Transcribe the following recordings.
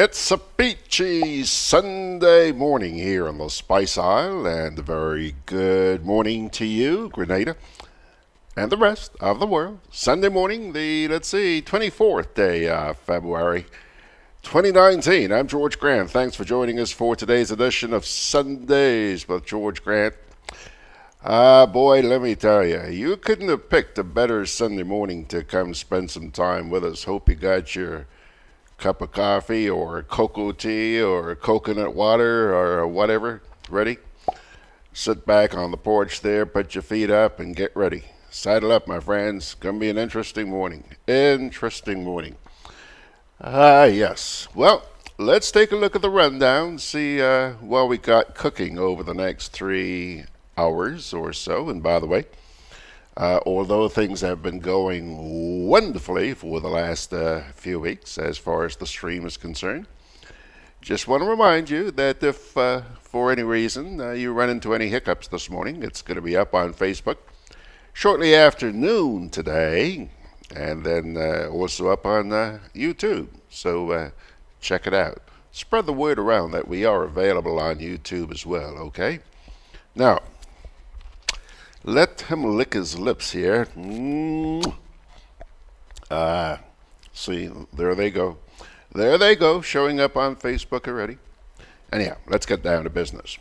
It's a peachy Sunday morning here on the Spice Isle, and a very good morning to you, Grenada, and the rest of the world. Sunday morning, the, 24th day of February, 2019. I'm George Grant. Thanks for joining us for today's edition of Sundays with George Grant. Boy, let me tell you, you couldn't have picked a better Sunday morning to come spend some time with us. Hope you got your cup of coffee or cocoa tea or coconut water or whatever ready. Sit back on the porch there, put your feet up, and get ready. Saddle up, my friends. Gonna be an interesting morning. Interesting morning. Yes. Well, let's take a look at the rundown, see what we got cooking over the next 3 hours or so. And by the way, although things have been going wonderfully for the last few weeks as far as the stream is concerned, just want to remind you that if for any reason you run into any hiccups this morning, it's going to be up on Facebook shortly after noon today, and then also up on YouTube. So check it out. Spread the word around that we are available on YouTube as well, okay? Now, let him lick his lips here. See, there they go. There they go, showing up on Facebook already. Anyhow, let's get down to business.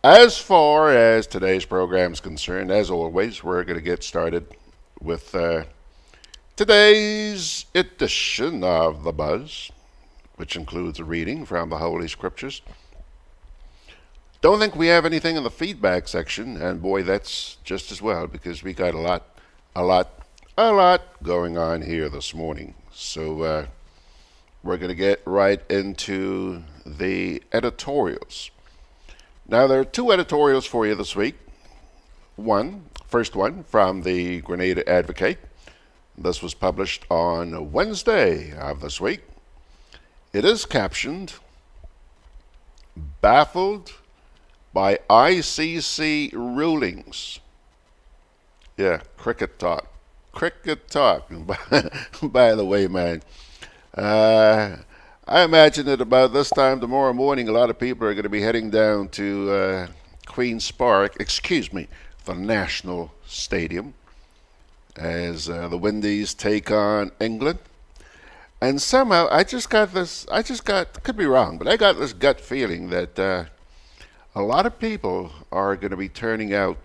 As far as today's program is concerned, as always, we're going to get started with today's edition of The Buzz, which includes a reading from the Holy Scriptures. Don't think we have anything in the feedback section, and boy, that's just as well, because we got a lot going on here this morning. So we're going to get right into the editorials. Now, there are 2 editorials for you this week. First one from the Grenada Advocate. This was published on Wednesday of this week. It is captioned, "Baffled by ICC rulings." Yeah, cricket talk. Cricket talk. By the way, man, I imagine that about this time tomorrow morning, a lot of people are going to be heading down to Queen's Park, the National Stadium, as the Windies take on England. And somehow, could be wrong, but I got this gut feeling that a lot of people are going to be turning out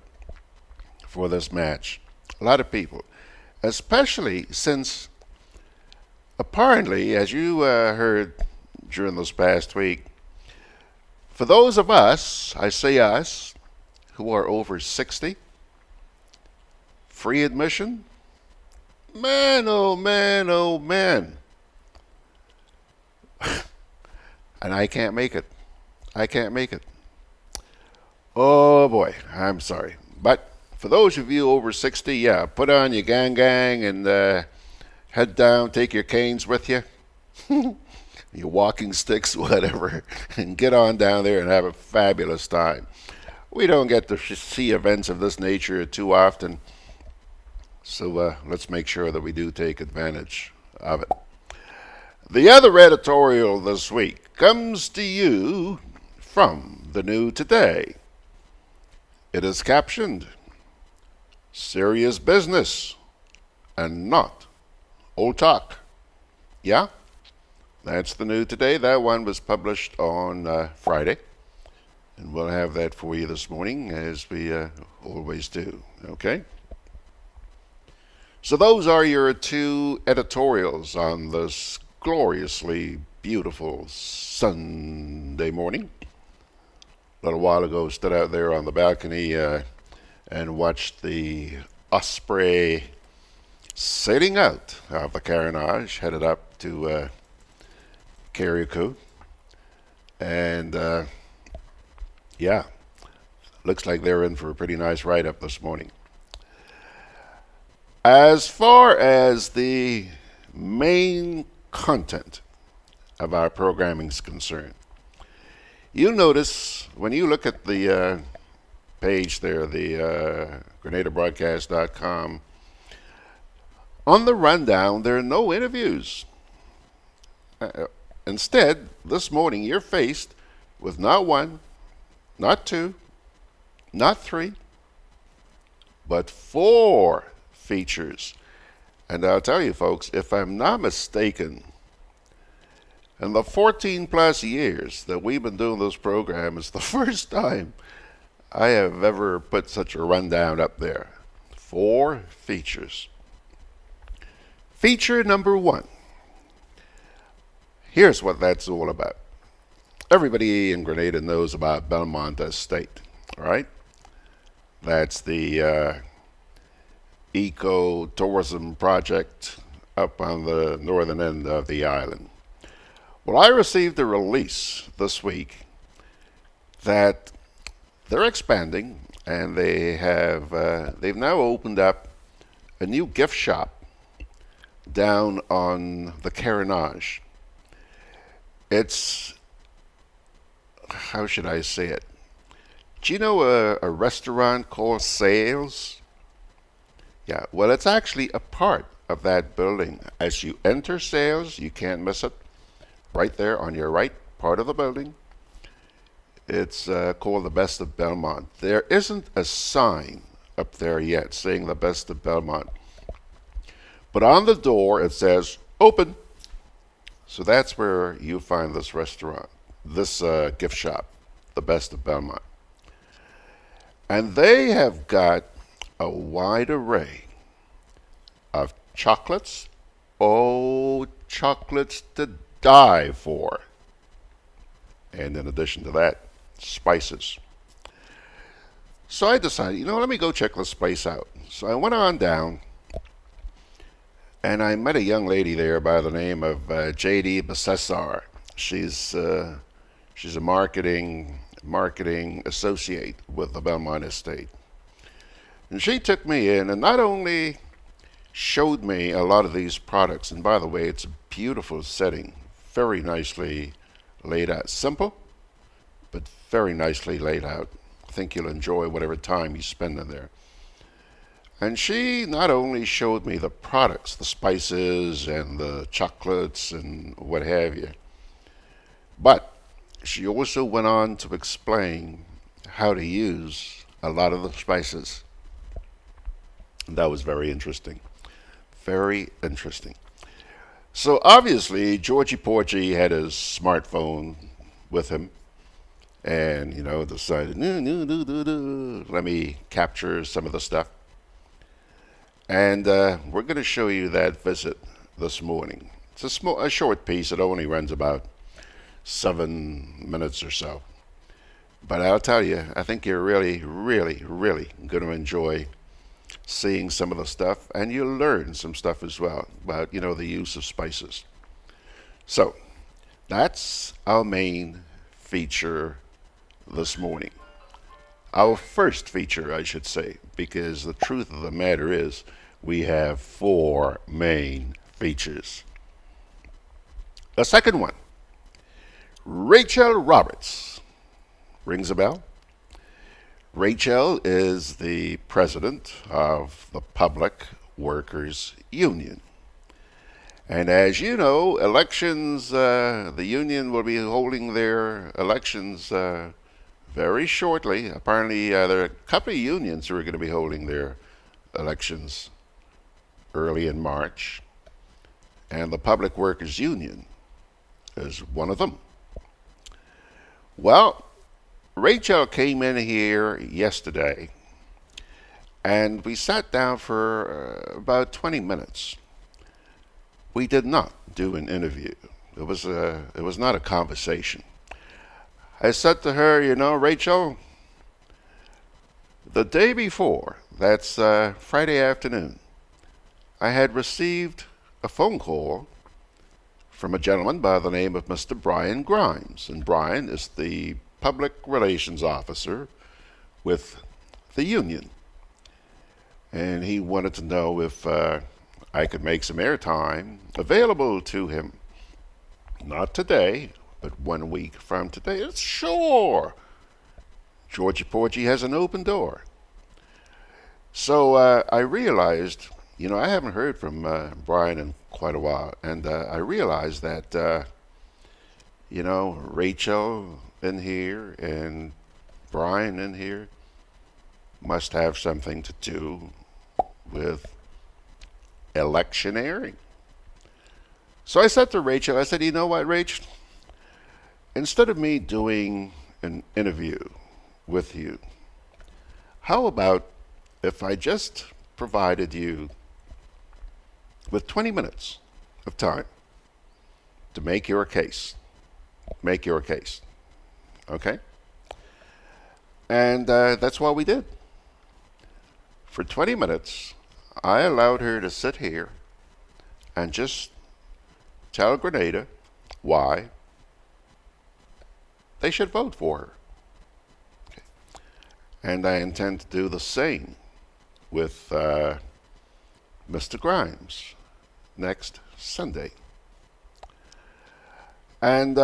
for this match. A lot of people. Especially since, apparently, as you heard during this past week, for those of us, I say us, who are over 60, free admission? Man, oh man, oh man. And I can't make it. I can't make it. Oh boy, I'm sorry. But for those of you over 60, yeah, put on your gang and head down, take your canes with you, your walking sticks, whatever, and get on down there and have a fabulous time. We don't get to see events of this nature too often, so let's make sure that we do take advantage of it. The other editorial this week comes to you from the New Today. It is captioned, "Serious business and not old talk." Yeah, that's the New Today. That one was published on Friday, and we'll have that for you this morning, as we always do, okay? So those are your 2 editorials on this gloriously beautiful Sunday morning. A little while ago, stood out there on the balcony and watched the Osprey sailing out of the CARENAGE, headed up to Carriacou. And yeah, looks like they're in for a pretty nice ride-up this morning. As far as the main content of our programming is concerned, you'll notice when you look at the page there, the GRENADABROADCAST.com, on the rundown, there are no interviews. Instead, this morning you're faced with not one, not two, not three, but four features. And I'll tell you, folks, if I'm not mistaken, in the 14 plus years that we've been doing this program, it's the first time I have ever put such a rundown up there. Four features. Feature number one. Here's what that's all about. Everybody in Grenada knows about Belmont Estate, all right? That's the eco-tourism project up on the northern end of the island. Well, I received a release this week that they're expanding, and they've now opened up a new gift shop down on the CARENAGE. It's, how should I say it? Do you know a restaurant called Sales? Yeah, well, it's actually a part of that building. As you enter Sales, you can't miss it. Right there on your right part of the building, it's called the Best of Belmont. There isn't a sign up there yet saying the Best of Belmont, but on the door it says open. So that's where you find this restaurant, this gift shop, the Best of Belmont. And they have got a wide array of chocolates. Oh, chocolates to die for. And in addition to that, spices. So I decided, let me go check this place out. So I went on down, and I met a young lady there by the name of Jayde Bissessar. She's a marketing associate with the Belmont Estate. And she took me in and not only showed me a lot of these products, and by the way, it's a beautiful setting, very nicely laid out. Simple, but very nicely laid out. I think you'll enjoy whatever time you spend in there. And she not only showed me the products, the spices and the chocolates and what have you, but she also went on to explain how to use a lot of the spices. And that was very interesting. Very interesting. So obviously, Georgie Porgy had his smartphone with him and, decided, let me capture some of the stuff. And we're going to show you that visit this morning. It's a short piece. It only runs about 7 minutes or so. But I'll tell you, I think you're really, really, really going to enjoy seeing some of the stuff, and you'll learn some stuff as well about, the use of spices. So that's our main feature this morning. Our first feature, I should say, because the truth of the matter is we have four main features. The second one, Rachael Roberts. Rings a bell? Rachael is the president of the Public Workers Union. And as you know, elections, the union will be holding their elections very shortly. Apparently, there are a couple of unions who are going to be holding their elections early in March. And the Public Workers Union is one of them. Well, Rachael came in here yesterday, and we sat down for about 20 minutes. We did not do an interview. It was not a conversation. I said to her, Rachael, the day before, that's Friday afternoon, I had received a phone call from a gentleman by the name of Mr. Brian Grimes. And Brian is the public relations officer with the union. And he wanted to know if I could make some airtime available to him. Not today, but 1 week from today. It's sure. Georgie Porgy has an open door. So I realized, I haven't heard from Brian in quite a while, and I realized that Rachael in here and Brian in here must have something to do with electioneering. So I said to Rachael, I said, you know what, Rach? Instead of me doing an interview with you, how about if I just provided you with 20 minutes of time to make your case? Make your case. Okay? And that's what we did. For 20 minutes, I allowed her to sit here and just tell Grenada why they should vote for her. Okay. And I intend to do the same with Mr. Grimes next Sunday. And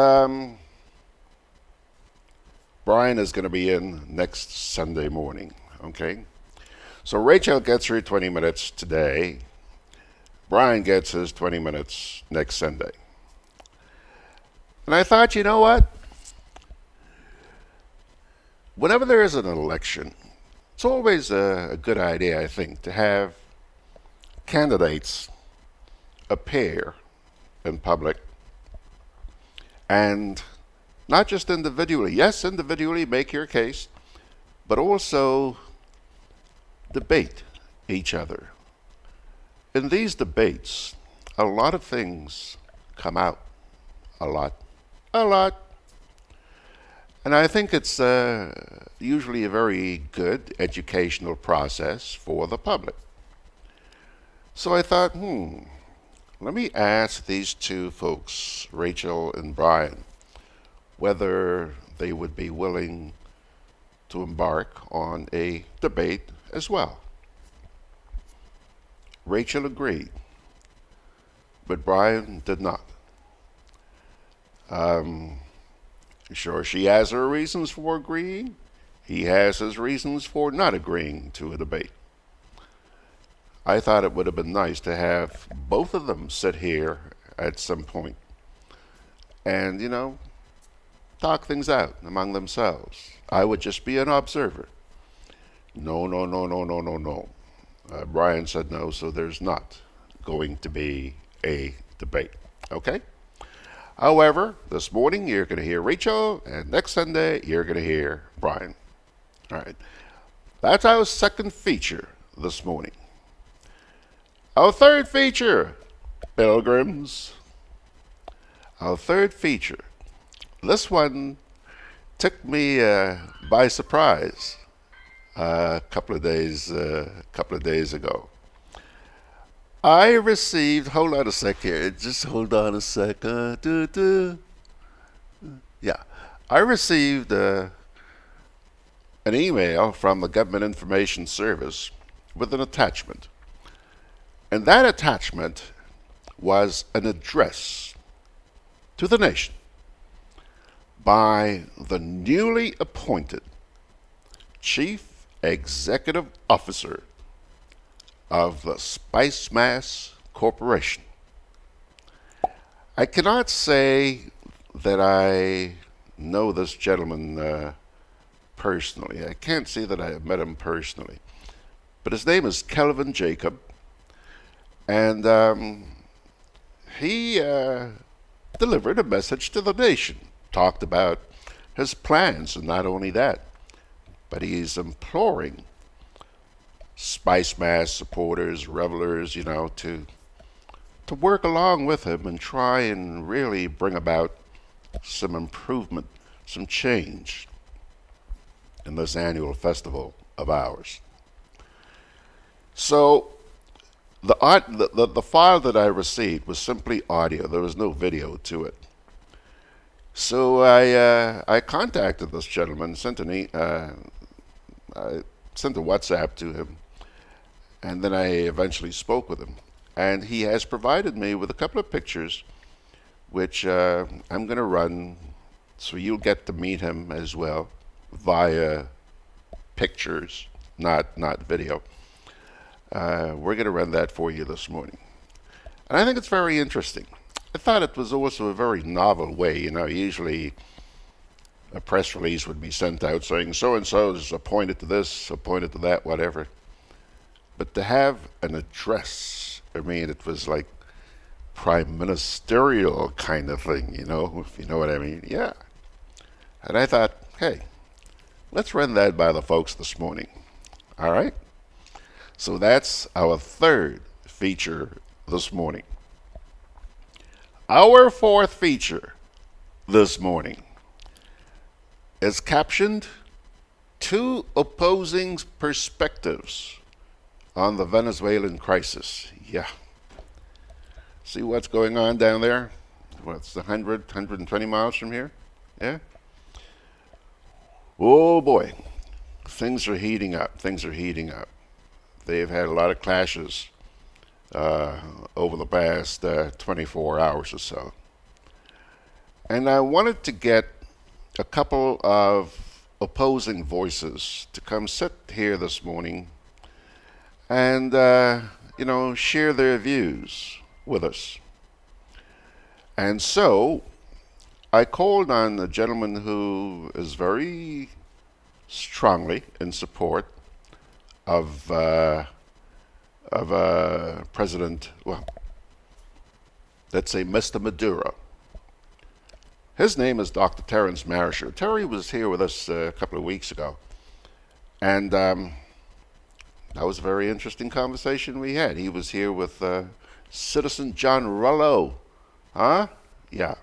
Brian is going to be in next Sunday morning, okay? So Rachael gets her 20 minutes today. Brian gets his 20 minutes next Sunday. And I thought, you know what? Whenever there is an election, it's always a good idea, I think, to have candidates appear in public and not just individually. Yes, individually make your case, but also debate each other. In these debates, a lot of things come out. A lot. And I think it's usually a very good educational process for the public. So I thought, let me ask these two folks, Rachael and Brian, whether they would be willing to embark on a debate as well. Rachael agreed, but Brian did not. Sure, she has her reasons for agreeing. He has his reasons for not agreeing to a debate. I thought it would have been nice to have both of them sit here at some point and, talk things out among themselves. I would just be an observer. No. Brian said no, so there's not going to be a debate. Okay? However, this morning you're going to hear Rachael, and next Sunday you're going to hear Brian. All right. That's our second feature this morning. Our third feature, Pilgrims. Our third feature. This one took me by surprise a couple of days ago. I received, hold on a sec here, just hold on a sec. Yeah, I received an email from the Government Information Service with an attachment. And that attachment was an address to the nation by the newly appointed Chief Executive Officer of the SpiceMas Corporation. I cannot say that I know this gentleman personally. I can't say that I have met him personally. But his name is Kelvin Jacob. And he delivered a message to the nation, talked about his plans, and not only that, but he's imploring SpiceMas supporters, revelers, to work along with him and try and really bring about some improvement, some change in this annual festival of ours. So the file that I received was simply audio. There was no video to it. So I contacted this gentleman, I sent a WhatsApp to him, and then I eventually spoke with him. And he has provided me with a couple of pictures, which I'm going to run, so you'll get to meet him as well via pictures, not video. We're going to run that for you this morning. And I think it's very interesting. I thought it was also a very novel way. Usually a press release would be sent out saying so-and-so is appointed to this, appointed to that, whatever. But to have an address, I mean, it was like prime ministerial kind of thing, if you know what I mean. Yeah. And I thought, hey, let's run that by the folks this morning. All right? So that's our third feature this morning. Our fourth feature this morning is captioned Two Opposing Perspectives on the Venezuelan Crisis. Yeah. See what's going on down there? What's 120 miles from here? Yeah? Oh boy. Things are heating up. They've had a lot of clashes over the past 24 hours or so. And I wanted to get a couple of opposing voices to come sit here this morning and, share their views with us. And so I called on a gentleman who is very strongly in support of President, well, let's say Mr. Maduro. His name is Dr. Terrence Marryshow. Terry was here with us a couple of weeks ago, and that was a very interesting conversation we had. He was here with Citizen John Rollo. Huh? Yeah.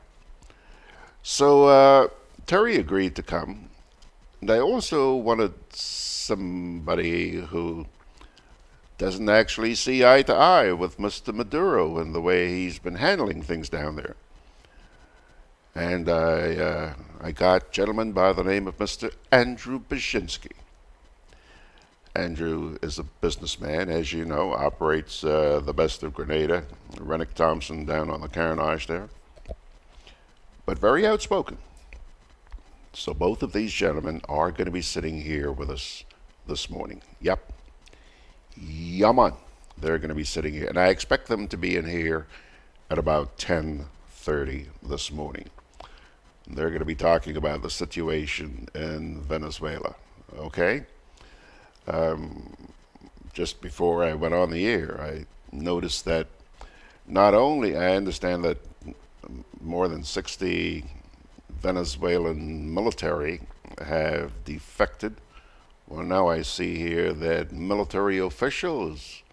So Terry agreed to come, and I also wanted somebody who doesn't actually see eye to eye with Mr. Maduro and the way he's been handling things down there. And I got a gentleman by the name of Mr. Andrew Bierzynski. Andrew is a businessman, as you know, operates the Best of Grenada, Rennick Thompson down on the CARENAGE there, but very outspoken. So both of these gentlemen are going to be sitting here with us this morning. Yep. Yaman. They're going to be sitting here, and I expect them to be in here at about 10:30 this morning. They're going to be talking about the situation in Venezuela. Okay? Just before I went on the air, I noticed that not only I understand that more than 60 Venezuelan military have defected. Well, now I see here that military officials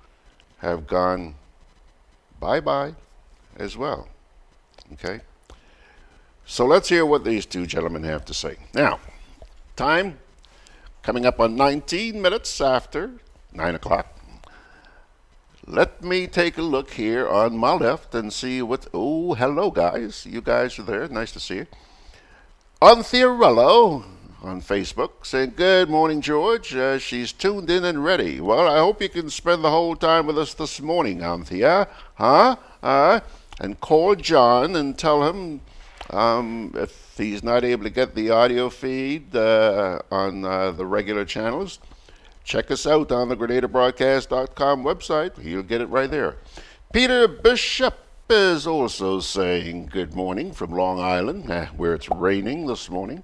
have gone bye-bye as well. Okay? So let's hear what these two gentlemen have to say. Now, time coming up on 19 minutes after 9 o'clock. Let me take a look here on my left and see what... Oh, hello, guys. You guys are there. Nice to see you. Theorello on Facebook saying, good morning, George. She's tuned in and ready. Well, I hope you can spend the whole time with us this morning, Anthea. And call John and tell him if he's not able to get the audio feed on the regular channels, check us out on the GRENADABROADCAST.com website. You'll get it right there. Peter Bishop is also saying good morning from Long Island, where it's raining this morning.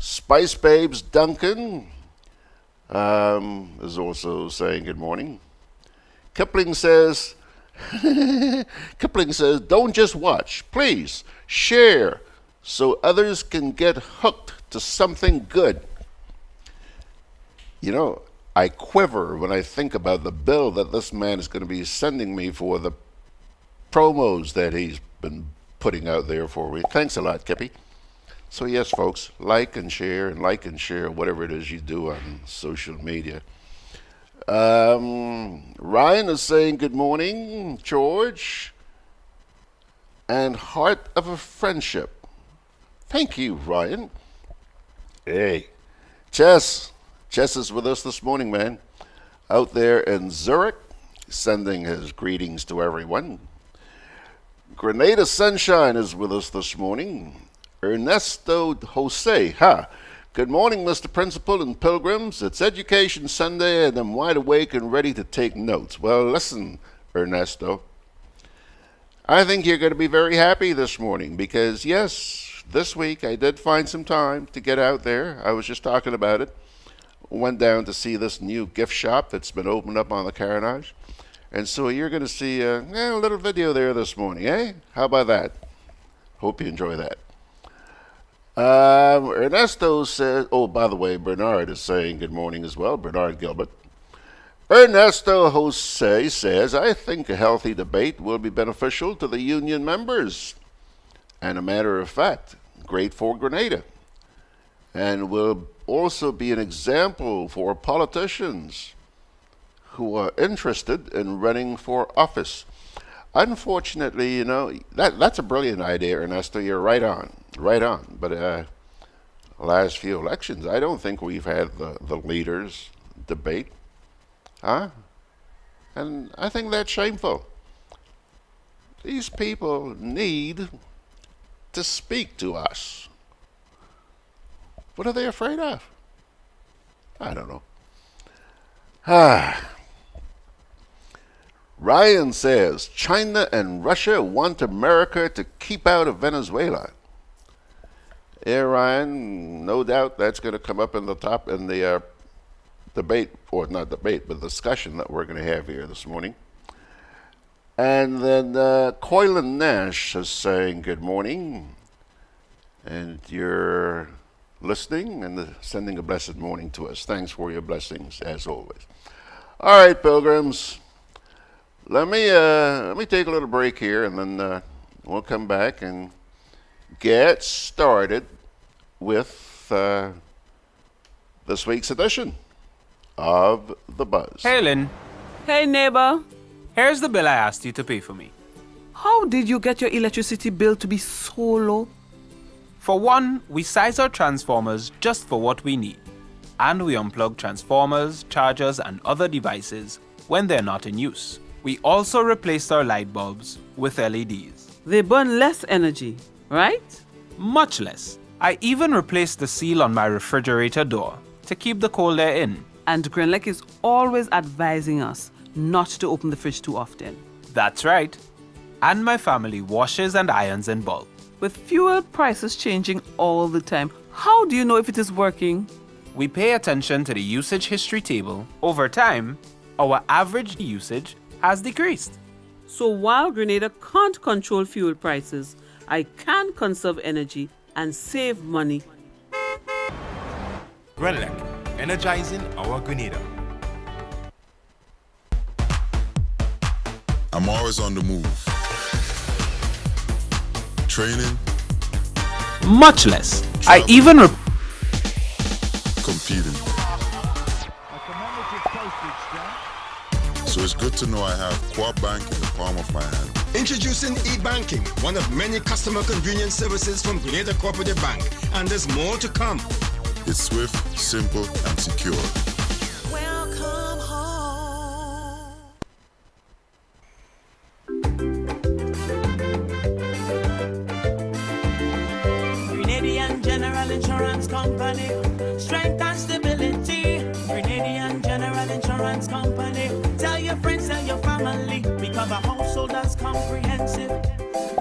Spice Babes Duncan is also saying good morning. Kipling says, don't just watch. Please share so others can get hooked to something good. You know, I quiver when I think about the bill that this man is going to be sending me for the promos that he's been putting out there for me. Thanks a lot, Kippy. So yes, folks, like and share whatever it is you do on social media. Ryan is saying good morning, George, and heart of a friendship. Thank you, Ryan. Hey, Chess is with us this morning, man, out there in Zurich, sending his greetings to everyone. Grenada Sunshine is with us this morning. Ernesto Jose, Good morning, Mr. Principal and Pilgrims. It's Education Sunday, and I'm wide awake and ready to take notes. Well, listen, Ernesto. I think you're going to be very happy this morning because, yes, this week I did find some time to get out there. I was just talking about it. Went down to see this new gift shop that's been opened up on the CARENAGE. And so you're going to see a little video there this morning, eh? How about that? Hope you enjoy that. Ernesto says, oh, by the way, Bernard is saying good morning as well, Bernard Gilbert. Ernesto Jose says, I think a healthy debate will be beneficial to the union members. And a matter of fact, great for Grenada. And will also be an example for politicians who are interested in running for office. Unfortunately, that's a brilliant idea, Ernesto. You're right on. But last few elections, I don't think we've had the leaders debate. Huh? And I think that's shameful. These people need to speak to us. What are they afraid of? I don't know. Ryan says, China and Russia want America to keep out of Venezuela. Yeah, Ryan, no doubt that's going to come up in the debate, or not debate, but discussion that we're going to have here this morning. And then Coylan Nash is saying good morning, and you're listening and sending a blessed morning to us. Thanks for your blessings, as always. All right, pilgrims, let me take a little break here, and then we'll come back and get started with this week's edition of The Buzz. Hey, Lynn. Hey, neighbor. Here's the bill I asked you to pay for me. How did you get your electricity bill to be so low? For one, we size our transformers just for what we need. And we unplug transformers, chargers, and other devices when they're not in use. We also replaced our light bulbs with LEDs. They burn less energy, right? Much less. I even replaced the seal on my refrigerator door to keep the cold air in. And Grenlec is always advising us not to open the fridge too often. That's right. And my family washes and irons in bulk. With fuel prices changing all the time, how do you know if it is working? We pay attention to the usage history table. Over time, our average usage has decreased. So while Grenada can't control fuel prices, I can conserve energy and save money. GRENADA, energizing our Grenada. I'm always on the move. Training, Much less. Travel. Competing. So it's good to know I have Quad Bank in the palm of my hand. Introducing e-banking, one of many customer convenience services from Grenada Cooperative Bank, and there's more to come. It's swift, simple, and secure. Welcome home. Grenadian General Insurance Company, strength and stability. Grenadian General Insurance Company, tell your friends, tell your family. We cover householders comprehensive,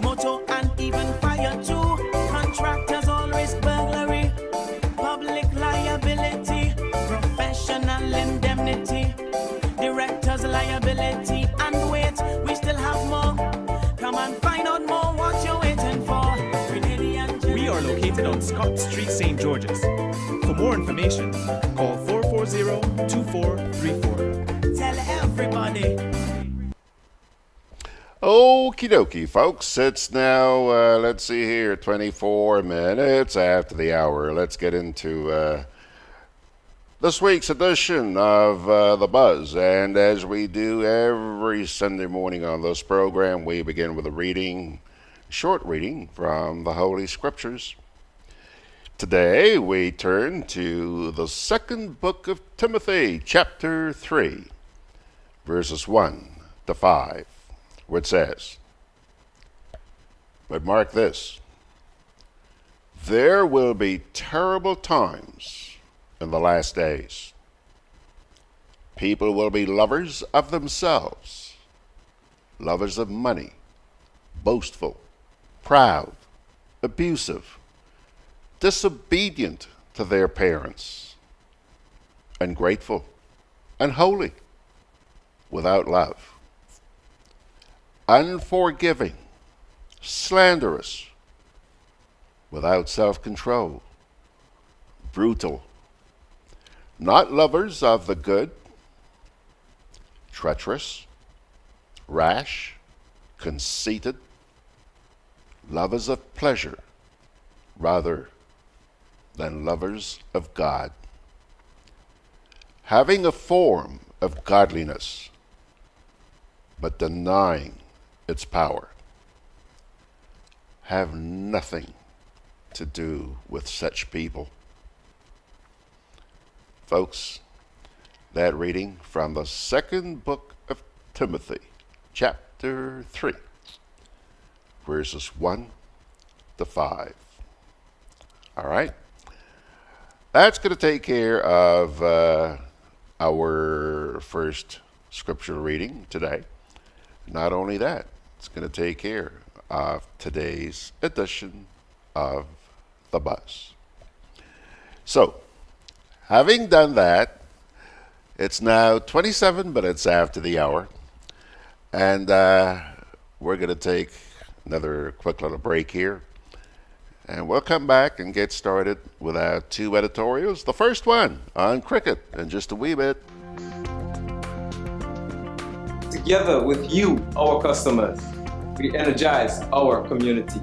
motor and even fire too. Contractors all risk burglary, public liability, professional indemnity, directors liability, and wait, we still have more. Come and find out more what you're waiting for. We are located on Scott Street, St. George's. For more information, call 440-2434. Tell everybody. Okie dokie, folks. It's now, let's see here, 24 minutes after the hour. Let's get into this week's edition of The Buzz. And as we do every Sunday morning on this program, we begin with a reading, short reading from the Holy Scriptures. Today we turn to the second book of Timothy, chapter 3, verses 1 to 5, where it says, but mark this, there will be terrible times in the last days. People will be lovers of themselves, lovers of money, boastful, proud, abusive, disobedient to their parents, ungrateful, unholy, without love, unforgiving, slanderous, without self-control, brutal, not lovers of the good, treacherous, rash, conceited, lovers of pleasure rather than lovers of God, having a form of godliness but denying its power. Have nothing to do with such people. Folks, that reading from the second book of Timothy, chapter 3, verses 1 to 5. All right? That's going to take care of our first scripture reading today. Not only that, it's going to take care of today's edition of The Buzz. So, having done that, it's now 27 minutes after the hour, and we're going to take another quick little break here, and we'll come back and get started with our two editorials. The first one on cricket in just a wee bit. Together with you, our customers, we energize our community.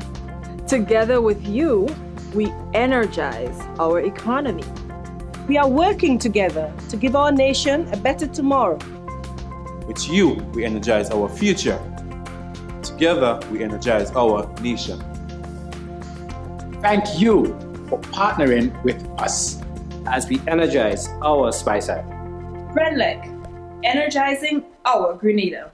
Together with you, we energize our economy. We are working together to give our nation a better tomorrow. With you, we energize our future. Together, we energize our nation. Thank you for partnering with us as we energize our Spicear. Redleg, energizing our Grenada.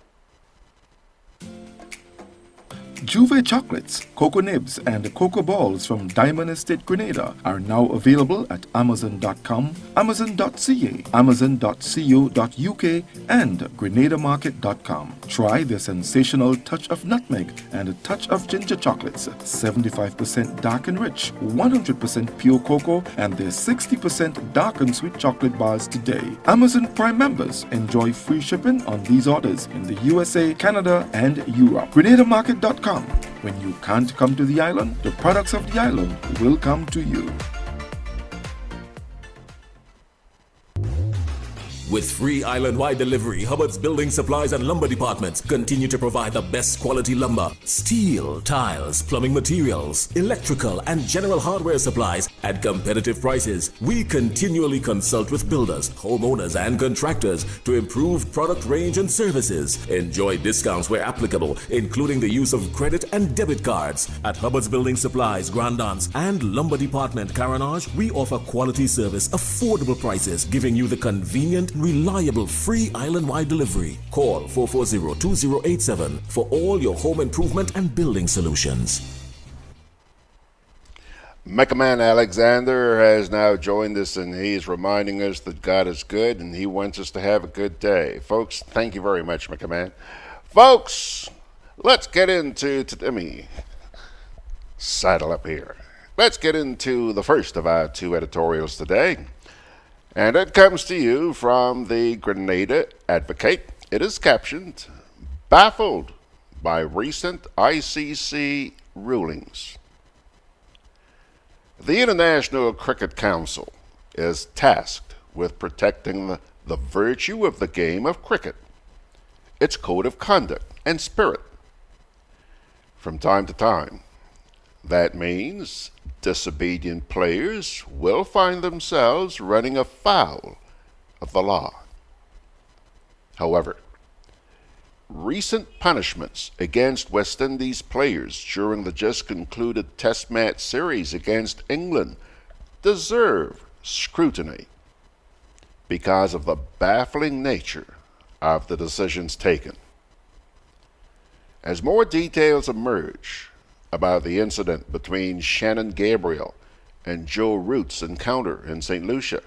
Juve chocolates, cocoa nibs, and cocoa balls from Diamond Estate Grenada are now available at Amazon.com, Amazon.ca, Amazon.co.uk, and GrenadaMarket.com. Try the sensational touch of nutmeg and a touch of ginger chocolates, 75% dark and rich, 100% pure cocoa, and their 60% dark and sweet chocolate bars today. Amazon Prime members enjoy free shipping on these orders in the USA, Canada, and Europe. GrenadaMarket.com. When you can't come to the island, the products of the island will come to you. With free island-wide delivery, Hubbard's Building Supplies and Lumber Departments continue to provide the best quality lumber, steel, tiles, plumbing materials, electrical, and general hardware supplies at competitive prices. We continually consult with builders, homeowners, and contractors to improve product range and services. Enjoy discounts where applicable, including the use of credit and debit cards. At Hubbard's Building Supplies, Grandance, and Lumber Department CARENAGE, we offer quality service, affordable prices, giving you the convenient, reliable, free island-wide delivery. Call 440-2087 for all your home improvement and building solutions. Mechaman Alexander has now joined us, and he's reminding us that God is good and he wants us to have a good day. Folks, thank you very much, Mechaman. Folks, let's get into, let me saddle up here. Let's get into the first of our two editorials today. And it comes to you from the Grenada Advocate. It is captioned, "Baffled by Recent ICC Rulings." The International Cricket Council is tasked with protecting the virtue of the game of cricket, its code of conduct and spirit. From time to time, that means disobedient players will find themselves running afoul of the law. However, recent punishments against West Indies players during the just concluded Test match series against England deserve scrutiny because of the baffling nature of the decisions taken. As more details emerge about the incident between Shannon Gabriel and Joe Root's encounter in St. Lucia,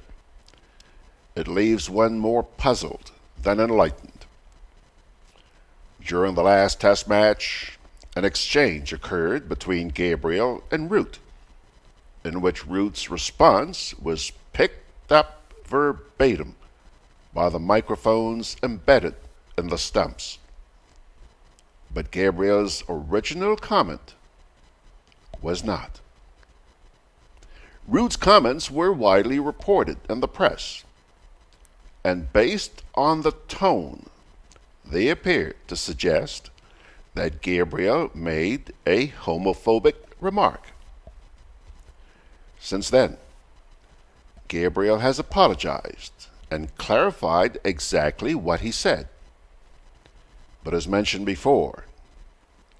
it leaves one more puzzled than enlightened. During the last Test match, an exchange occurred between Gabriel and Root, in which Root's response was picked up verbatim by the microphones embedded in the stumps. But Gabriel's original comment was not. Root's comments were widely reported in the press, and based on the tone, they appeared to suggest that Gabriel made a homophobic remark. Since then, Gabriel has apologized and clarified exactly what he said. But as mentioned before,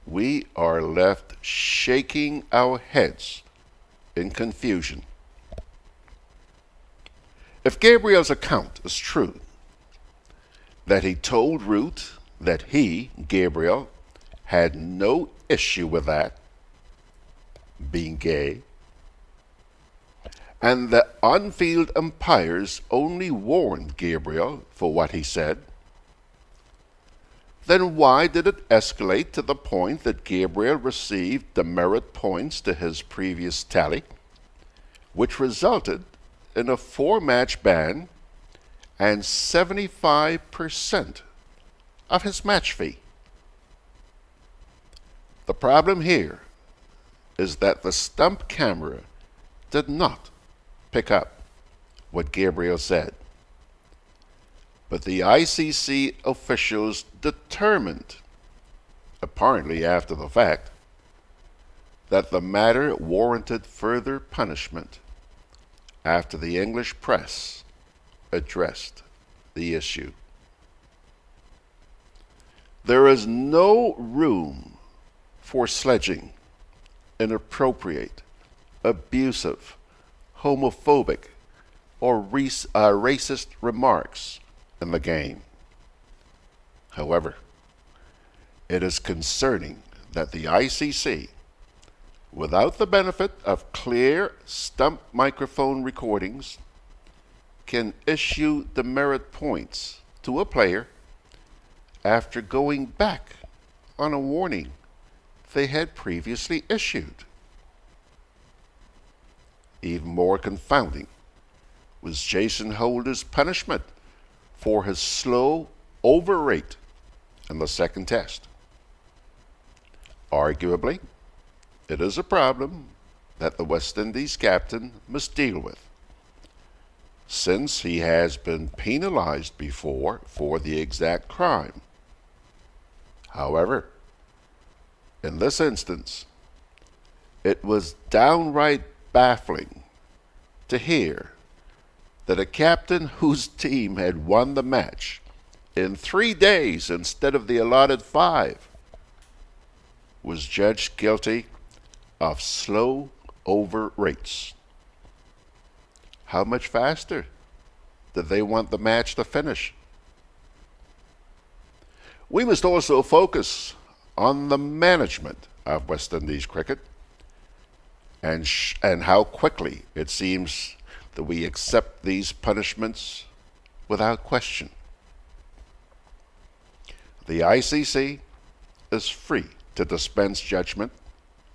we are left shaking our heads in confusion. If Gabriel's account is true, that he told Root that he, Gabriel, had no issue with that, being gay, and the on-field umpires only warned Gabriel for what he said, then why did it escalate to the point that Gabriel received demerit points to his previous tally, which resulted in a 4-match ban and 75% of his match fee? The problem here is that the stump camera did not pick up what Gabriel said. But the ICC officials determined, apparently after the fact, that the matter warranted further punishment after the English press addressed the issue. There is no room for sledging, inappropriate, abusive, homophobic, or racist remarks in the game. However, it is concerning that the ICC, without the benefit of clear stump microphone recordings, can issue demerit points to a player after going back on a warning they had previously issued. Even more confounding was Jason Holder's punishment for his slow overrate in the second test. Arguably, it is a problem that the West Indies captain must deal with, since he has been penalized before for the exact crime. However, in this instance, it was downright baffling to hear that a captain whose team had won the match in 3 days instead of the allotted 5 was judged guilty of slow over rates. How much faster did they want the match to finish? We must also focus on the management of West Indies cricket and how quickly it seems that we accept these punishments without question. The ICC is free to dispense judgment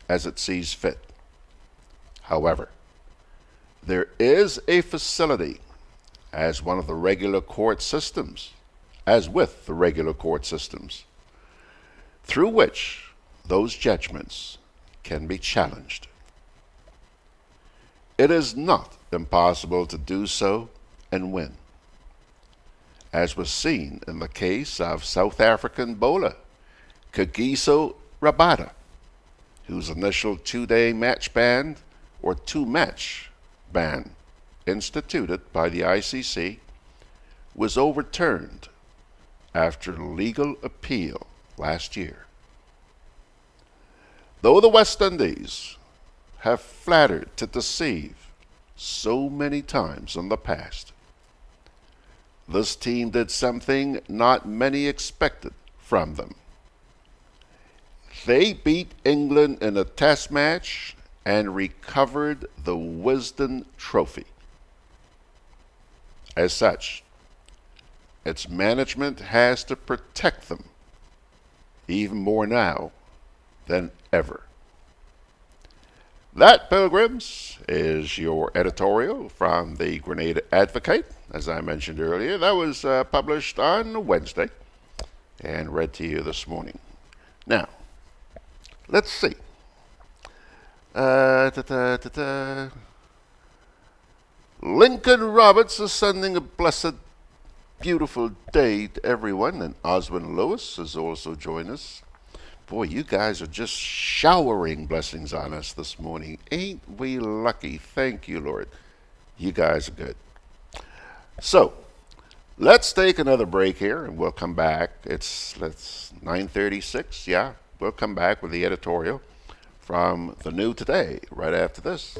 as it sees fit. However, there is a facility as one of the regular court systems, as with the regular court systems, through which those judgments can be challenged. It is not impossible to do so and win, as was seen in the case of South African bowler Kagiso Rabada, whose initial 2-day match ban or 2-match ban instituted by the ICC was overturned after legal appeal last year. Though the West Indies have flattered to deceive so many times in the past, this team did something not many expected from them. They beat England in a test match and recovered the Wisden Trophy. As such, its management has to protect them even more now than ever. That, Pilgrims, is your editorial from the Grenada Advocate. As I mentioned earlier, that was published on Wednesday and read to you this morning. Now, let's see. Lincoln Roberts is sending a blessed, beautiful day to everyone, and Oswin Lewis has also joined us. Boy, you guys are just showering blessings on us this morning. Ain't we lucky? Thank you, Lord. You guys are good. So, let's take another break here, and we'll come back. It's 9:36. Yeah, we'll come back with the editorial from the New Today right after this.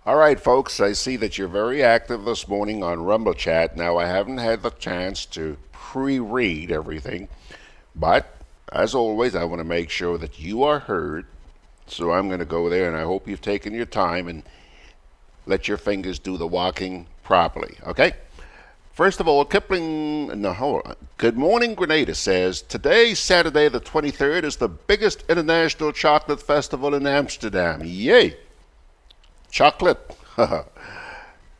All right, folks, I see that you're very active this morning on Rumble Chat. Now, I haven't had the chance to pre-read everything, but as always, I want to make sure that you are heard. So I'm going to go there, and I hope you've taken your time and let your fingers do the walking properly, okay? First of all, Kipling, no, hold on. Good morning, Grenada says, today, Saturday the 23rd, is the biggest international chocolate festival in Amsterdam. Yay! Chocolate.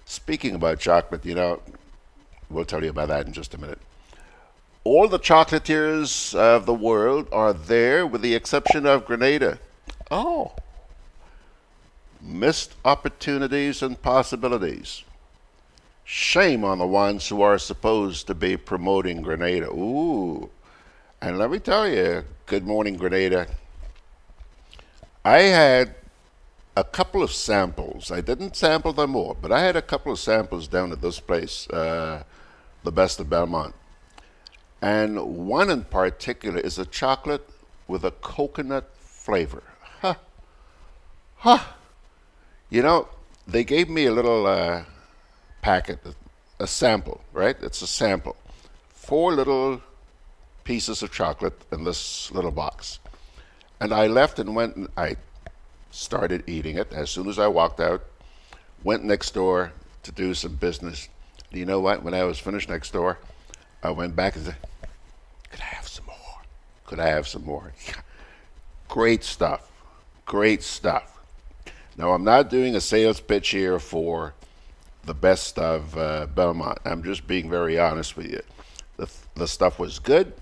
Speaking about chocolate, you know, we'll tell you about that in just a minute. All the chocolatiers of the world are there with the exception of Grenada. Oh. Missed opportunities and possibilities. Shame on the ones who are supposed to be promoting Grenada. Ooh. And let me tell you, good morning, Grenada. I had a couple of samples. I didn't sample them all, but I had a couple of samples down at this place, the Best of Belmont. And one in particular is a chocolate with a coconut flavor. Huh. Huh. You know, they gave me a little packet, a sample, right? It's a sample. 4 little pieces of chocolate in this little box. And I left and went and I started eating it as soon as I walked out, went next door to do some business, You know what? When I was finished next door, I went back and said, could I have some more? Could I have some more? Great stuff. Great stuff. Now, I'm not doing a sales pitch here for the best of Belmont. I'm just being very honest with you. The stuff was good,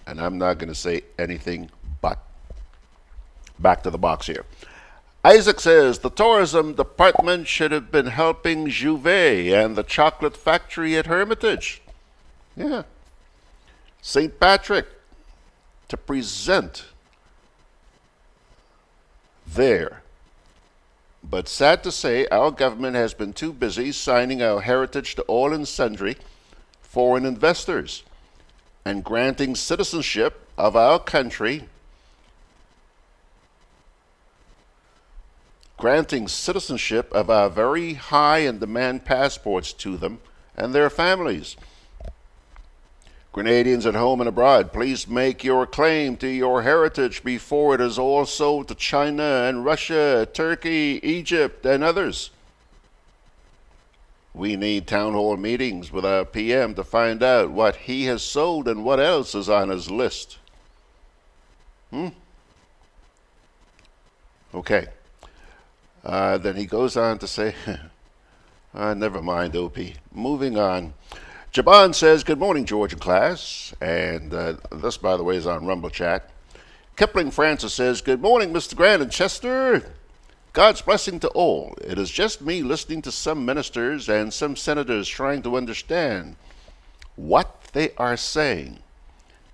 and I'm not going to say anything but. Back to the box here. Isaac says, the tourism department should have been helping Juve and the chocolate factory at Hermitage. Yeah. St. Patrick to present there. But sad to say, our government has been too busy signing our heritage to all and sundry foreign investors and granting citizenship of our country, granting citizenship of our very high and demand passports to them and their families. Grenadians at home and abroad, please make your claim to your heritage before it is all sold to China and Russia, Turkey, Egypt, and others. We need town hall meetings with our PM to find out what he has sold and what else is on his list. Okay. Then he goes on to say, never mind, OP. Moving on. Jaban says, good morning, George and class. And this, by the way, is on Rumble Chat. Kipling Francis says, good morning, Mr. Grant and Chester. God's blessing to all. It is just me listening to some ministers and some senators trying to understand what they are saying.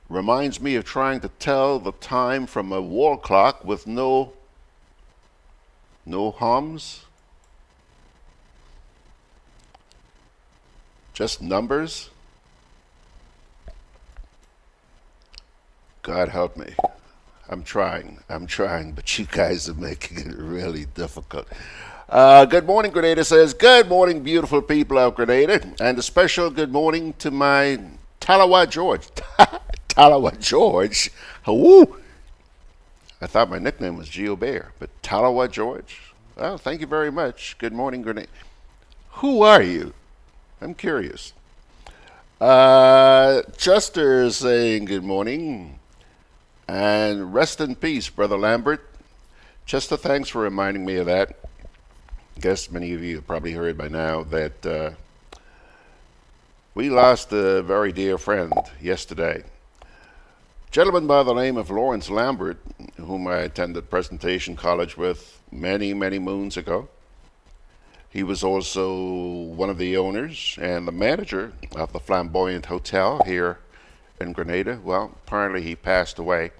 Reminds me of trying to tell the time from a wall clock with no hums. Just numbers. God help me. I'm trying, but you guys are making it really difficult. Good morning, Grenada says, good morning, beautiful people of Grenada, and a special good morning to my Talawa George. Talawa George? Woo! I thought my nickname was Geo Bear, but Talawa George? Well, thank you very much. Good morning, Grenada. Who are you? I'm curious. Chester is saying good morning. And rest in peace, Brother Lambert. Chester, thanks for reminding me of that. I guess many of you have probably heard by now that we lost a very dear friend yesterday. Gentleman by the name of Lawrence Lambert, whom I attended presentation college with many, many moons ago. He was also one of the owners and the manager of the Flamboyant Hotel here in Grenada. Well, apparently he passed away.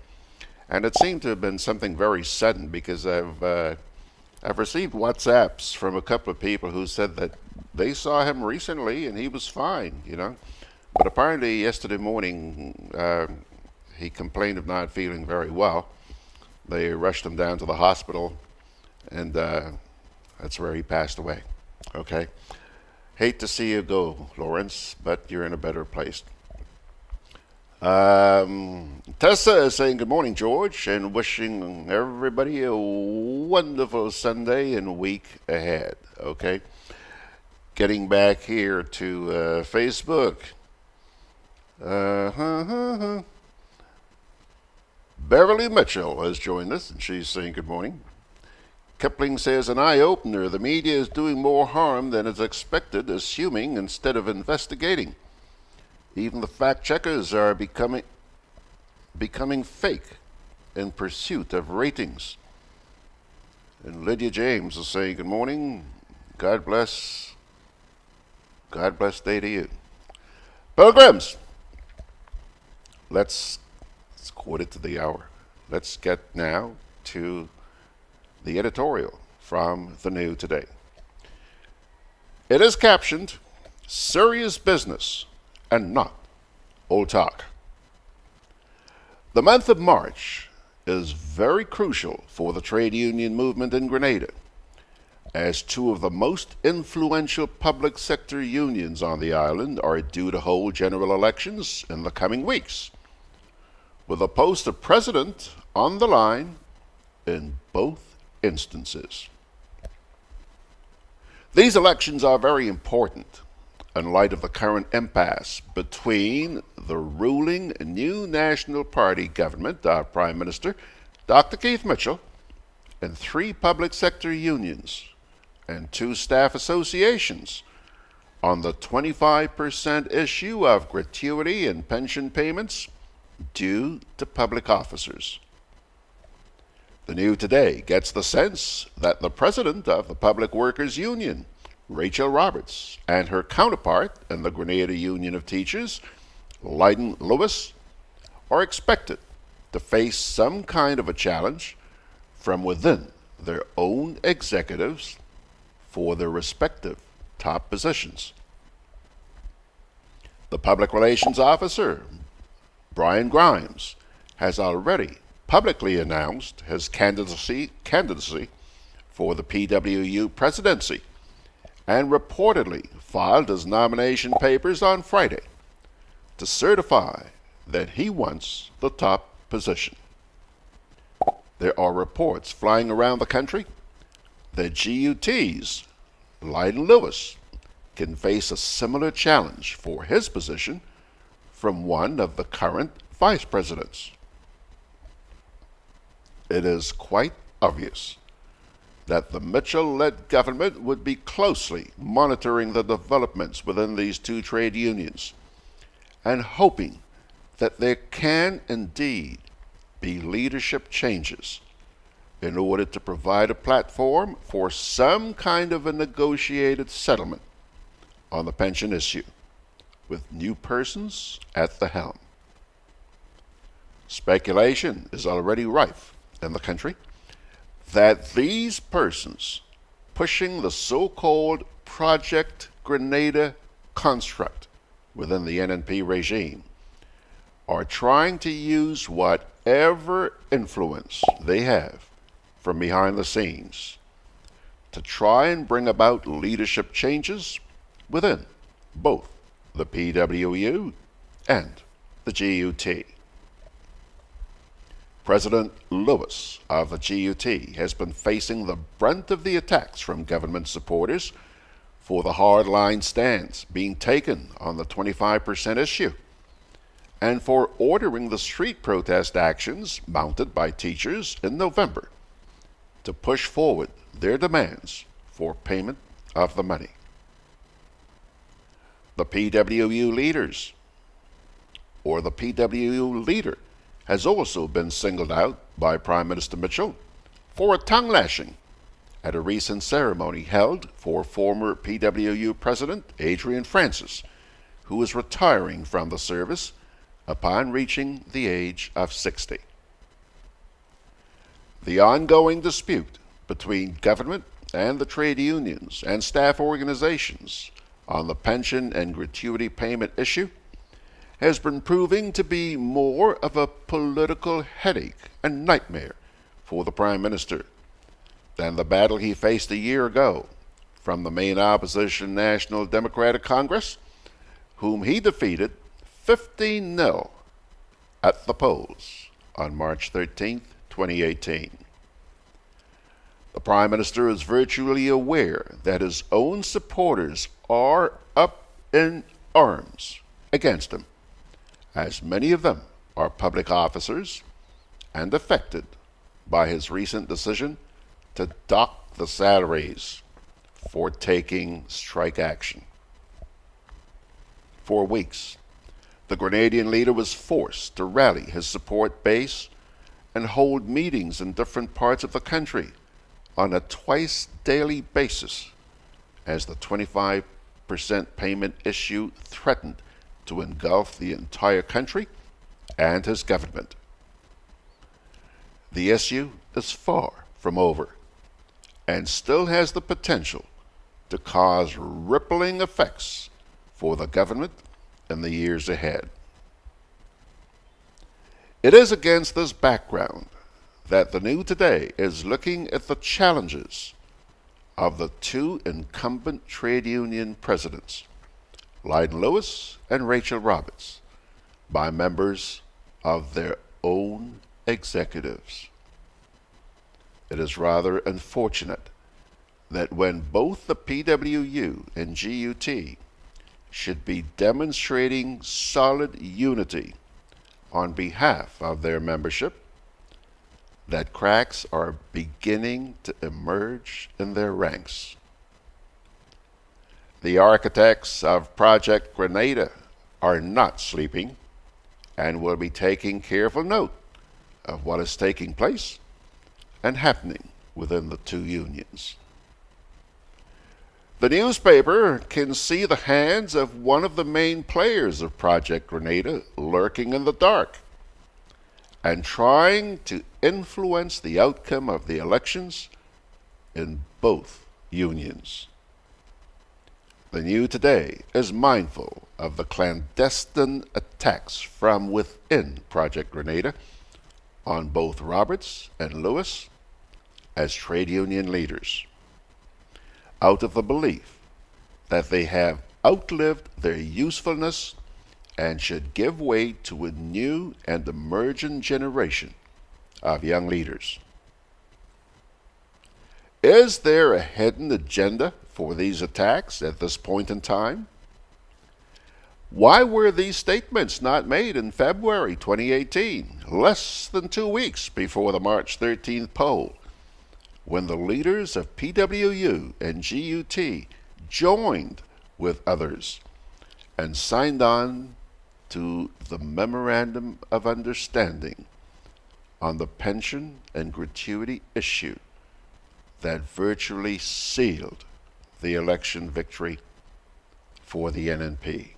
And it seemed to have been something very sudden because I've received WhatsApps from a couple of people who said that they saw him recently and he was fine, you know. But apparently yesterday morning he complained of not feeling very well. They rushed him down to the hospital and that's where he passed away. Okay. Hate to see you go, Lawrence, but you're in a better place. Tessa is saying good morning, George, and wishing everybody a wonderful Sunday and week ahead. Okay. Getting back here to Facebook. Beverly Mitchell has joined us, and she's saying good morning. Kipling says, an eye-opener. The media is doing more harm than is expected, assuming instead of investigating. Even the fact-checkers are becoming fake in pursuit of ratings. And Lydia James is saying, good morning. God bless day to you. Pilgrims, it's quarter to the hour. Let's get now to the editorial from the New Today. It is captioned, Serious Business and Not Old Talk. The month of March is very crucial for the trade union movement in Grenada, as two of the most influential public sector unions on the island are due to hold general elections in the coming weeks, with a post of president on the line in both instances. These elections are very important in light of the current impasse between the ruling New National Party government of Prime Minister Dr. Keith Mitchell and 3 public sector unions and 2 staff associations on the 25% issue of gratuity and pension payments due to public officers. The New Today gets the sense that the president of the Public Workers Union, Rachael Roberts, and her counterpart in the Grenada Union of Teachers, Lydon Lewis, are expected to face some kind of a challenge from within their own executives for their respective top positions. The Public Relations Officer, Brian Grimes, has already publicly announced his candidacy for the PWU presidency and reportedly filed his nomination papers on Friday to certify that he wants the top position. There are reports flying around the country that GUT's Lydon Lewis can face a similar challenge for his position from one of the current vice presidents. It is quite obvious that the Mitchell-led government would be closely monitoring the developments within these 2 trade unions and hoping that there can indeed be leadership changes in order to provide a platform for some kind of a negotiated settlement on the pension issue, with new persons at the helm. Speculation is already rife in the country that these persons pushing the so-called Project Grenada construct within the NNP regime are trying to use whatever influence they have from behind the scenes to try and bring about leadership changes within both the PWU and the GUT. President Lewis of the GUT has been facing the brunt of the attacks from government supporters for the hardline stance being taken on the 25% issue and for ordering the street protest actions mounted by teachers in November to push forward their demands for payment of the money. The PWU leaders, or the PWU leader, has also been singled out by Prime Minister Mitchell for a tongue lashing at a recent ceremony held for former PWU President Adrian Francis, who is retiring from the service upon reaching the age of 60. The ongoing dispute between government and the trade unions and staff organizations on the pension and gratuity payment issue has been proving to be more of a political headache and nightmare for the Prime Minister than the battle he faced a year ago from the main opposition National Democratic Congress, whom he defeated 15-0 at the polls on March 13, 2018. The Prime Minister is virtually aware that his own supporters are up in arms against him, as many of them are public officers and affected by his recent decision to dock the salaries for taking strike action. For weeks, the Grenadian leader was forced to rally his support base and hold meetings in different parts of the country on a twice-daily basis as the 25% payment issue threatened to engulf the entire country and his government. The issue is far from over and still has the potential to cause rippling effects for the government in the years ahead. It is against this background that the New Today is looking at the challenges of the 2 incumbent trade union presidents, Lydon Lewis and Rachael Roberts, by members of their own executives. It is rather unfortunate that when both the PWU and GUT should be demonstrating solid unity on behalf of their membership that cracks are beginning to emerge in their ranks. The architects of Project Grenada are not sleeping and will be taking careful note of what is taking place and happening within the two unions. The newspaper can see the hands of one of the main players of Project Grenada lurking in the dark and trying to influence the outcome of the elections in both unions. The New Today is mindful of the clandestine attacks from within Project Grenada on both Roberts and Lewis as trade union leaders, out of the belief that they have outlived their usefulness and should give way to a new and emerging generation of young leaders. Is there a hidden agenda for these attacks at this point in time? Why were these statements not made in February 2018, less than 2 weeks before the March 13th poll, when the leaders of PWU and GUT joined with others and signed on to the Memorandum of Understanding on the pension and gratuity issue that virtually sealed the election victory for the NNP?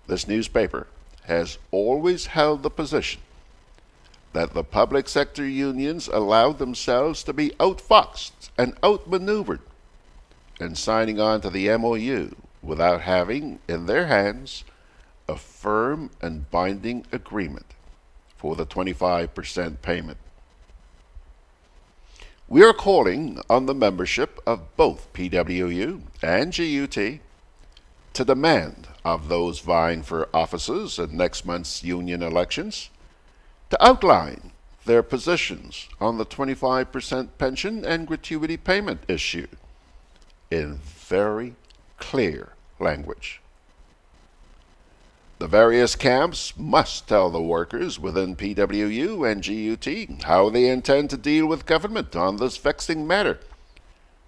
This newspaper has always held the position that the public sector unions allowed themselves to be outfoxed and outmaneuvered in signing on to the MOU without having in their hands a firm and binding agreement for the 25% payment. We are calling on the membership of both PWU and GUT to demand of those vying for offices in next month's union elections to outline their positions on the 25% pension and gratuity payment issue in very clear language. The various camps must tell the workers within PWU and GUT how they intend to deal with government on this vexing matter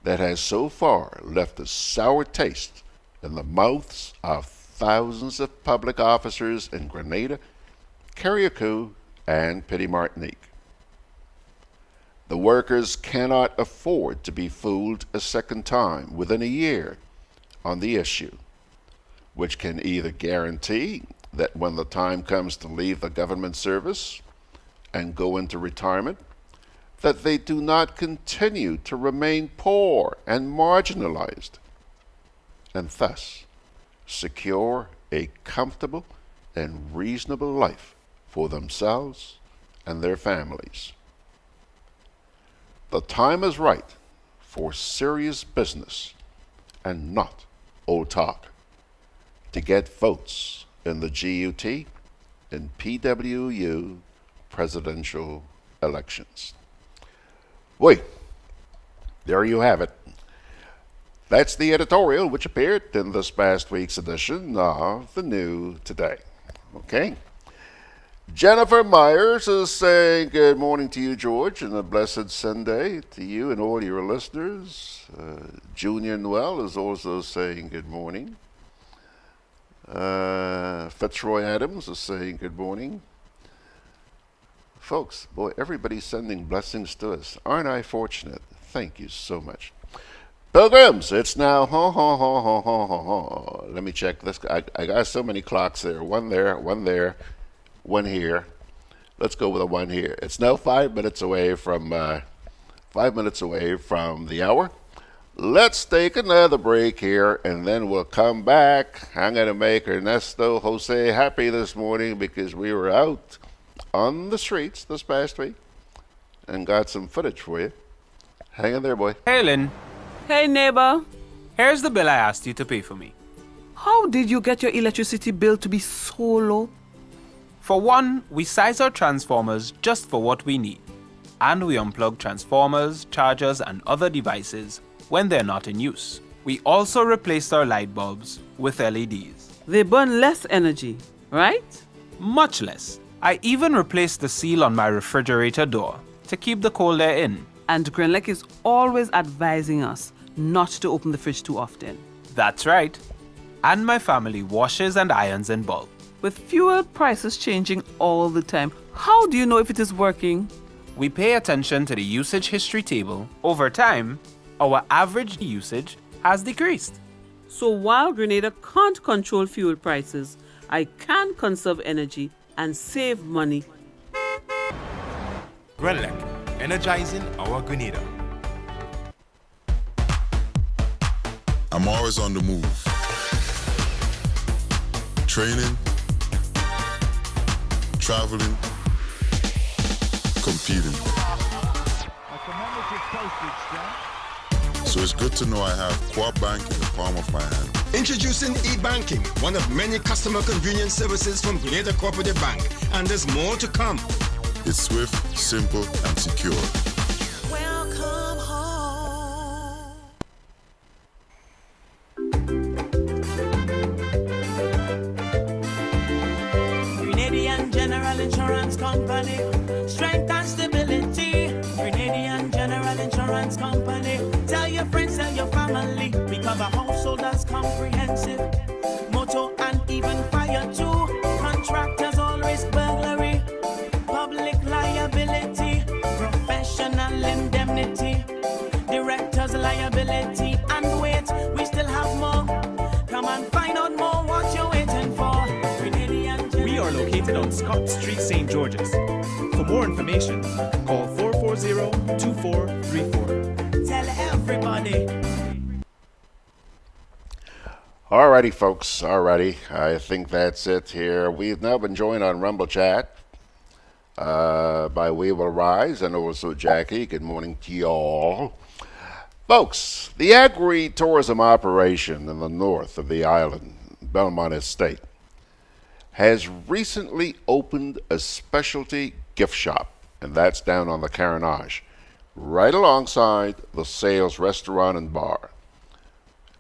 that has so far left a sour taste in the mouths of thousands of public officers in Grenada, Carriacou, and Petite Martinique. The workers cannot afford to be fooled a second time within a year on the issue, which can either guarantee that when the time comes to leave the government service and go into retirement, that they do not continue to remain poor and marginalized, and thus secure a comfortable and reasonable life for themselves and their families. The time is right for serious business and not old talk to get votes in the GUT and PWU presidential elections. Wait, there you have it. That's the editorial which appeared in this past week's edition of the New Today. Okay? Jennifer Myers is saying good morning to you, George, and a blessed Sunday to you and all your listeners. Junior Noel is also saying good morning. Fitzroy Adams is saying good morning. Folks, boy, everybody's sending blessings to us. Aren't I fortunate? Thank you so much. Pilgrims, it's now Let me check this. I got so many clocks there. One there, one here. Let's go with a one here. It's now 5 minutes away from the hour. Let's take another break here, and then we'll come back. I'm going to make Ernesto Jose happy this morning because we were out on the streets this past week and got some footage for you. Hang in there, boy. Hey, Lynn. Hey, neighbor. Here's the bill I asked you to pay for me. How did you get your electricity bill to be so low? For one, we size our transformers just for what we need. And we unplug transformers, chargers, and other devices when they're not in use. We also replaced our light bulbs with LEDs. They burn less energy, right? Much less. I even replaced the seal on my refrigerator door to keep the cold air in. And GRENADA is always advising us not to open the fridge too often. That's right. And my family washes and irons in bulk. With fuel prices changing all the time, how do you know if it is working? We pay attention to the usage history table. Over time, our average usage has decreased. So while GRENADA can't control fuel prices, I can conserve energy and save money. GRENADA, energizing our Grenada. I'm always on the move. Training, traveling, competing. So it's good to know I have Quad Bank in the palm of my hand. Introducing e-banking, one of many customer convenience services from Grenada Cooperative Bank, and there's more to come. It's swift, simple, and secure. Welcome home. Grenadian General Insurance Company, strength and stability. Grenadian General Insurance Company, tell your friends, tell your family. We cover householders comprehensive, motor and even fire too. Contractors all risk burglary, public liability, professional indemnity, directors liability, and wait, we still have more. Come and find out more what you're waiting for. We are located on Scott Street, St. George's. For more information, call 440-2434. Tell everybody. Alrighty, folks. Alrighty. I think that's it here. We've now been joined on Rumble Chat by We Will Rise and also Jackie. Good morning to y'all. Folks, the agri-tourism operation in the north of the island, Belmont Estate, has recently opened a specialty gift shop, and that's down on the CARENAGE, right alongside the Sales Restaurant and Bar.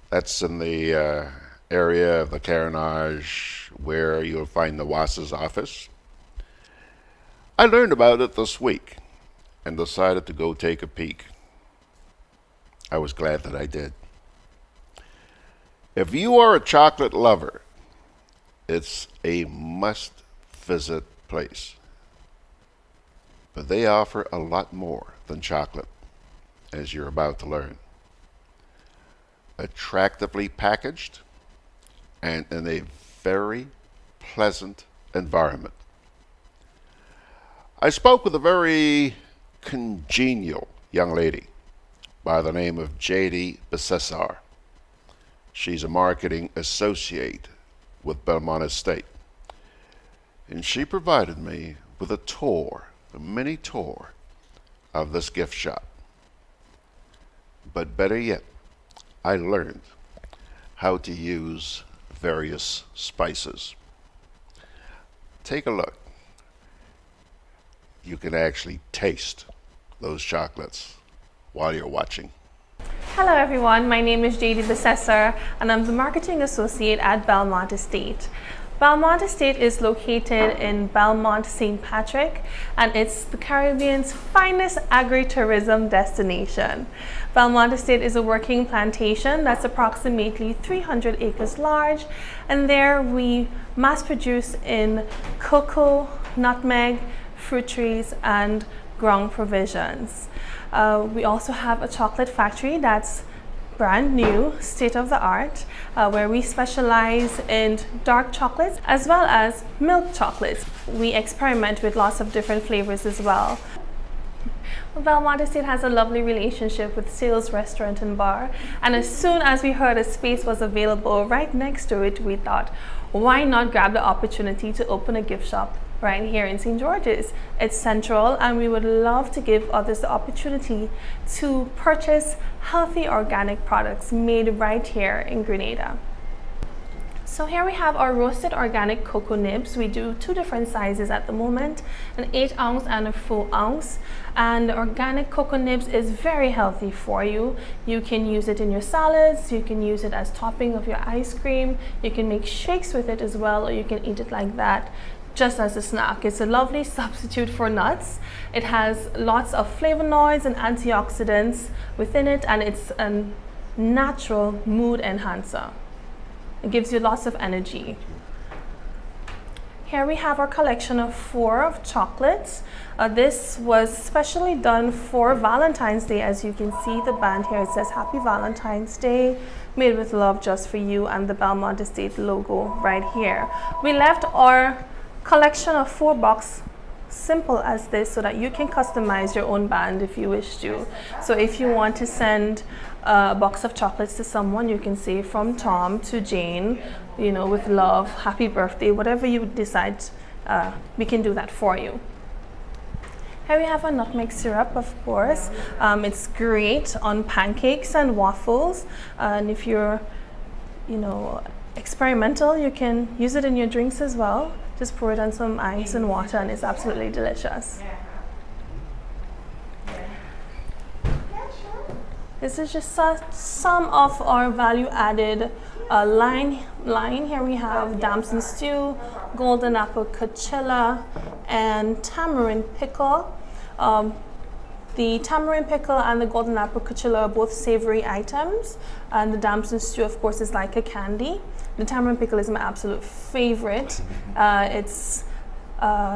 That's in the area of the CARENAGE where you'll find the WASA's office. I learned about it this week and decided to go take a peek. I was glad that I did. If you are a chocolate lover, it's a must-visit place. But they offer a lot more than chocolate, as you're about to learn. Attractively packaged and in a very pleasant environment. I spoke with a very congenial young lady by the name of Jayde Bissessar. She's a marketing associate with Belmont Estate. And she provided me with a tour, a mini tour of this gift shop. But better yet, I learned how to use various spices. Take a look. You can actually taste those chocolates while you're watching. Hello everyone, my name is Jayde Bissessar and I'm the Marketing Associate at Belmont Estate. Belmont Estate is located in Belmont, St. Patrick, and it's the Caribbean's finest agri-tourism destination. Belmont Estate is a working plantation that's approximately 300 acres large, and there we mass produce in cocoa, nutmeg, fruit trees, and ground provisions. We also have a chocolate factory that's brand new, state-of-the-art, where we specialize in dark chocolates as well as milk chocolates. We experiment with lots of different flavors as well. Belmont Estate has a lovely relationship with Sales Restaurant and Bar, and as soon as we heard a space was available right next to it, we thought, why not grab the opportunity to open a gift shop right here in St. George's. It's central, and we would love to give others the opportunity to purchase healthy organic products made right here in Grenada. So here we have our roasted organic cocoa nibs. We do 2 different sizes at the moment, an 8 ounce and a 4 ounce. And organic cocoa nibs is very healthy for you. You can use it in your salads, you can use it as topping of your ice cream, you can make shakes with it as well, or you can eat it like that just as a snack. It's a lovely substitute for nuts. It has lots of flavonoids and antioxidants within it, and it's a natural mood enhancer. It gives you lots of energy. Here we have our collection of 4 of chocolates. This was specially done for Valentine's Day. As you can see, the band here, it says Happy Valentine's Day, made with love just for you, and the Belmont Estate logo right here. We left our collection of 4 boxes simple as this so that you can customize your own band if you wish to. So if you want to send a box of chocolates to someone, you can say from Tom to Jane, you know, with love, happy birthday, whatever you decide, we can do that for you. Here we have a nutmeg syrup, of course. It's great on pancakes and waffles, and if you're, you know, experimental, you can use it in your drinks as well. Just pour it on some ice and water, and it's absolutely delicious. This is just some of our value-added line. Here we have damson stew, golden apple cachilla, and tamarind pickle. The tamarind pickle and the golden apple cachilla are both savory items, and the damson stew, of course, is like a candy. The tamarind pickle is my absolute favorite. It's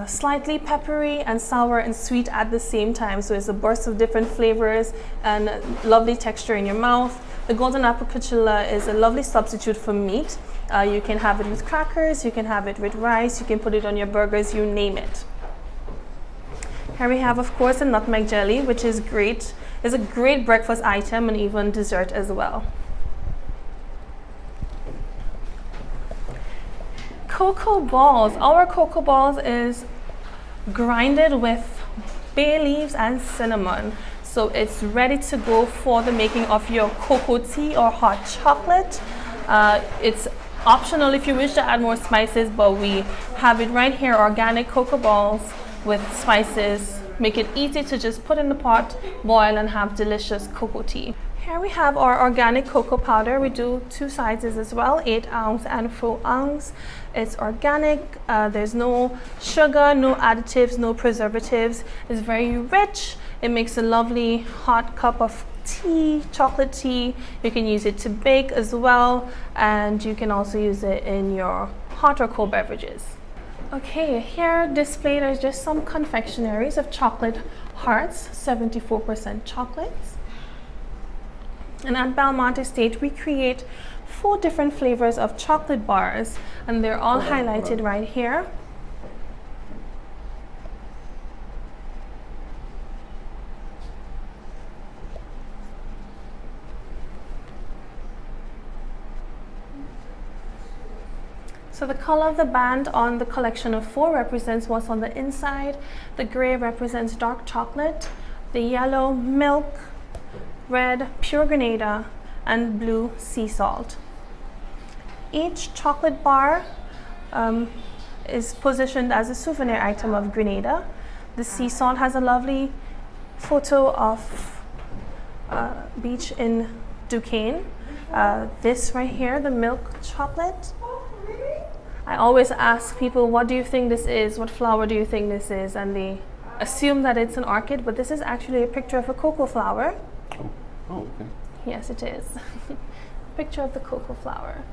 slightly peppery and sour and sweet at the same time, so it's a burst of different flavors and lovely texture in your mouth. The golden apple cachilla is a lovely substitute for meat. You can have it with crackers, you can have it with rice, you can put it on your burgers, you name it. Here we have, of course, a nutmeg jelly, which is great. It's a great breakfast item and even dessert as well. Cocoa balls. Our cocoa balls is grinded with bay leaves and cinnamon. So it's ready to go for the making of your cocoa tea or hot chocolate. It's optional if you wish to add more spices, but we have it right here, organic cocoa balls with spices. Make it easy to just put in the pot, boil, and have delicious cocoa tea. Here we have our organic cocoa powder. We do 2 sizes as well, 8 ounce and 4 ounce. It's organic, there's no sugar, no additives, no preservatives. It's very rich. It makes a lovely hot cup of tea, chocolate tea. You can use it to bake as well, and you can also use it in your hot or cold beverages. Okay, here displayed are just some confectionaries of chocolate hearts, 74% chocolates. And at Belmont Estate, we create 4 different flavors of chocolate bars, and they're all highlighted right here. So the color of the band on the collection of 4 represents what's on the inside. The gray represents dark chocolate, the yellow, milk, red, pure Grenada, and blue, sea salt. Each chocolate bar is positioned as a souvenir item of Grenada. The sea salt has a lovely photo of beach in Duquesne. This right here, the milk chocolate. I always ask people, what do you think this is? What flower do you think this is? And they assume that it's an orchid, but this is actually a picture of a cocoa flower. Oh, okay. Yes, it is. Picture of the cocoa flower.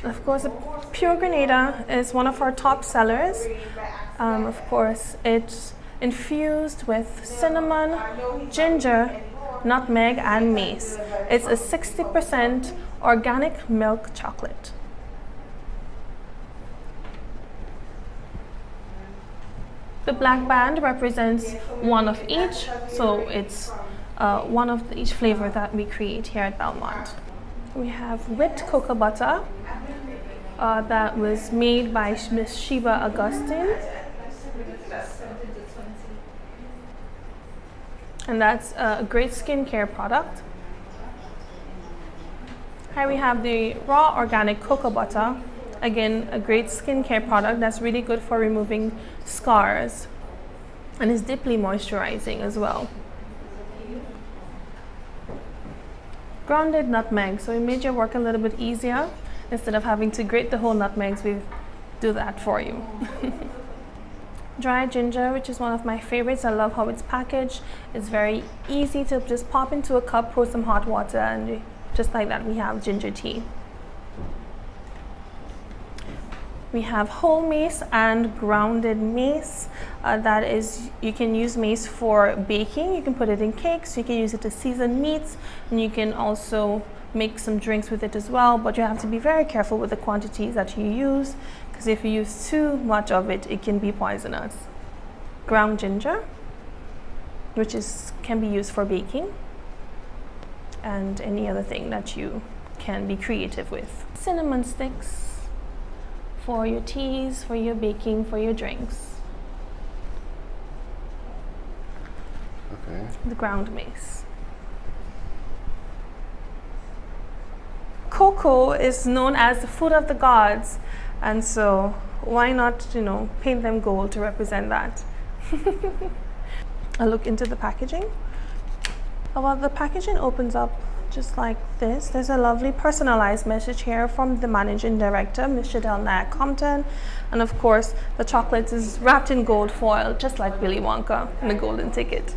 Of course, pure Grenada is one of our top sellers. Of course, it's infused with cinnamon, ginger, nutmeg, and mace. It's a 60% organic milk chocolate. The black band represents one of each, so it's one of each flavor that we create here at Belmont. We have whipped cocoa butter that was made by Miss Sheba Augustine. And that's a great skincare product. Here we have the raw organic cocoa butter. Again, a great skincare product that's really good for removing scars and is deeply moisturizing as well. Grounded nutmeg, so we made your work a little bit easier. Instead of having to grate the whole nutmegs, we do that for you. Dry ginger, which is one of my favorites. I love how it's packaged. It's very easy to just pop into a cup, pour some hot water, and just like that we have ginger tea. We have whole mace and grounded mace. That is, you can use mace for baking. You can put it in cakes. You can use it to season meats, and you can also make some drinks with it as well. But you have to be very careful with the quantities that you use, because if you use too much of it, it can be poisonous. Ground ginger, which can be used for baking, and any other thing that you can be creative with. Cinnamon sticks for your teas, for your baking, for your drinks. Okay. The ground mace. Cocoa is known as the food of the gods, and so why not, paint them gold to represent that? I'll look into the packaging. Well, the packaging opens up just like this. There's a lovely personalized message here from the managing director, Ms. Shadell Compton, and of course the chocolate is wrapped in gold foil, just like Willy Wonka and the golden ticket.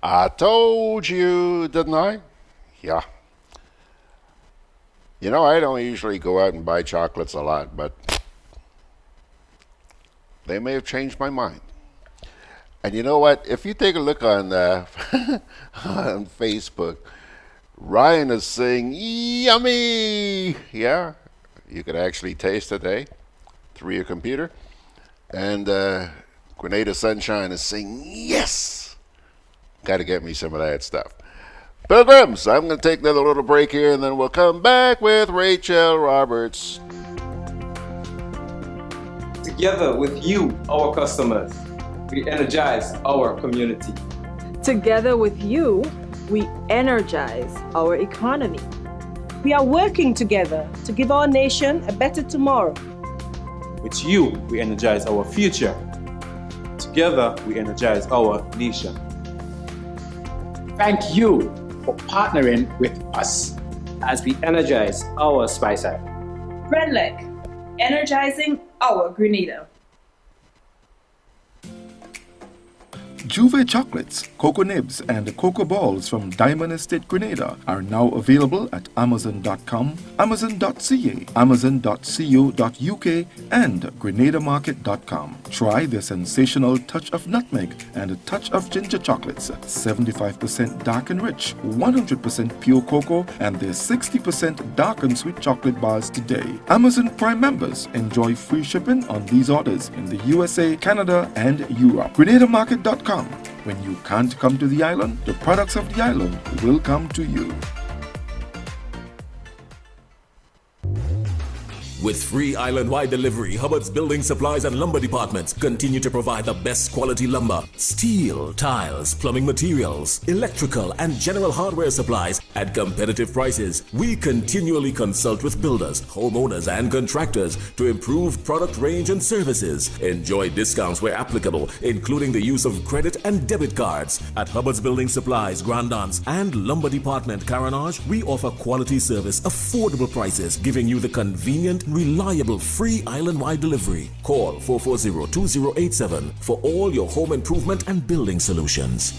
I told you, didn't I? Yeah. I don't usually go out and buy chocolates a lot, but they may have changed my mind. And you know what? If you take a look on on Facebook, Ryan is saying, yummy! Yeah, you could actually taste it, through your computer. And Grenada Sunshine is saying, yes! Got to get me some of that stuff. Pilgrims, I'm going to take another little break here, and then we'll come back with Rachael Roberts. Together with you, our customers, we energize our community. Together with you, we energize our economy. We are working together to give our nation a better tomorrow. With you, we energize our future. Together, we energize our nation. Thank you for partnering with us as we energize our SpiceMas. GRENADA, energizing our Grenada. Juve chocolates, cocoa nibs, and cocoa balls from Diamond Estate Grenada are now available at Amazon.com, Amazon.ca, Amazon.co.uk, and GrenadaMarket.com. Try the sensational touch of nutmeg and a touch of ginger chocolates, 75% dark and rich, 100% pure cocoa, and their 60% dark and sweet chocolate bars today. Amazon Prime members enjoy free shipping on these orders in the USA, Canada, and Europe. GrenadaMarket.com. When you can't come to the island, the products of the island will come to you. With free island-wide delivery, Hubbard's Building Supplies and Lumber Departments continue to provide the best quality lumber, steel, tiles, plumbing materials, electrical, and general hardware supplies at competitive prices. We continually consult with builders, homeowners, and contractors to improve product range and services. Enjoy discounts where applicable, including the use of credit and debit cards. At Hubbard's Building Supplies, Grandance, and Lumber Department CARENAGE, we offer quality service, affordable prices, giving you the convenient, reliable, free island-wide delivery. Call 440-2087 for all your home improvement and building solutions.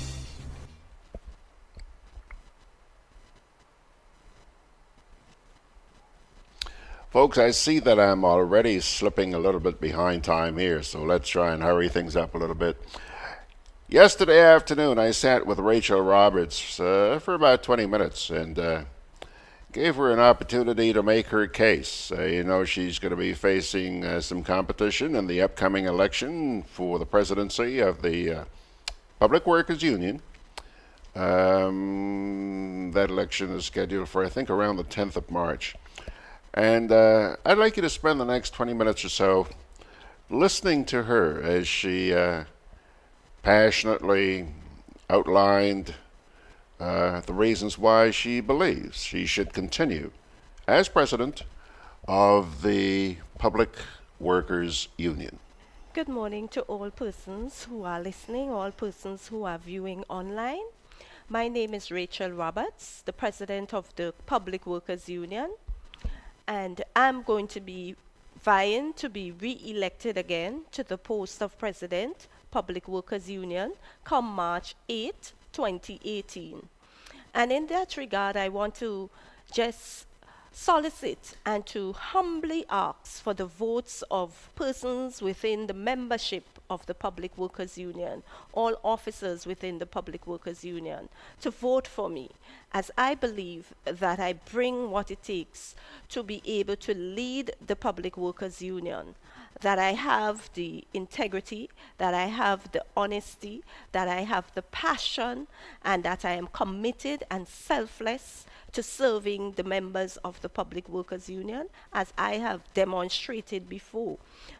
Folks, I see that I'm already slipping a little bit behind time here, so let's try and hurry things up a little bit. Yesterday afternoon, I sat with Rachael Roberts for about 20 minutes and gave her an opportunity to make her case. She's going to be facing some competition in the upcoming election for the presidency of the Public Workers Union. That election is scheduled for, I think, around the 10th of March. And I'd like you to spend the next 20 minutes or so listening to her as she passionately outlined the reasons why she believes she should continue as president of the Public Workers Union. Good morning to all persons who are listening, all persons who are viewing online. My name is Rachael Roberts, the president of the Public Workers Union, and I'm going to be vying to be re-elected again to the post of president, Public Workers Union, come March 8, 2018. And in that regard, I want to just solicit and to humbly ask for the votes of persons within the membership of the Public Workers Union, all officers within the Public Workers Union, to vote for me, as I believe that I bring what it takes to be able to lead the Public Workers Union, that I have the integrity, that I have the honesty, that I have the passion, and that I am committed and selfless to serving the members of the Public Workers Union, as I have demonstrated before,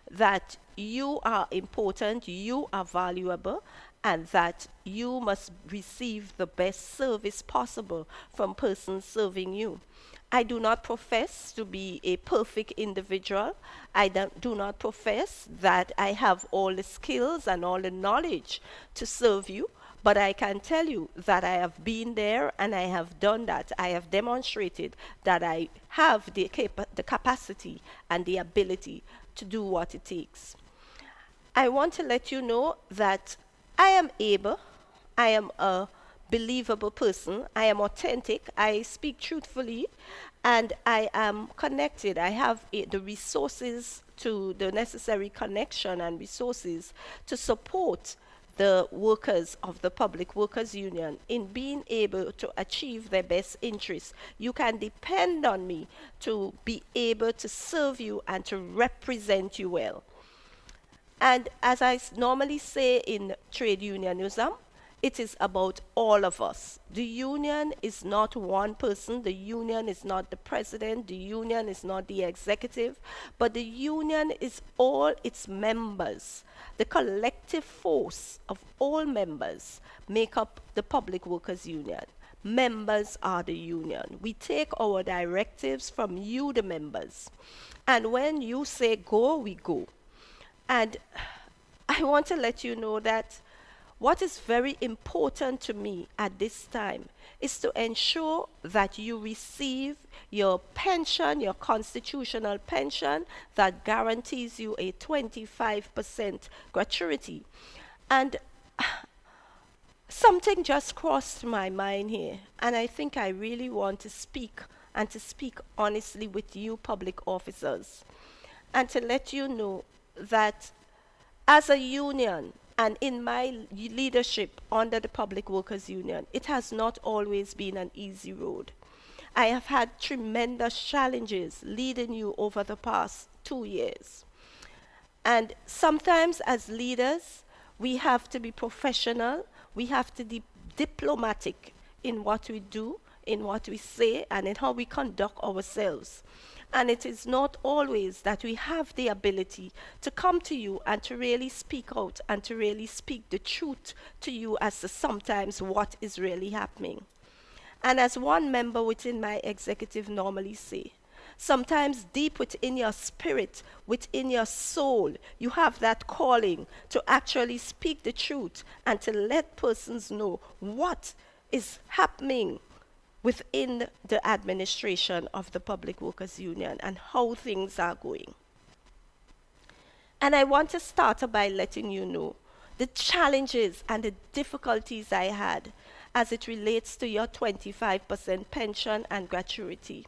that you are important, you are valuable, and that you must receive the best service possible from persons serving you. I do not profess to be a perfect individual. I do not profess that I have all the skills and all the knowledge to serve you, but I can tell you that I have been there and I have done that. I have demonstrated that I have the capacity and the ability to do what it takes. I want to let you know that I am able, I am a believable person, I am authentic, I speak truthfully, and I am connected. I have the resources, to the necessary connection and resources to support the workers of the Public Workers Union in being able to achieve their best interests. You can depend on me to be able to serve you and to represent you well. And as I normally say in trade unionism, it is about all of us. The union is not one person, the union is not the president, the union is not the executive, but the union is all its members. The collective force of all members make up the Public Workers Union. Members are the union. We take our directives from you, the members. And when you say go, we go. And I want to let you know that what is very important to me at this time is to ensure that you receive your pension, your constitutional pension that guarantees you a 25% gratuity. And something just crossed my mind here, and I think I really want to speak and to speak honestly with you public officers, and to let you know that as a union and in my leadership under the Public Workers Union, it has not always been an easy road. I have had tremendous challenges leading you over the past 2 years. And sometimes as leaders, we have to be professional, we have to be diplomatic in what we do, in what we say, and in how we conduct ourselves. And it is not always that we have the ability to come to you and to really speak out and to really speak the truth to you as to sometimes what is really happening. And as one member within my executive normally say, sometimes deep within your spirit, within your soul, you have that calling to actually speak the truth and to let persons know what is happening within the administration of the Public Workers Union and how things are going. And I want to start by letting you know the challenges and the difficulties I had as it relates to your 25% pension and gratuity.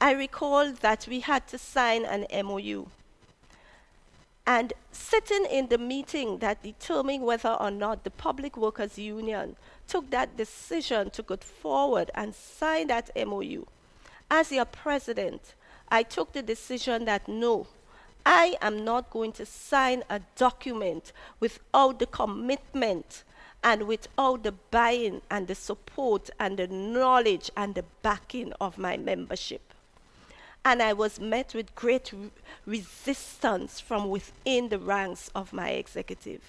I recall that we had to sign an MOU. And sitting in the meeting that determined whether or not the Public Workers Union took that decision to go forward and sign that MOU, as your president, I took the decision that no, I am not going to sign a document without the commitment and without the buy-in and the support and the knowledge and the backing of my membership. And I was met with great resistance from within the ranks of my executive.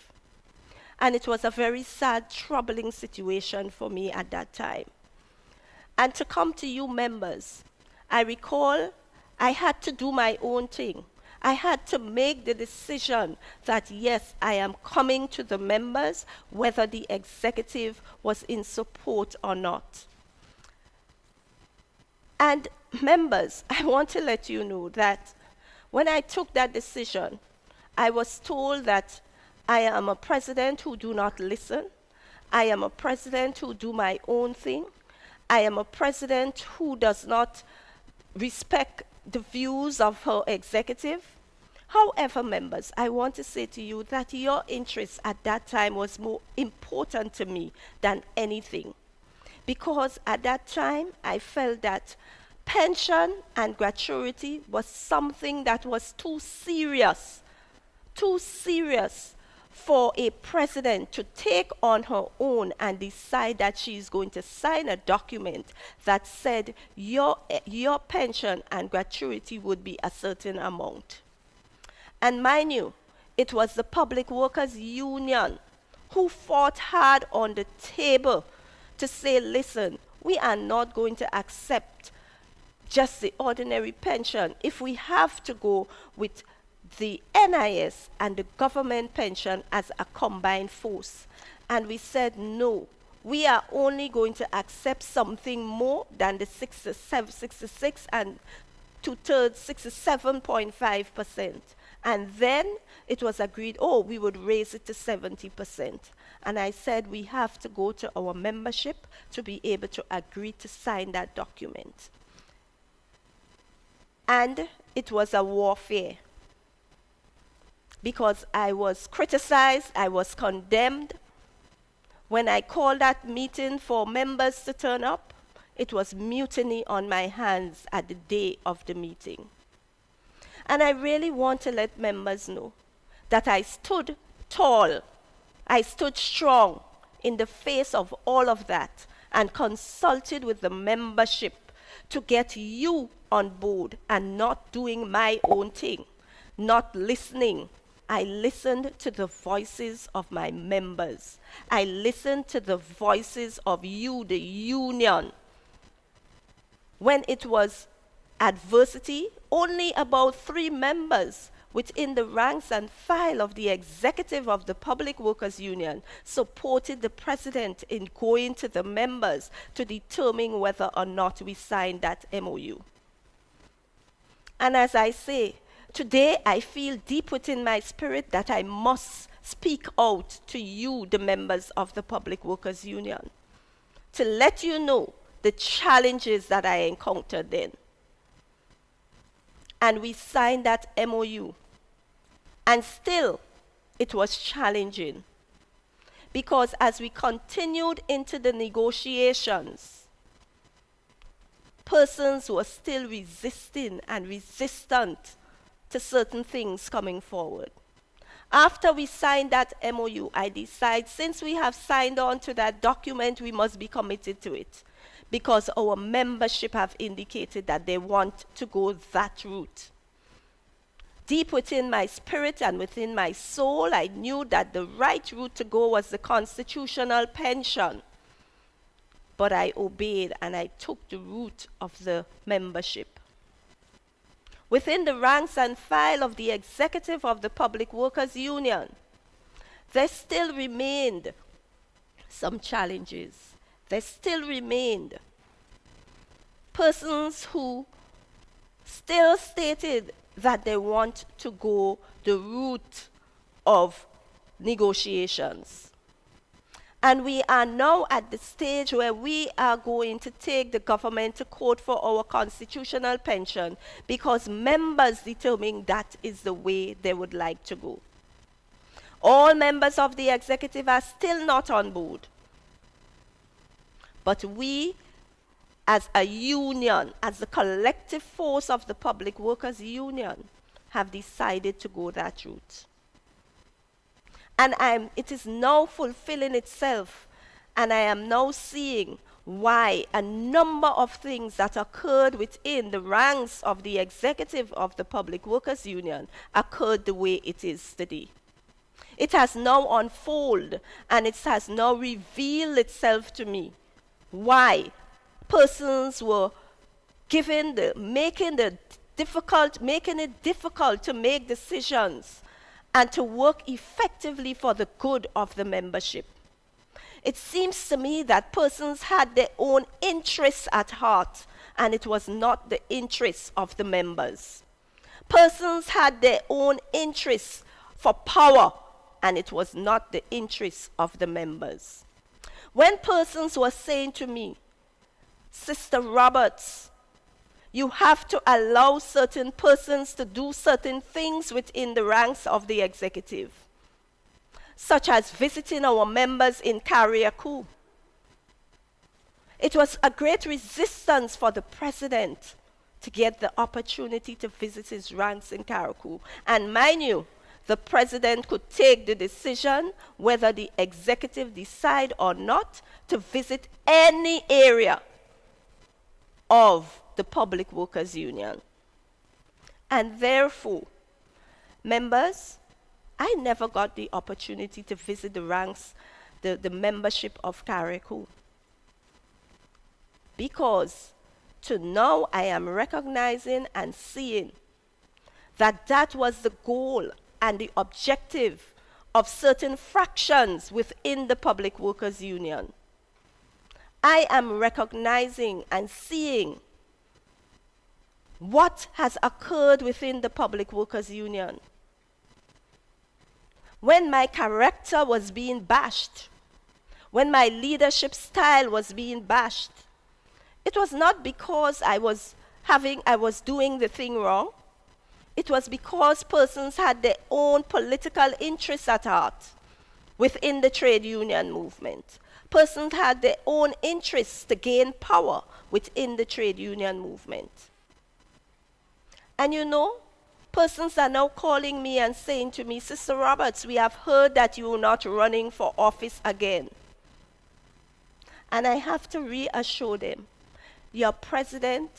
And it was a very sad, troubling situation for me at that time. And to come to you members, I recall I had to do my own thing. I had to make the decision that yes, I am coming to the members, whether the executive was in support or not. And members, I want to let you know that when I took that decision, I was told that I am a president who do not listen. I am a president who do my own thing. I am a president who does not respect the views of her executive. However, members, I want to say to you that your interest at that time was more important to me than anything. Because at that time, I felt that pension and gratuity was something that was too serious for a president to take on her own and decide that she's going to sign a document that said your pension and gratuity would be a certain amount. And mind you, it was the Public Workers Union who fought hard on the table to say, listen, we are not going to accept just the ordinary pension. If we have to go with the NIS and the government pension as a combined force. And we said, no, we are only going to accept something more than the 66 and 2/3, 67.5%. And then it was agreed, oh, we would raise it to 70%. And I said, we have to go to our membership to be able to agree to sign that document. And it was a warfare. Because I was criticized, I was condemned. When I called that meeting for members to turn up, it was mutiny on my hands at the day of the meeting. And I really want to let members know that I stood tall, I stood strong in the face of all of that and consulted with the membership to get you on board and not doing my own thing, not listening. I listened to the voices of my members. I listened to the voices of you, the union. When it was adversity, only about 3 members within the ranks and file of the executive of the Public Workers Union supported the president in going to the members to determine whether or not we signed that MOU. And as I say, today, I feel deep within my spirit that I must speak out to you, the members of the Public Workers Union, to let you know the challenges that I encountered then. And we signed that MOU. And still, it was challenging. Because as we continued into the negotiations, persons were still resisting and resistant to certain things coming forward. After we signed that MOU, I decided, since we have signed on to that document, we must be committed to it, because our membership have indicated that they want to go that route. Deep within my spirit and within my soul, I knew that the right route to go was the constitutional pension. But I obeyed and I took the route of the membership. Within the ranks and file of the executive of the Public Workers Union, there still remained some challenges. There still remained persons who still stated that they want to go the route of negotiations. And we are now at the stage where we are going to take the government to court for our constitutional pension because members determine that is the way they would like to go. All members of the executive are still not on board. But we, as a union, as the collective force of the Public Workers Union, have decided to go that route. And it is now fulfilling itself, and I am now seeing why a number of things that occurred within the ranks of the executive of the Public Workers Union occurred the way it is today. It has now unfolded and it has now revealed itself to me. Why? Persons were making it difficult to make decisions and to work effectively for the good of the membership. It seems to me that persons had their own interests at heart, and it was not the interests of the members. Persons had their own interests for power, and it was not the interests of the members. When persons were saying to me, Sister Roberts, you have to allow certain persons to do certain things within the ranks of the executive, such as visiting our members in Carriacou. It was a great resistance for the president to get the opportunity to visit his ranks in Carriacou. And mind you, the president could take the decision whether the executive decide or not to visit any area of the Public Workers Union. And therefore, members, I never got the opportunity to visit the ranks, the membership of Carriacou. Because to now I am recognizing and seeing that that was the goal and the objective of certain fractions within the Public Workers Union. I am recognizing and seeing what has occurred within the Public Workers Union. When my character was being bashed, when my leadership style was being bashed, it was not because I was doing the thing wrong. It was because persons had their own political interests at heart within the trade union movement. Persons had their own interests to gain power within the trade union movement. And you know, persons are now calling me and saying to me, Sister Roberts, we have heard that you are not running for office again. And I have to reassure them, your president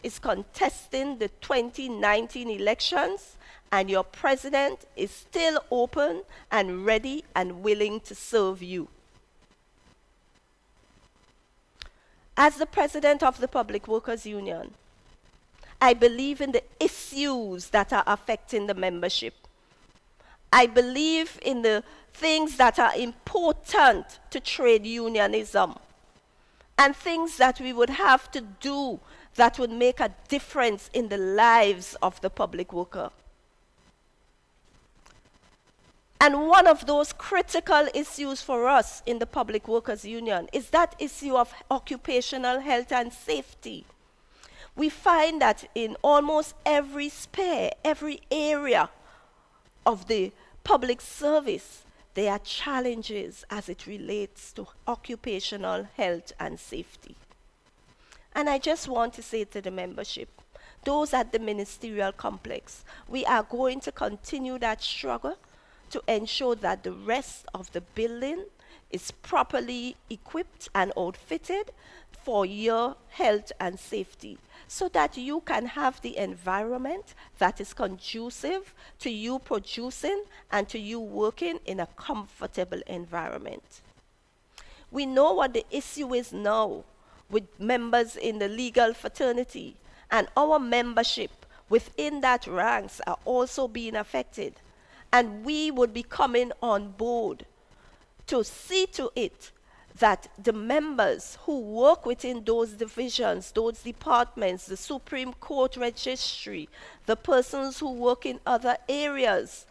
is contesting the 2019 elections, and your president is still open and ready and willing to serve you. As the president of the Public Workers Union, I believe in the issues that are affecting the membership. I believe in the things that are important to trade unionism and things that we would have to do that would make a difference in the lives of the public worker. And one of those critical issues for us in the Public Workers Union is that issue of occupational health and safety. We find that in almost every sphere, every area of the public service, there are challenges as it relates to occupational health and safety. And I just want to say to the membership, those at the ministerial complex, we are going to continue that struggle to ensure that the rest of the building is properly equipped and outfitted for your health and safety, so that you can have the environment that is conducive to you producing and to you working in a comfortable environment. We know what the issue is now with members in the legal fraternity, and our membership within that ranks are also being affected. And we would be coming on board to see to it that the members who work within those divisions, those departments, the Supreme Court Registry, the persons who work in other areas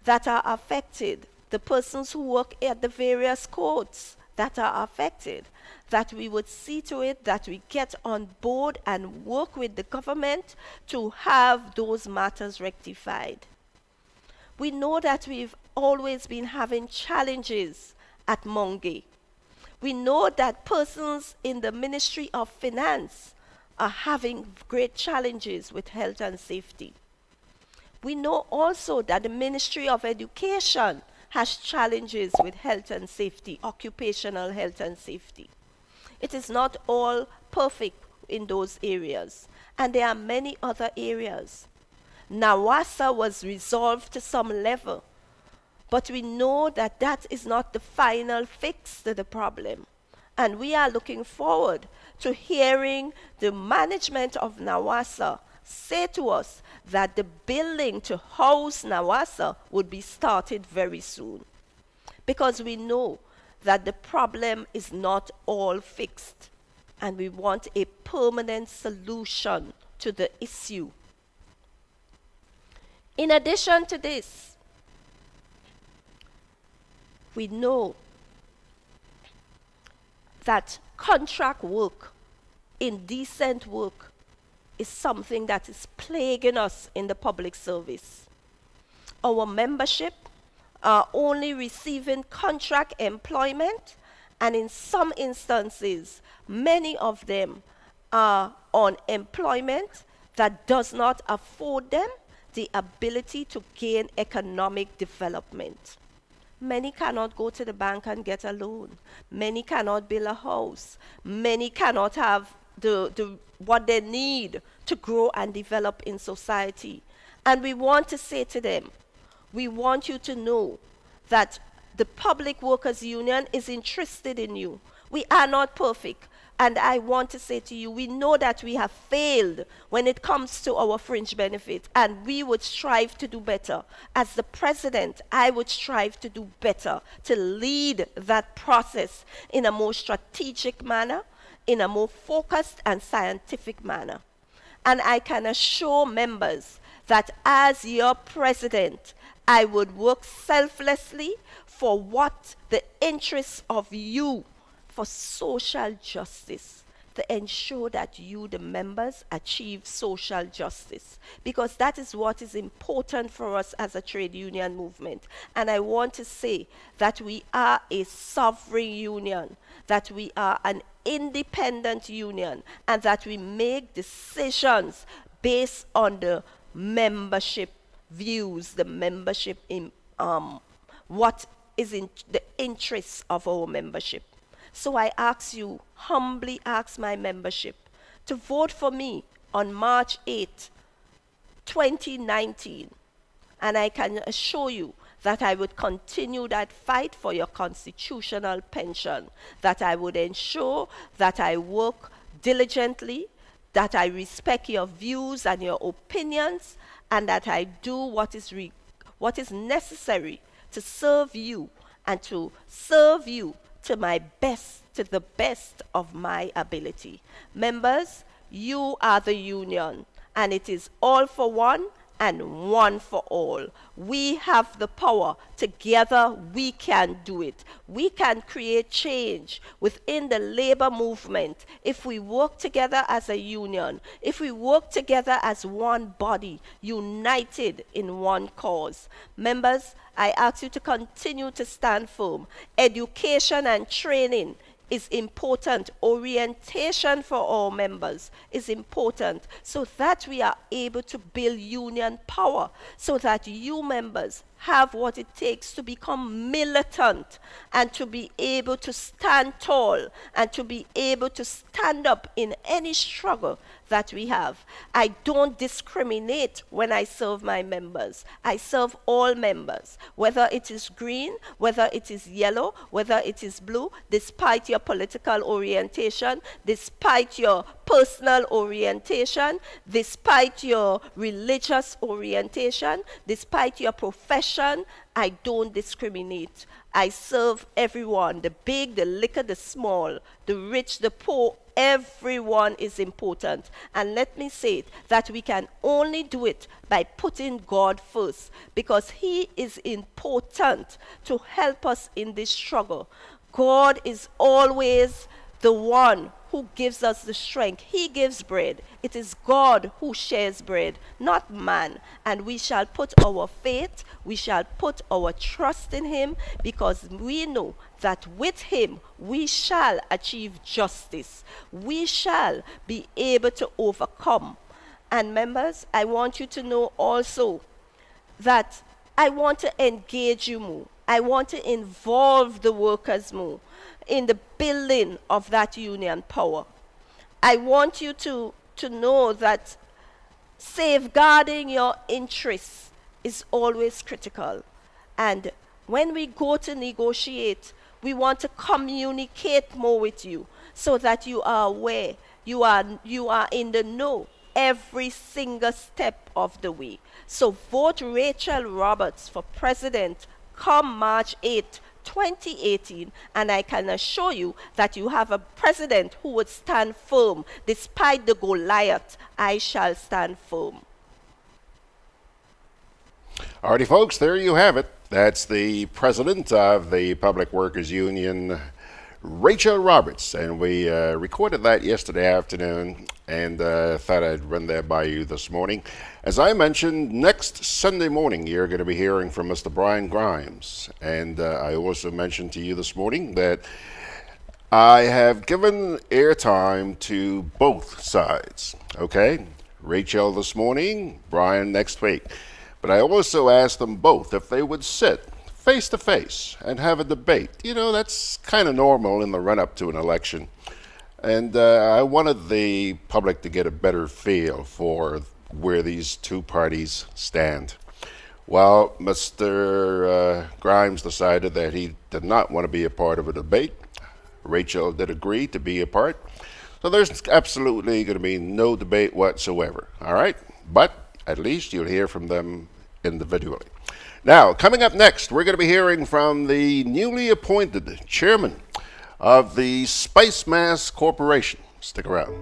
that are affected, the persons who work at the various courts that are affected, that we would see to it that we get on board and work with the government to have those matters rectified. We know that we've always been having challenges at Monge. We know that persons in the Ministry of Finance are having great challenges with health and safety. We know also that the Ministry of Education has challenges with health and safety, occupational health and safety. It is not all perfect in those areas, and there are many other areas. NAWASA was resolved to some level, But we know that that is not the final fix to the problem. And we are looking forward to hearing the management of NAWASA say to us that the building to house NAWASA would be started very soon. Because we know that the problem is not all fixed, and we want a permanent solution to the issue. In addition to this, we know that contract work, indecent work, is something that is plaguing us in the public service. Our membership are only receiving contract employment, and in some instances, many of them are on employment that does not afford them the ability to gain economic development. Many cannot go to the bank and get a loan. Many cannot build a house. Many cannot have what they need to grow and develop in society. And we want to say to them, we want you to know that the Public Workers Union is interested in you. We are not perfect. And I want to say to you, we know that we have failed when it comes to our fringe benefit, and we would strive to do better. As the president, I would strive to do better, to lead that process in a more strategic manner, in a more focused and scientific manner. And I can assure members that as your president, I would work selflessly for what the interests of you, for social justice, to ensure that you, the members, achieve social justice. Because that is what is important for us as a trade union movement. And I want to say that we are a sovereign union, that we are an independent union, and that we make decisions based on the membership views, the membership in what is in the interests of our membership. So I ask you, humbly ask my membership to vote for me on March 8, 2019. And I can assure you that I would continue that fight for your constitutional pension, that I would ensure that I work diligently, that I respect your views and your opinions, and that I do what is necessary to serve you and to serve you to my best, to the best of my ability. Members, you are the union, and it is all for one and one for all. We have the power. Together we can do it. We can create change within the labor movement if we work together as a union, if we work together as one body, united in one cause. Members, I ask you to continue to stand firm. Education and training is important. Orientation for our members is important, so that we are able to build union power, so that you members have what it takes to become militant and to be able to stand tall and to be able to stand up in any struggle that we have. I don't discriminate when I serve my members. I serve all members, whether it is green, whether it is yellow, whether it is blue, despite your political orientation, despite your personal orientation, despite your religious orientation, despite your profession. I don't discriminate. I serve everyone, the big, the little, the small, the rich, the poor. Everyone is important. And let me say it, that we can only do it by putting God first, because He is important to help us in this struggle. God is always the one who gives us the strength. He gives bread. It is God who shares bread, not man. And we shall put our faith, we shall put our trust in Him, because we know that with Him we shall achieve justice. We shall be able to overcome. And members, I want you to know also that I want to engage you more. I want to involve the workers more in the building of that union power. I want you to know that safeguarding your interests is always critical. And When we go to negotiate, we want to communicate more with you so that you are aware, you are in the know every single step of the way. So vote Rachael Roberts for president come March 8, 2018, and I can assure you that you have a president who would stand firm. Despite the Goliath, I shall stand firm. Alrighty, folks, there you have it. That's the president of the Public Workers Union, Rachael Roberts, and we recorded that yesterday afternoon and thought I'd run that by you this morning. As I mentioned, next Sunday morning you're going to be hearing from Mr. Brian Grimes, and I also mentioned to you this morning that I have given airtime to both sides, okay? Rachael this morning, Brian next week. But I also asked them both if they would sit face to face and have a debate. You know, that's kind of normal in the run-up to an election. And I wanted the public to get a better feel for where these two parties stand. Well, Mr. Grimes decided that he did not want to be a part of a debate. Rachael did agree to be a part. So there's absolutely going to be no debate whatsoever, all right? But at least you'll hear from them individually. Now, coming up next, we're going to be hearing from the newly appointed chairman of the SpiceMas Corporation. Stick around.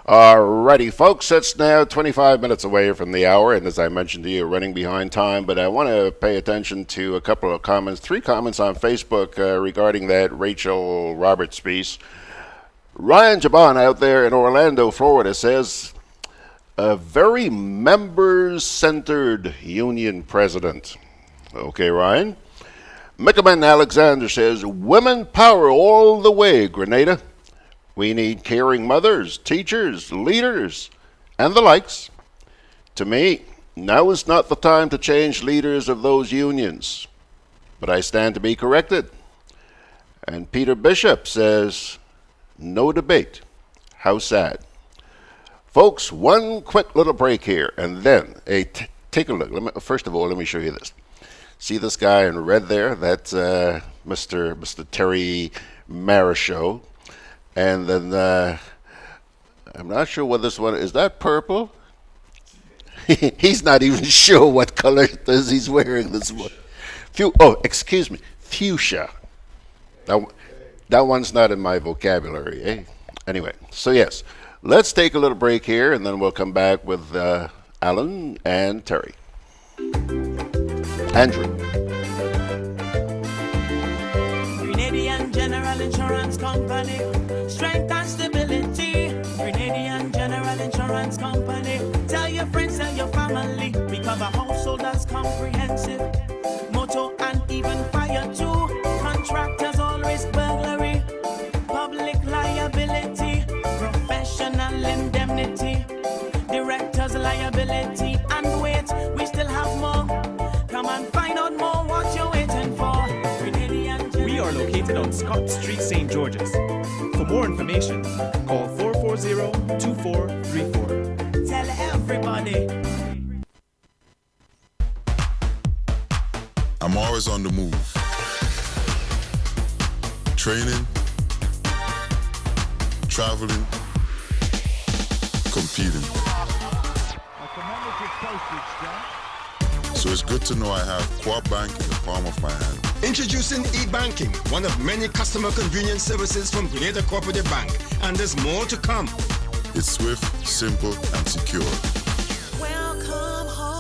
Alrighty, folks, it's now 25 minutes away from the hour, and as I mentioned to you, running behind time, but I want to pay attention to a couple of comments, 3 comments on Facebook regarding that Rachael Roberts piece. Ryan Jabon out there in Orlando, Florida says, a very members-centered union president. Okay, Ryan. Mickaman Alexander says, women power all the way, Grenada. We need caring mothers, teachers, leaders, and the likes. To me, now is not the time to change leaders of those unions, but I stand to be corrected. And Peter Bishop says, no debate. How sad. Folks, one quick little break here, and then take a look. First of all, let me show you this. See this guy in red there? That's Mr. Terry Marryshow. And then I'm not sure what this one is. That purple? He's not even sure what color it is he's wearing this one. Excuse me, fuchsia. That one's not in my vocabulary, eh? Anyway, so yes, let's take a little break here, and then we'll come back with Alan and Terry. Andrew. Grenadian General Insurance Company, strength and stability. Grenadian General Insurance Company, tell your friends, tell your family. We cover householders comprehensive, motor and even fire too. Contractors all risk burglary, public liability, professional indemnity, directors liability, and wait, we still have more. Come and find out more what you're waiting for. We are located on Scott Street, St. George's. For more information, call 440-2434. Tell everybody. I'm always on the move. Training, traveling, competing. So it's good to know I have Quad Bank in the palm of my hand. Introducing e-banking, one of many customer convenience services from Grenada Cooperative Bank. And there's more to come. It's swift, simple, and secure. Welcome home.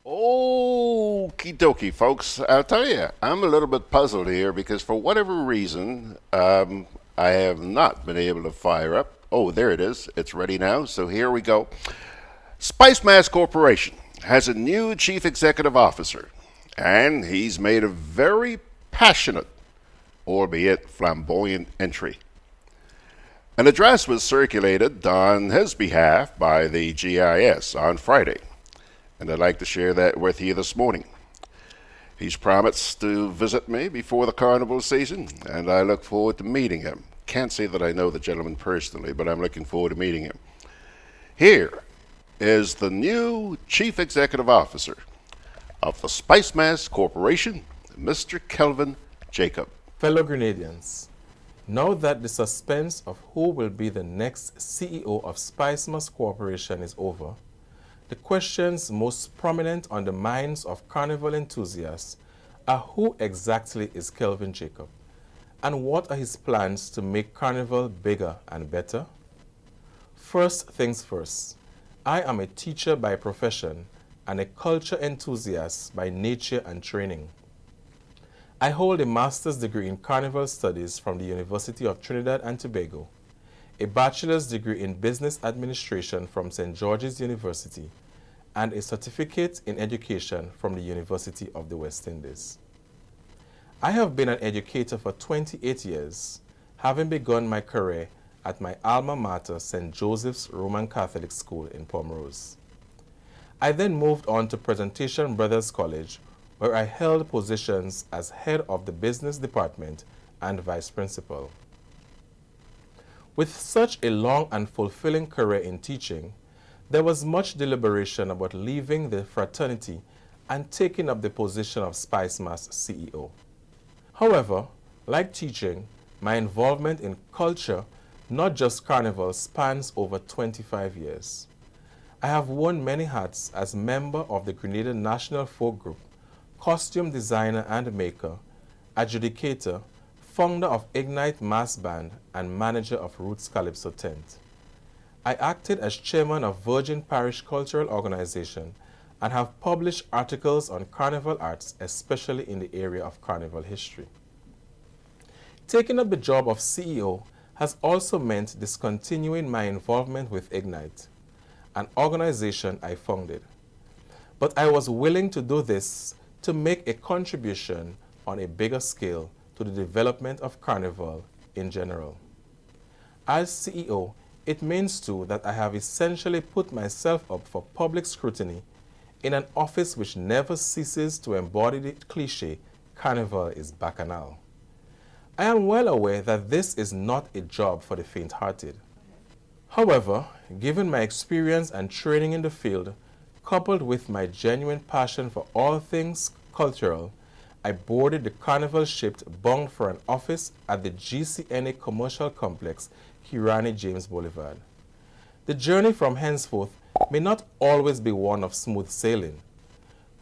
Okie dokie, folks. I'll tell you, I'm a little bit puzzled here because for whatever reason, I have not been able to fire up. Oh, there it is. It's ready now. So here we go. SpiceMas Corporation has a new chief executive officer, and he's made a very passionate, albeit flamboyant, entry. An address was circulated on his behalf by the GIS on Friday, and I'd like to share that with you this morning. He's promised to visit me before the carnival season, and I look forward to meeting him. Can't say that I know the gentleman personally, but I'm looking forward to meeting him. Here is the new Chief Executive Officer of the SpiceMas Corporation, Mr. Kelvin Jacob. Fellow Grenadians, now that the suspense of who will be the next CEO of SpiceMas Corporation is over, the questions most prominent on the minds of carnival enthusiasts are who exactly is Kelvin Jacob, and what are his plans to make carnival bigger and better? First things first, I am a teacher by profession and a culture enthusiast by nature and training. I hold a master's degree in carnival studies from the University of Trinidad and Tobago, a bachelor's degree in business administration from St. George's University, and a certificate in education from the University of the West Indies. I have been an educator for 28 years, having begun my career at my alma mater, St. Joseph's Roman Catholic School in Pomrose. I then moved on to Presentation Brothers College, where I held positions as head of the business department and vice principal. With such a long and fulfilling career in teaching, there was much deliberation about leaving the fraternity and taking up the position of SpiceMas CEO. However, like teaching, my involvement in culture, not just carnival, spans over 25 years. I have worn many hats as member of the Grenada National Folk Group, costume designer and maker, adjudicator, founder of Ignite Mass Band, and manager of Roots Calypso Tent. I acted as chairman of Virgin Parish Cultural Organization and have published articles on carnival arts, especially in the area of carnival history. Taking up the job of CEO has also meant discontinuing my involvement with Ignite, an organization I founded. But I was willing to do this to make a contribution on a bigger scale to the development of carnival in general. As CEO, it means too that I have essentially put myself up for public scrutiny in an office which never ceases to embody the cliche, Carnival is bacchanal. I am well aware that this is not a job for the faint-hearted. However, given my experience and training in the field, coupled with my genuine passion for all things cultural, I boarded the Carnival ship bound for an office at the GCNA Commercial Complex, Kirani James Boulevard. The journey from henceforth may not always be one of smooth sailing,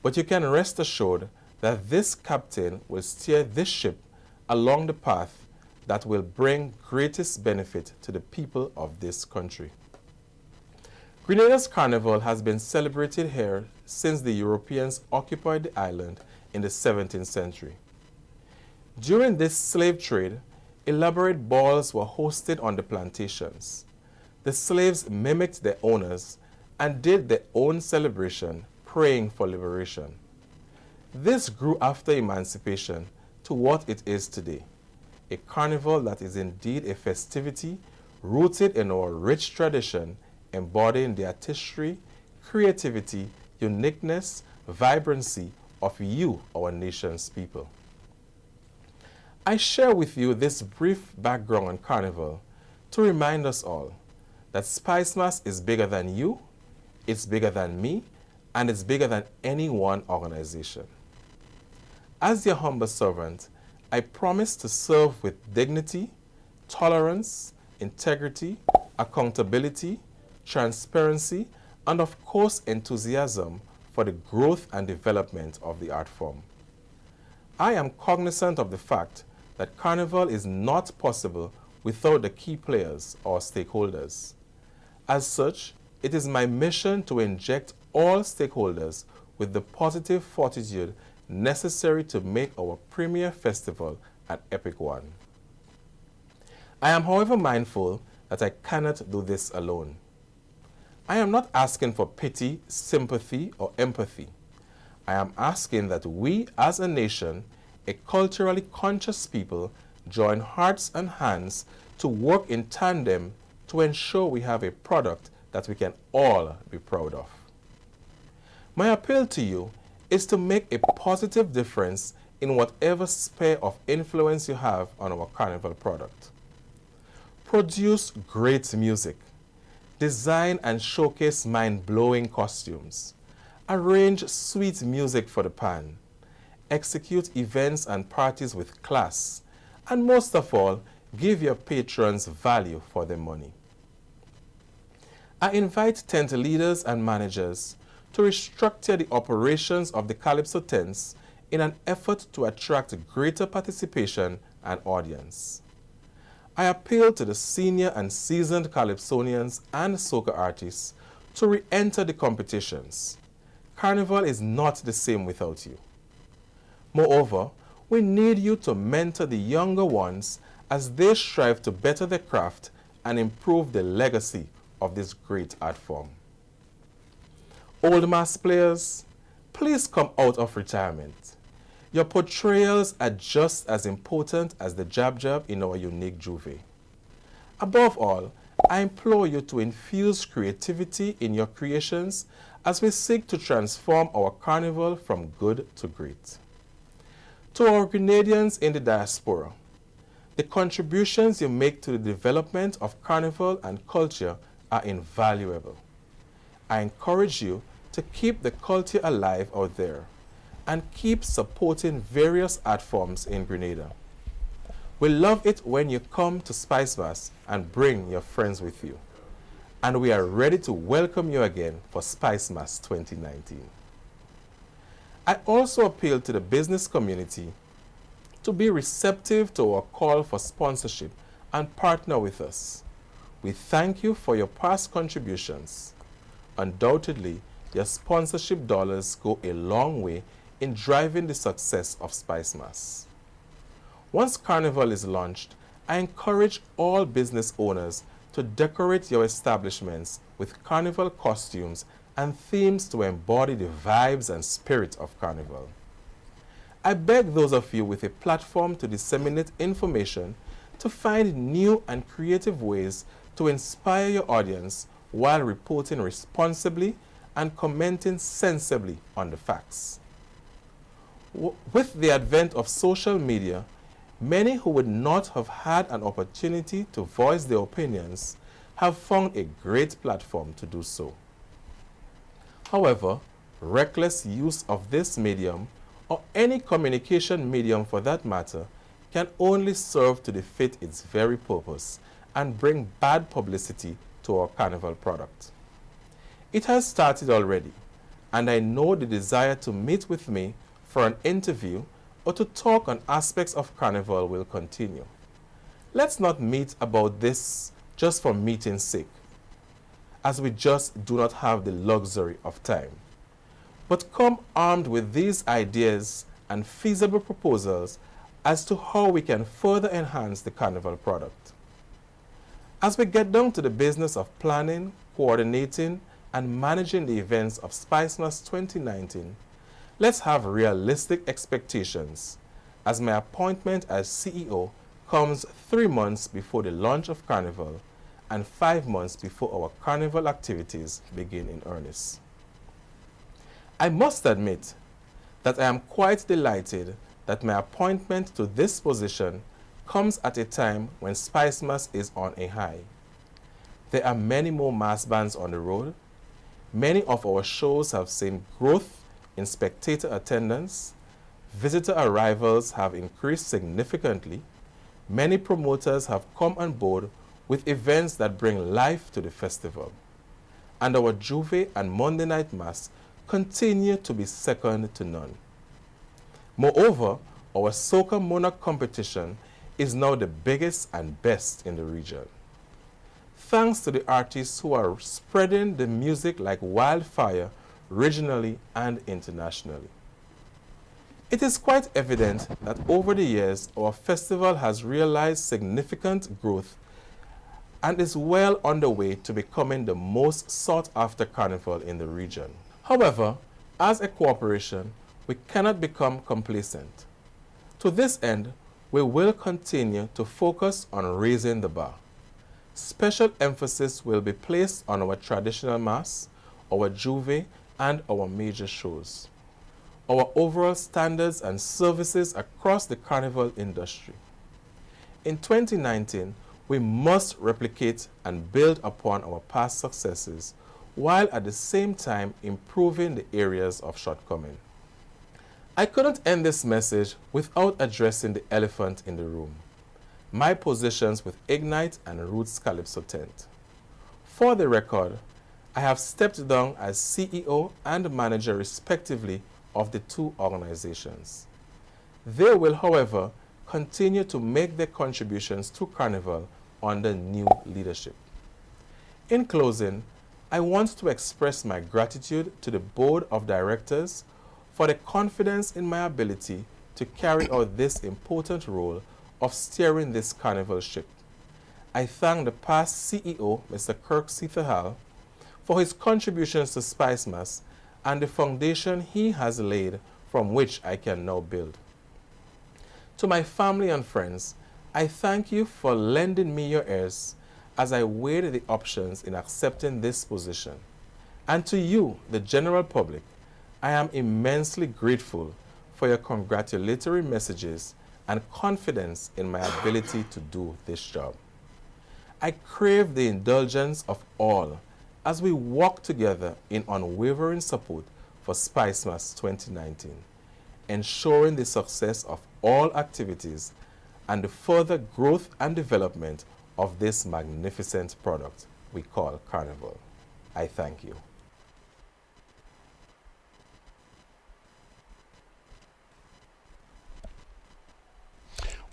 but you can rest assured that this captain will steer this ship along the path that will bring greatest benefit to the people of this country. Grenada's Carnival has been celebrated here since the Europeans occupied the island in the 17th century. During this slave trade, elaborate balls were hosted on the plantations. The slaves mimicked their owners and did their own celebration, praying for liberation. This grew after emancipation to what it is today, a carnival that is indeed a festivity rooted in our rich tradition, embodying the artistry, creativity, uniqueness, vibrancy of you, our nation's people. I share with you this brief background on Carnival to remind us all that SpiceMas is bigger than you, it's bigger than me, and it's bigger than any one organization. As your humble servant, I promise to serve with dignity, tolerance, integrity, accountability, transparency, and of course enthusiasm for the growth and development of the art form. I am cognizant of the fact that Carnival is not possible without the key players or stakeholders. As such, it is my mission to inject all stakeholders with the positive fortitude necessary to make our premier festival an epic one. I am, however, mindful that I cannot do this alone. I am not asking for pity, sympathy, or empathy. I am asking that we, as a nation, a culturally conscious people, join hearts and hands to work in tandem to ensure we have a product that we can all be proud of. My appeal to you is to make a positive difference in whatever sphere of influence you have on our Carnival product. Produce great music. Design and showcase mind-blowing costumes. Arrange sweet music for the pan. Execute events and parties with class. And most of all, give your patrons value for their money. I invite tent leaders and managers to restructure the operations of the Calypso tents in an effort to attract greater participation and audience. I appeal to the senior and seasoned Calypsonians and soca artists to re-enter the competitions. Carnival is not the same without you. Moreover, we need you to mentor the younger ones as they strive to better their craft and improve the legacy of this great art form. Old mass players, please come out of retirement. Your portrayals are just as important as the jab in our unique juve. Above all, I implore you to infuse creativity in your creations as we seek to transform our carnival from good to great. To our Grenadians in the diaspora, the contributions you make to the development of carnival and culture are invaluable. I encourage you to keep the culture alive out there and keep supporting various art forms in Grenada. We love it when you come to SpiceMas and bring your friends with you. And we are ready to welcome you again for SpiceMas 2019. I also appeal to the business community to be receptive to our call for sponsorship and partner with us. We thank you for your past contributions. Undoubtedly, your sponsorship dollars go a long way in driving the success of SpiceMas. Once Carnival is launched, I encourage all business owners to decorate your establishments with Carnival costumes and themes to embody the vibes and spirit of Carnival. I beg those of you with a platform to disseminate information to find new and creative ways to inspire your audience while reporting responsibly and commenting sensibly on the facts. With the advent of social media, many who would not have had an opportunity to voice their opinions have found a great platform to do so. However, reckless use of this medium, or any communication medium for that matter, can only serve to defeat its very purpose and bring bad publicity to our carnival product. It has started already, and I know the desire to meet with me for an interview or to talk on aspects of carnival will continue. Let's not meet about this just for meeting's sake, as we just do not have the luxury of time, but come armed with these ideas and feasible proposals as to how we can further enhance the carnival product. As we get down to the business of planning, coordinating, and managing the events of SpiceMas 2019, let's have realistic expectations, as my appointment as CEO comes 3 months before the launch of Carnival and 5 months before our Carnival activities begin in earnest. I must admit that I am quite delighted that my appointment to this position comes at a time when SpiceMas is on a high. There are many more mass bands on the road. Many of our shows have seen growth in spectator attendance. Visitor arrivals have increased significantly. Many promoters have come on board with events that bring life to the festival. And our Juve and Monday Night Mass continue to be second to none. Moreover, our Soca Monarch competition is now the biggest and best in the region. Thanks to the artists who are spreading the music like wildfire regionally and internationally. It is quite evident that over the years our festival has realized significant growth and is well on the way to becoming the most sought after carnival in the region. However, as a corporation, we cannot become complacent. To this end, we will continue to focus on raising the bar. Special emphasis will be placed on our traditional mass, our Juve, and our major shows. Our overall standards and services across the carnival industry. In 2019, we must replicate and build upon our past successes while at the same time improving the areas of shortcoming. I couldn't end this message without addressing the elephant in the room, my positions with Ignite and Roots Calypso Tent. For the record, I have stepped down as CEO and manager respectively of the two organizations. They will, however, continue to make their contributions to Carnival under new leadership. In closing, I want to express my gratitude to the Board of Directors for the confidence in my ability to carry out this important role of steering this Carnival ship. I thank the past CEO, Mr. Kirk Seethahal, for his contributions to SpiceMas and the foundation he has laid from which I can now build. To my family and friends, I thank you for lending me your ears as I weighed the options in accepting this position. And to you, the general public, I am immensely grateful for your congratulatory messages and confidence in my ability to do this job. I crave the indulgence of all as we walk together in unwavering support for SpiceMas 2019, ensuring the success of all activities and the further growth and development of this magnificent product we call Carnival. I thank you.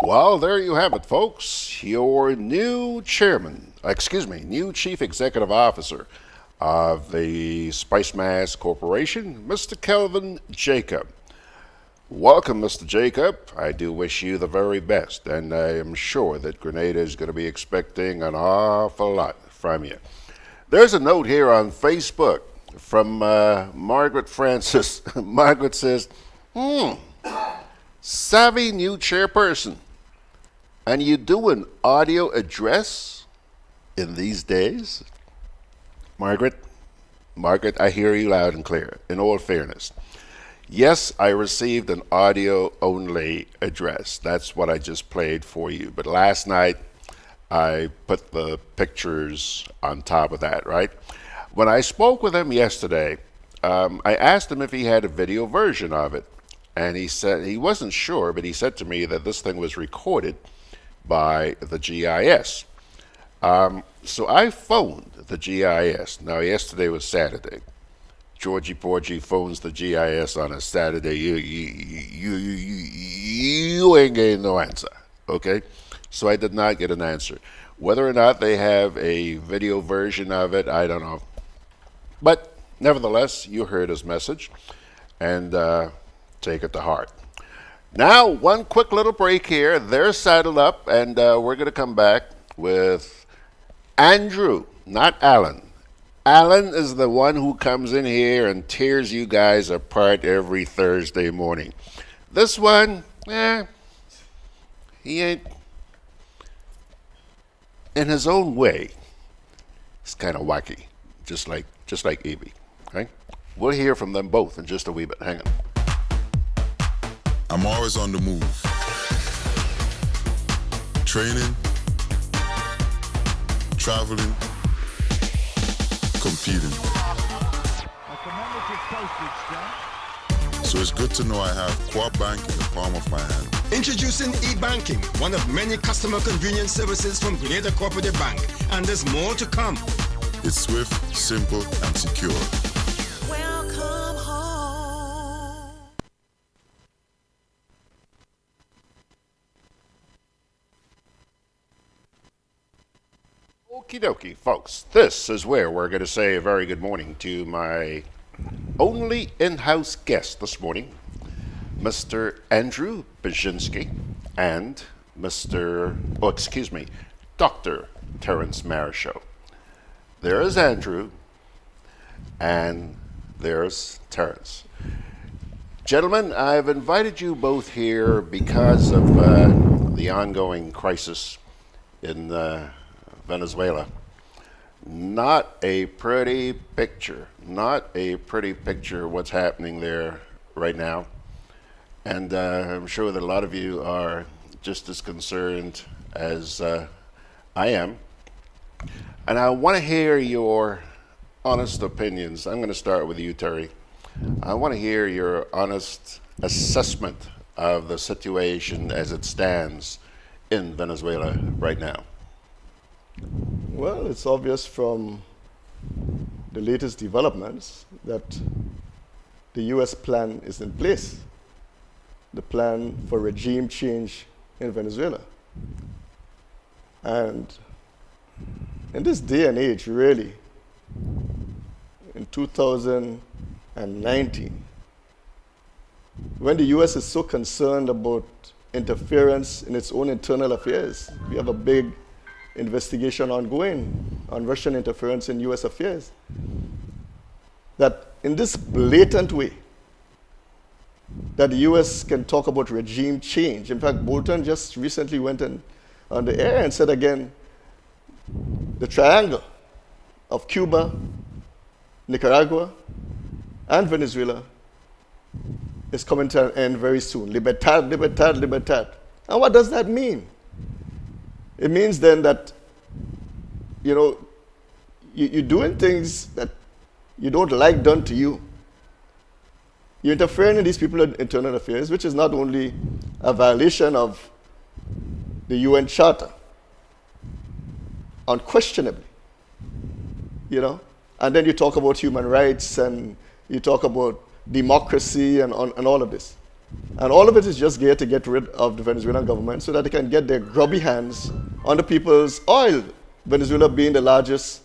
Well, there you have it, folks. Your new new Chief Executive Officer of the SpiceMas Corporation, Mr. Kelvin Jacob. Welcome, Mr. Jacob. I do wish you the very best, and I am sure that Grenada is going to be expecting an awful lot from you. There's a note here on Facebook from Margaret Francis. Margaret says, savvy new chairperson. And you do an audio address in these days? Margaret, I hear you loud and clear, in all fairness. Yes, I received an audio-only address. That's what I just played for you. But last night, I put the pictures on top of that, right? When I spoke with him yesterday, I asked him if he had a video version of it. And he said he wasn't sure, but he said to me that this thing was recorded by the GIS. So I phoned the GIS. Now, yesterday was Saturday. Georgie Porgy phones the GIS on a Saturday. You ain't getting no answer, okay? So I did not get an answer. Whether or not they have a video version of it, I don't know. But nevertheless, you heard his message, and take it to heart. Now, one quick little break here. They're saddled up, and we're going to come back with Andrew, not Alan. Alan is the one who comes in here and tears you guys apart every Thursday morning. This one, he ain't, in his own way, it's kind of wacky, just like Evie, right? We'll hear from them both in just a wee bit. Hang on. I'm always on the move. Training, traveling, competing. So it's good to know I have Quad Bank in the palm of my hand. Introducing e-banking, one of many customer convenience services from Grenada Cooperative Bank. And there's more to come. It's swift, simple, and secure. Welcome home. Okie dokie, folks. This is where we're going to say a very good morning to my only in-house guest this morning, Mr. Andrew Bierzynski and Dr. Terence Marryshow. There's Andrew, and there's Terence. Gentlemen, I've invited you both here because of the ongoing crisis in Venezuela. Not a pretty picture. Not a pretty picture what's happening there right now. And I'm sure that a lot of you are just as concerned as I am. And I want to hear your honest opinions. I'm going to start with you, Terry. I want to hear your honest assessment of the situation as it stands in Venezuela right now. Well, it's obvious from the latest developments that the U.S. plan is in place, the plan for regime change in Venezuela. And in this day and age, really, in 2019, when the U.S. is so concerned about interference in its own internal affairs, we have a big investigation ongoing on Russian interference in U.S. affairs, that in this blatant way, that the U.S. can talk about regime change. In fact, Bolton just recently went on the air and said again, the triangle of Cuba, Nicaragua, and Venezuela is coming to an end very soon. Libertad, libertad, libertad. And what does that mean? It means then that, you're doing things that you don't like done to you. You're interfering in these people's internal affairs, which is not only a violation of the UN Charter, unquestionably, and then you talk about human rights and you talk about democracy and all of this. And all of it is just geared to get rid of the Venezuelan government so that they can get their grubby hands on the people's oil. Venezuela being the largest,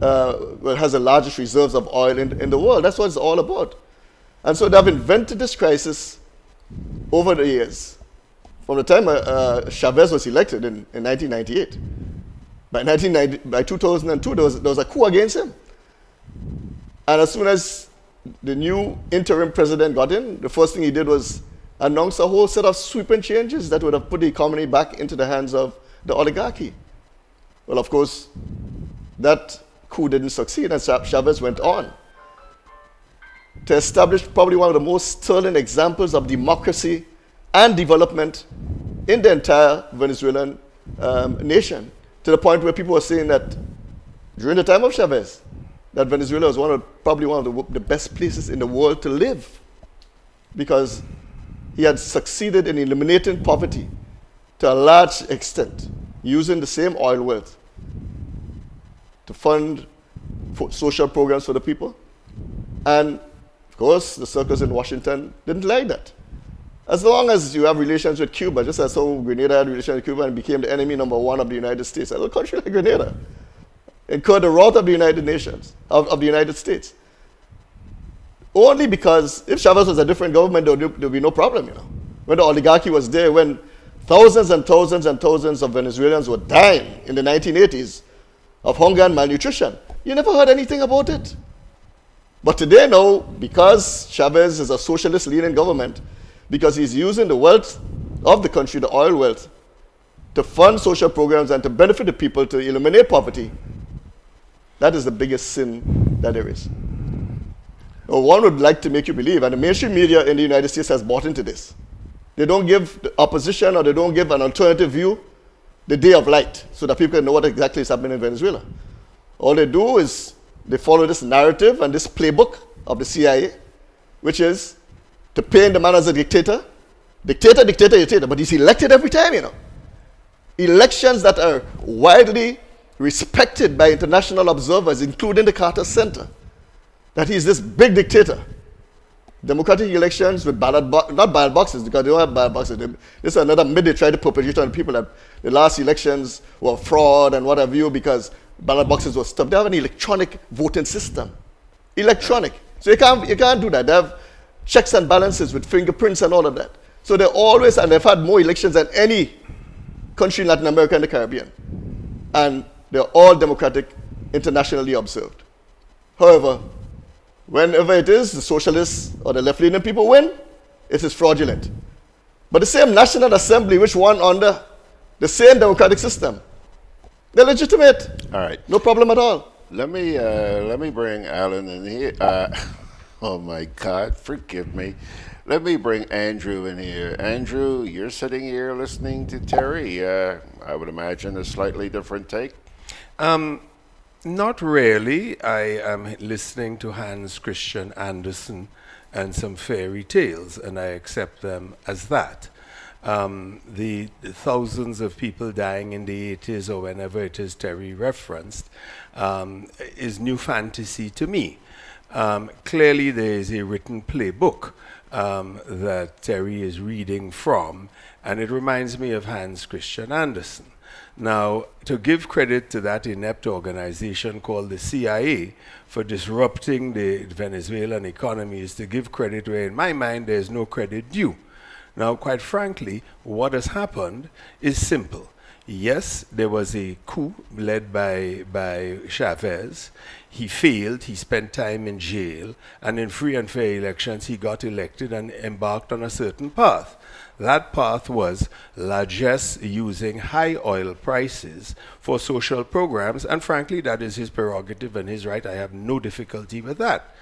has the largest reserves of oil in the world. That's what it's all about. And so they've invented this crisis over the years. From the time Chavez was elected in 1998. By 2002, there was a coup against him. And as soon as the new interim president got in, the first thing he did was announced a whole set of sweeping changes that would have put the economy back into the hands of the oligarchy. Well, of course, that coup didn't succeed, and Chavez went on to establish probably one of the most sterling examples of democracy and development in the entire Venezuelan nation, to the point where people were saying that during the time of Chavez, that Venezuela was probably one of the best places in the world to live, because he had succeeded in eliminating poverty to a large extent, using the same oil wealth to fund social programs for the people. And of course, the circles in Washington didn't like that. As long as you have relations with Cuba, just as how Grenada had relations with Cuba and became the enemy number one of the United States, a little country like Grenada incurred the wrath of the United Nations, of the United States. Only because if Chavez was a different government, there would be no problem, you know. When the oligarchy was there, when thousands and thousands and thousands of Venezuelans were dying in the 1980s of hunger and malnutrition, you never heard anything about it. But today now, because Chavez is a socialist-leaning government, because he's using the wealth of the country, the oil wealth, to fund social programs and to benefit the people, to eliminate poverty, that is the biggest sin that there is. Now, one would like to make you believe, and the mainstream media in the United States has bought into this. They don't give the opposition, or they don't give an alternative view the day of light, so that people can know what exactly is happening in Venezuela. All they do is they follow this narrative and this playbook of the CIA, which is to paint the man as a dictator. Dictator, but he's elected every time, you know. Elections that are widely respected by international observers, including the Carter Center, that he's this big dictator. Democratic elections with not ballot boxes, because they don't have ballot boxes. This is another myth they try to perpetrate on people, that the last elections were fraud and what have you, because ballot boxes were stuffed. They have an electronic voting system. Electronic. So you can't do that. They have checks and balances with fingerprints and all of that. So they always, and they've had more elections than any country in Latin America and the Caribbean. And they're all democratic, internationally observed. However, whenever it is the socialists or the left-leaning people win, it is fraudulent. But the same National Assembly which won under the same democratic system, they're legitimate. All right. No problem at all. Let me bring Alan in here. Oh my God, forgive me. Let me bring Andrew in here. Andrew, you're sitting here listening to Terry. I would imagine a slightly different take. Not really. I am listening to Hans Christian Andersen and some fairy tales, and I accept them as that. The thousands of people dying in the 80s, or whenever it is Terry referenced, is new fantasy to me. Clearly there is a written playbook that Terry is reading from, and it reminds me of Hans Christian Andersen. Now, to give credit to that inept organization called the CIA for disrupting the Venezuelan economy is to give credit where, in my mind, there is no credit due. Now, quite frankly, what has happened is simple. Yes, there was a coup led by Chavez. He failed, he spent time in jail, and in free and fair elections he got elected and embarked on a certain path. That path was largesse, using high oil prices for social programs, and frankly that is his prerogative and his right. I have no difficulty with that.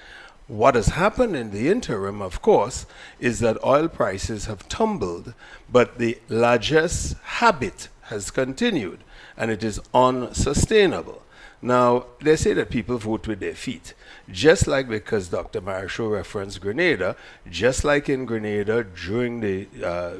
What has happened in the interim, of course, is that oil prices have tumbled, but the largesse habit has continued, and it is unsustainable. Now, they say that people vote with their feet. Just like, because Dr. Marryshow referenced Grenada, just like in Grenada during the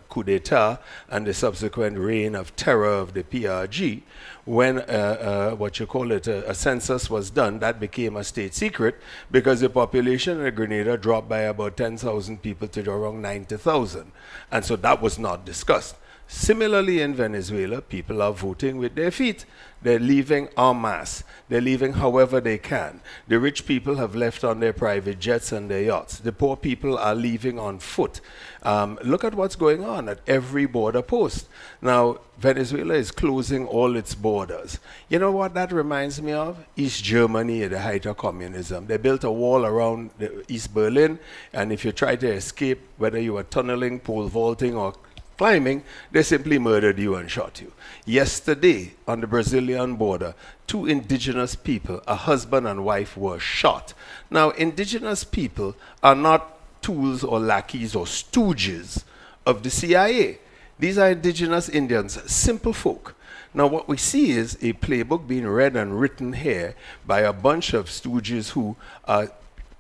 coup d'etat and the subsequent reign of terror of the PRG, when a census was done, that became a state secret because the population in Grenada dropped by about 10,000 people to around 90,000. And so that was not discussed. Similarly, in Venezuela, people are voting with their feet. They're leaving en masse. They're leaving however they can. The rich people have left on their private jets and their yachts. The poor people are leaving on foot. Look at what's going on at every border post. Now, Venezuela is closing all its borders. You know what that reminds me of? East Germany at the height of communism. They built a wall around East Berlin, and if you try to escape, whether you were tunneling, pole vaulting, or climbing, they simply murdered you and shot you. Yesterday, on the Brazilian border, 2 indigenous people, a husband and wife, were shot. Now, indigenous people are not tools or lackeys or stooges of the CIA. These are indigenous Indians, simple folk. Now, what we see is a playbook being read and written here by a bunch of stooges who are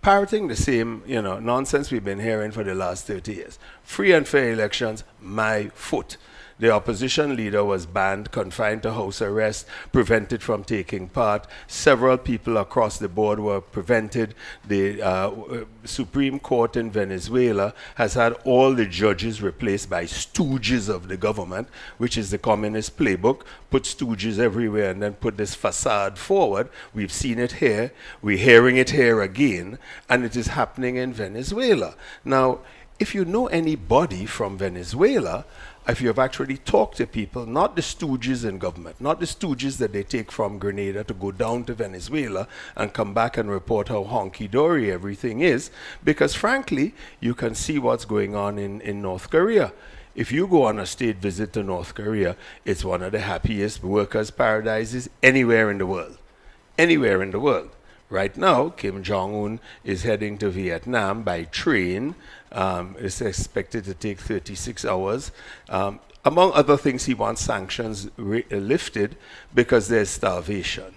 parroting the same, nonsense we've been hearing for the last 30 years. Free and fair elections, my foot. The opposition leader was banned, confined to house arrest, prevented from taking part. Several people across the board were prevented. The Supreme Court in Venezuela has had all the judges replaced by stooges of the government, which is the communist playbook. Put stooges everywhere and then put this facade forward. We've seen it here. We're hearing it here again. And it is happening in Venezuela. Now, if you know anybody from Venezuela, if you have actually talked to people, not the stooges in government, not the stooges that they take from Grenada to go down to Venezuela and come back and report how honky-dory everything is, because frankly, you can see what's going on in North Korea. If you go on a state visit to North Korea, it's one of the happiest workers' paradises anywhere in the world. Anywhere in the world. Right now, Kim Jong-un is heading to Vietnam by train. It's expected to take 36 hours. Among other things, he wants sanctions lifted because there's starvation.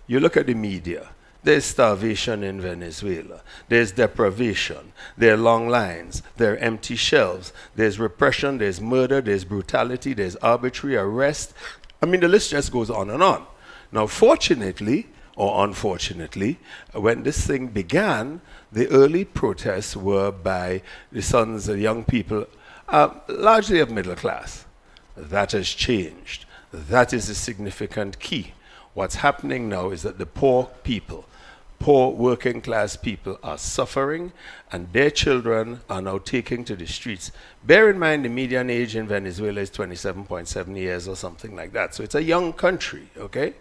You look at the media. There's starvation in Venezuela. There's deprivation. There are long lines. There are empty shelves. There's repression. There's murder. There's brutality. There's arbitrary arrest. I mean, the list just goes on and on. Now, fortunately, or unfortunately, when this thing began, the early protests were by the sons of young people, largely of middle class. That has changed. That is a significant key. What's happening now is that the poor people, poor working class people are suffering, and their children are now taking to the streets. Bear in mind the median age in Venezuela is 27.7 years or something like that. So it's a young country, okay?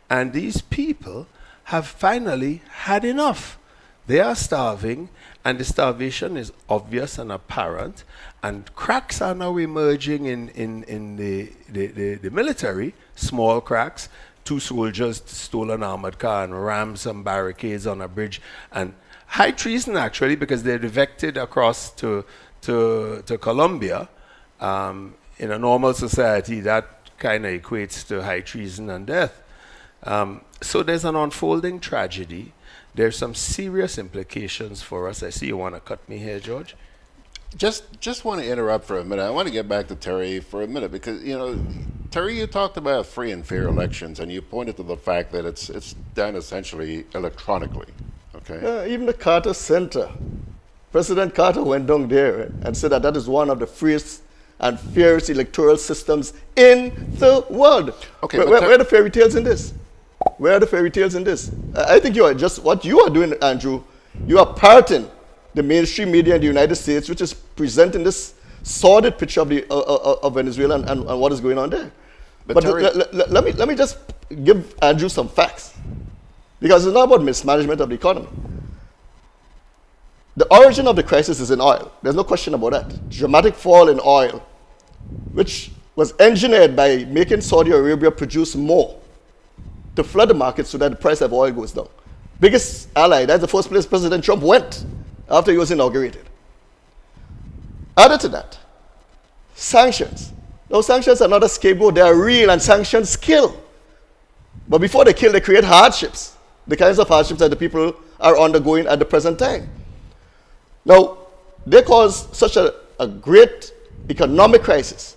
And these people have finally had enough. They are starving, and the starvation is obvious and apparent, and cracks are now emerging in the military, small cracks. 2 soldiers stole an armored car and rammed some barricades on a bridge, and high treason actually, because they're defected across to Colombia. In a normal society, that kind of equates to high treason and death. So there's an unfolding tragedy. There's some serious implications for us. I see you want to cut me here, George. Just want to interrupt for a minute. I want to get back to Terry for a minute because, Terry, you talked about free and fair elections, and you pointed to the fact that it's done essentially electronically. Okay. Yeah, even the Carter Center, President Carter went down there and said that is one of the freest and fairest electoral systems in the world. Okay, where are the fairy tales in this? Where are the fairy tales in this? I think you are just what you are doing, Andrew. You are parroting the mainstream media in the United States, which is presenting this sordid picture of Venezuela and what is going on there. But let me just give Andrew some facts, because it's not about mismanagement of the economy. The origin of the crisis is in oil. There's no question about that. Dramatic fall in oil, which was engineered by making Saudi Arabia produce more to flood the market so that the price of oil goes down. Biggest ally, that's the first place President Trump went after he was inaugurated. Added to that, sanctions. Those sanctions are not a scapegoat, they are real, and sanctions kill. But before they kill, they create hardships, the kinds of hardships that the people are undergoing at the present time. Now, they cause such a great economic crisis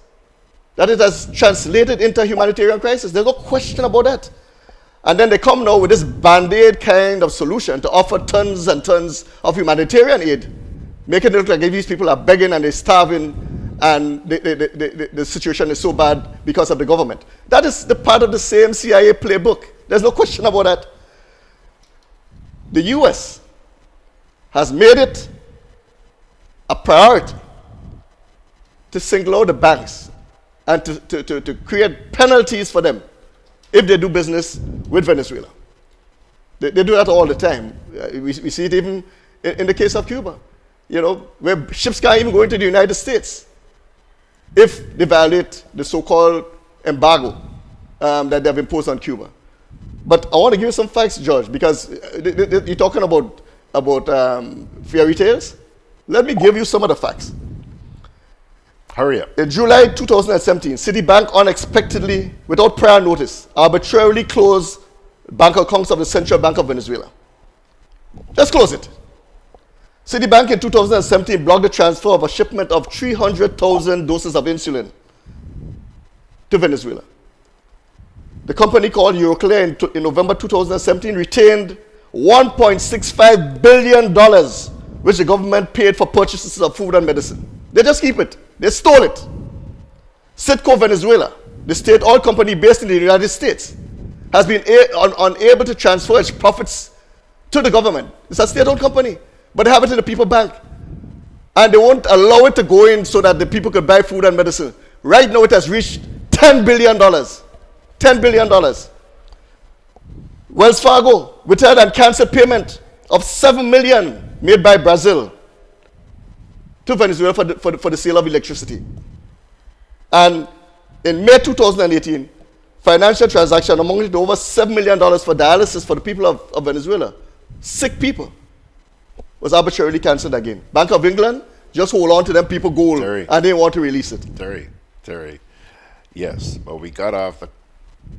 that it has translated into a humanitarian crisis. There's no question about that. And then they come now with this band-aid kind of solution to offer tons and tons of humanitarian aid, making it look like these people are begging and they're starving and the situation is so bad because of the government. That is the part of the same CIA playbook. There's no question about that. The US has made it a priority to single out the banks and to create penalties for them if they do business with Venezuela. They do that all the time. We see it even in the case of Cuba, you know, where ships can't even go into the United States if they violate the so-called embargo that they have imposed on Cuba. But I want to give you some facts, George, because you're talking about fairy tales. Let me give you some of the facts. Hurry up. In July 2017, Citibank unexpectedly, without prior notice, arbitrarily closed bank accounts of the Central Bank of Venezuela. Just close it. Citibank in 2017 blocked the transfer of a shipment of 300,000 doses of insulin to Venezuela. The company called Euroclear in November 2017 retained $1.65 billion, which the government paid for purchases of food and medicine. They just keep it. They stole it. Citco Venezuela, the state-owned company based in the United States, has been unable to transfer its profits to the government. It's a state-owned company, but they have it in the People Bank. And they won't allow it to go in so that the people could buy food and medicine. Right now it has reached $10 billion. $10 billion. Wells Fargo withheld and canceled payment of $7 million made by Brazil to Venezuela for the sale of electricity. And in May 2018, financial transaction amounted to over $7 million for dialysis for the people of Venezuela. Sick people. Was arbitrarily cancelled again. Bank of England just hold on to them people gold and they want to release it. Terry. Yes, but we got off the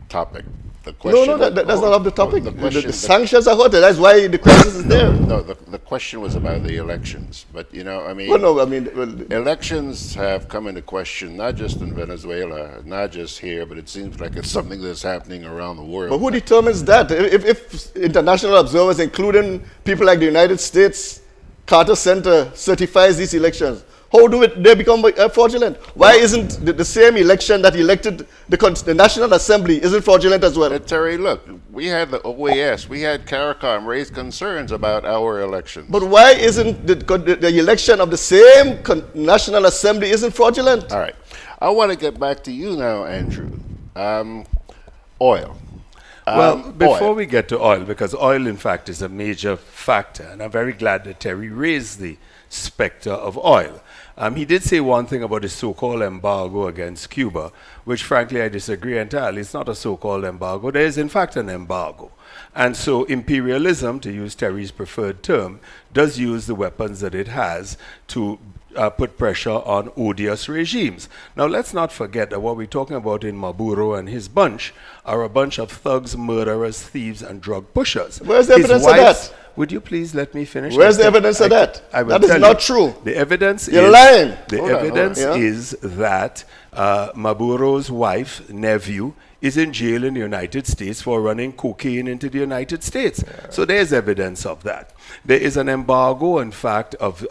topic. The question. No, that's not off the topic. The sanctions are hot. That's why the crisis is there. No, the question was about the elections. But, you know, I mean, elections have come into question, not just in Venezuela, not just here, but it seems like it's something that's happening around the world. But who determines that? If international observers, including people like the United States Carter Center, certifies these elections, how do they become fraudulent? Why isn't the same election that elected the National Assembly isn't fraudulent as well? Terry, look, we had the OAS, we had CARICOM raise concerns about our elections. But why isn't the election of the same National Assembly isn't fraudulent? All right. I want to get back to you now, Andrew. Oil. Well, before we get to oil, because oil, in fact, is a major factor, and I'm very glad that Terry raised the specter of oil. He did say one thing about the so-called embargo against Cuba, which frankly I disagree entirely. It's not a so-called embargo. There is in fact an embargo. And so imperialism, to use Terry's preferred term, does use the weapons that it has to put pressure on odious regimes. Now let's not forget that what we're talking about in Maduro and his bunch are a bunch of thugs, murderers, thieves, and drug pushers. Where's the evidence of that? Would you please let me finish? Where's the evidence of that? That is not true. The evidence You're lying. The evidence is that Maduro's wife, nephew, is in jail in the United States for running cocaine into the United States. So there's evidence of that. There is an embargo, in fact, of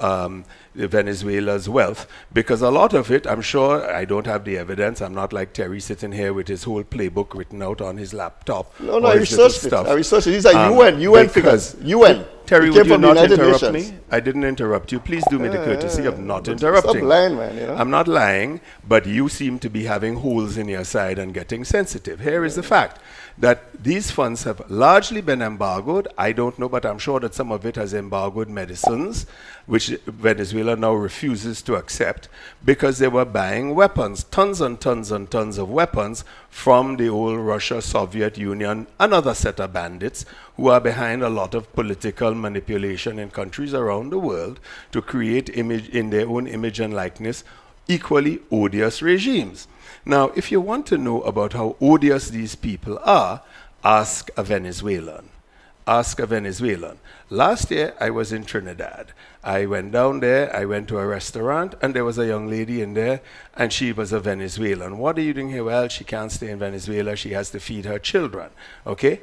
Venezuela's wealth, because a lot of it, I'm sure, I don't have the evidence. I'm not like Terry sitting here with his whole playbook written out on his laptop. No, I researched it. I researched it. These are UN figures. UN. Terry, would you not interrupt me? I didn't interrupt you. Please do me the courtesy of not interrupting. Stop lying, man. You know? I'm not lying, but you seem to be having holes in your side and getting sensitive. Here is the fact that these funds have largely been embargoed. I don't know, but I'm sure that some of it has embargoed medicines, which Venezuela now refuses to accept because they were buying weapons, tons and tons and tons of weapons from the old Russia, Soviet Union, another set of bandits who are behind a lot of political manipulation in countries around the world to create in their own image and likeness equally odious regimes. Now, if you want to know about how odious these people are, ask a Venezuelan. Ask a Venezuelan. Last year, I was in Trinidad. I went down there, I went to a restaurant, and there was a young lady in there, and she was a Venezuelan. What are you doing here? Well, she can't stay in Venezuela. She has to feed her children. Okay?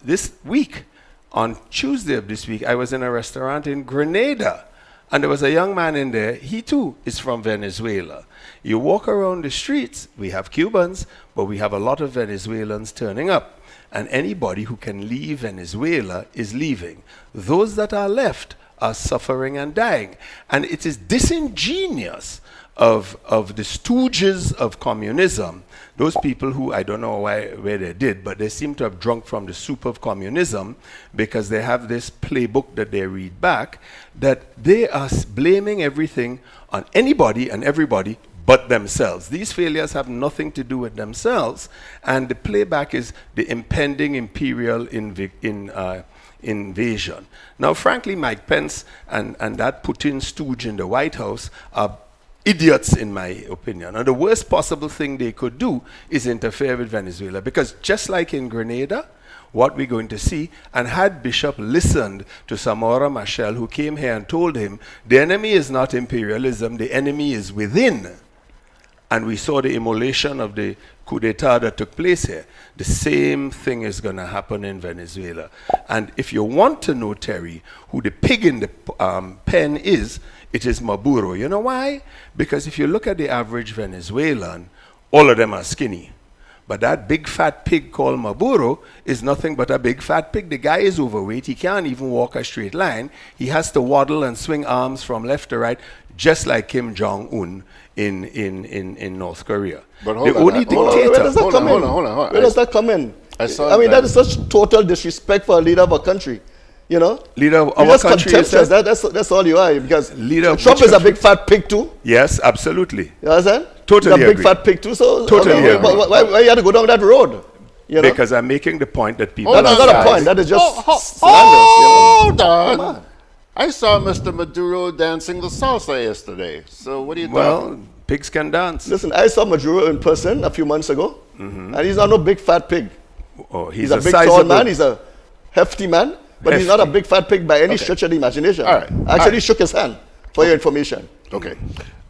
This week, on Tuesday of this week, I was in a restaurant in Grenada, And there was a young man in there, he too is from Venezuela. You walk around the streets, we have Cubans, but we have a lot of Venezuelans turning up. And anybody who can leave Venezuela is leaving. Those that are left are suffering and dying. And it is disingenuous of the stooges of communism, those people who, I don't know where they did, but they seem to have drunk from the soup of communism because they have this playbook that they read back, that they are blaming everything on anybody and everybody but themselves. These failures have nothing to do with themselves, and the playback is the impending imperial invasion. Now, frankly, Mike Pence and that Putin stooge in the White House are idiots, in my opinion. And the worst possible thing they could do is interfere with Venezuela, because just like in Grenada, what we're going to see, and had Bishop listened to Samora Machel, who came here and told him, the enemy is not imperialism, the enemy is within. And we saw the immolation of the coup d'etat that took place here. The same thing is going to happen in Venezuela. And if you want to know, Terry, who the pig in the pen is, it is Maduro. You know why? Because if you look at the average Venezuelan, all of them are skinny. But that big fat pig called Maduro is nothing but a big fat pig. The guy is overweight. He can't even walk a straight line. He has to waddle and swing arms from left to right, just like Kim Jong-un in North Korea. But Where does that come in? Where does that come in? I mean, that is such total disrespect for a leader of a country. You know? Leader of You're our just country. contemptuous. That's all you are. Because Leader Trump is a big fat pig too. Yes, absolutely. You understand? Totally He's a big agree. fat pig too. So Totally I mean, agree. why you have to go down that road? You know? Because I'm making the point that people... That's not a point. That is just Hold on. I saw Mr. Maduro dancing the salsa yesterday. So what do you think? Well, pigs can dance. Listen, I saw Maduro in person a few months ago, and he's not no big fat pig. Oh, He's a big tall man. He's a hefty man, but he's not a big fat pig by any stretch of the imagination. All right. I actually shook his hand for your information. Okay.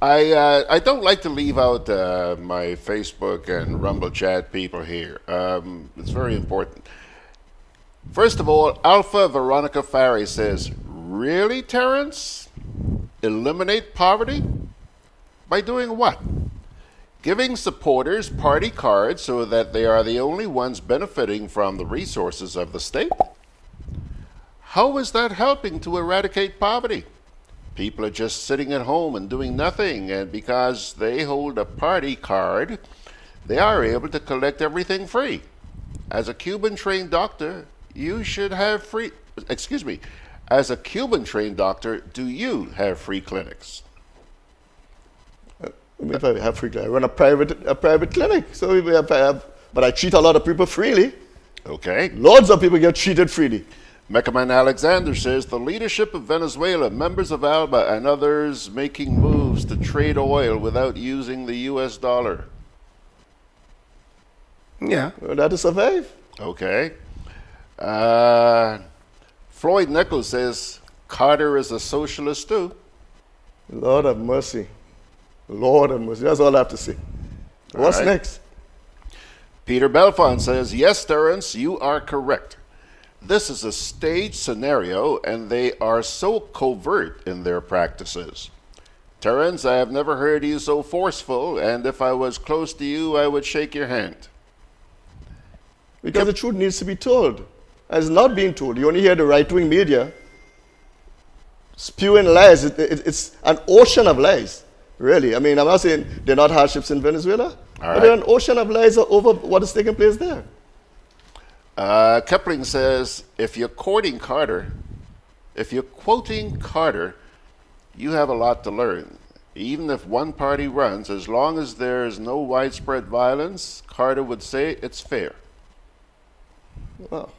I don't like to leave out my Facebook and Rumble chat people here. It's very important. First of all, Alpha Veronica Farry says, really, Terrence? Eliminate poverty? By doing what? Giving supporters party cards so that they are the only ones benefiting from the resources of the state? How is that helping to eradicate poverty? People are just sitting at home and doing nothing, and because they hold a party card, they are able to collect everything free. As a Cuban-trained doctor, you should have free... Excuse me. As a Cuban-trained doctor, do you have free clinics? If I have free clinic, I run a private clinic. So we have, but I treat a lot of people freely. Okay. Loads of people get treated freely. Meckerman Alexander says, the leadership of Venezuela, members of ALBA, and others making moves to trade oil without using the U.S. dollar. Yeah. Well, that to survive. Okay. Floyd Nichols says, Carter is a socialist too. Lord have mercy. Lord have mercy. That's all I have to say. What's next? Peter Belfont says, yes, Terrence, you are correct. This is a staged scenario, and they are so covert in their practices. Terrence, I have never heard you so forceful, and if I was close to you, I would shake your hand. Because the truth needs to be told. And it's not being told. You only hear the right-wing media spewing lies. It's an ocean of lies, really. I mean, I'm not saying they're not hardships in Venezuela, but there are an ocean of lies over what is taking place there. Kipling says, if you're quoting Carter, you have a lot to learn. Even if one party runs, as long as there is no widespread violence, Carter would say it's fair. Well,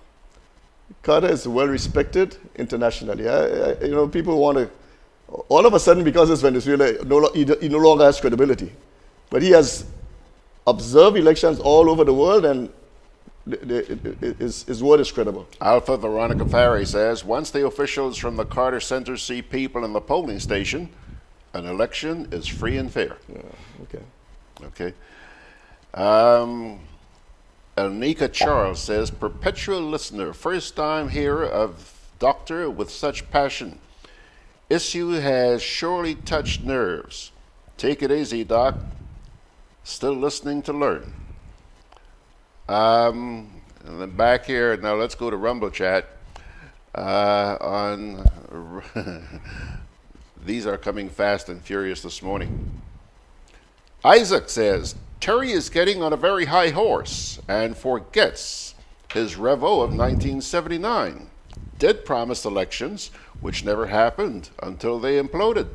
Carter is well respected internationally. People want to, all of a sudden, because it's Venezuela, he no longer has credibility. But he has observed elections all over the world, and his word is credible. Alpha Veronica Farry says, once the officials from the Carter Center see people in the polling station, an election is free and fair. Yeah, okay. Elnika Charles says, perpetual listener, first time hearer of doctor with such passion. Issue has surely touched nerves. Take it easy, Doc. Still listening to learn. And then back here, now let's go to Rumble Chat. These are coming fast and furious this morning. Isaac says, Terry is getting on a very high horse and forgets his revo of 1979. Did promise elections, which never happened until they imploded.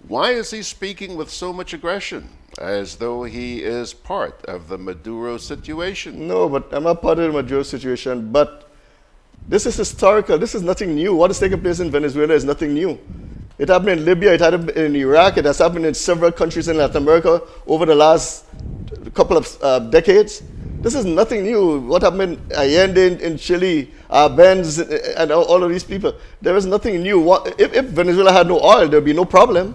Why is he speaking with so much aggression, as though he is part of the Maduro situation? No, but I'm not part of the Maduro situation, but this is historical. This is nothing new. What is taking place in Venezuela is nothing new. It happened in Libya, it happened in Iraq, it has happened in several countries in Latin America over the last couple of decades. This is nothing new. What happened in Allende in Chile, Benz, and all of these people. There is nothing new. If Venezuela had no oil, there would be no problem.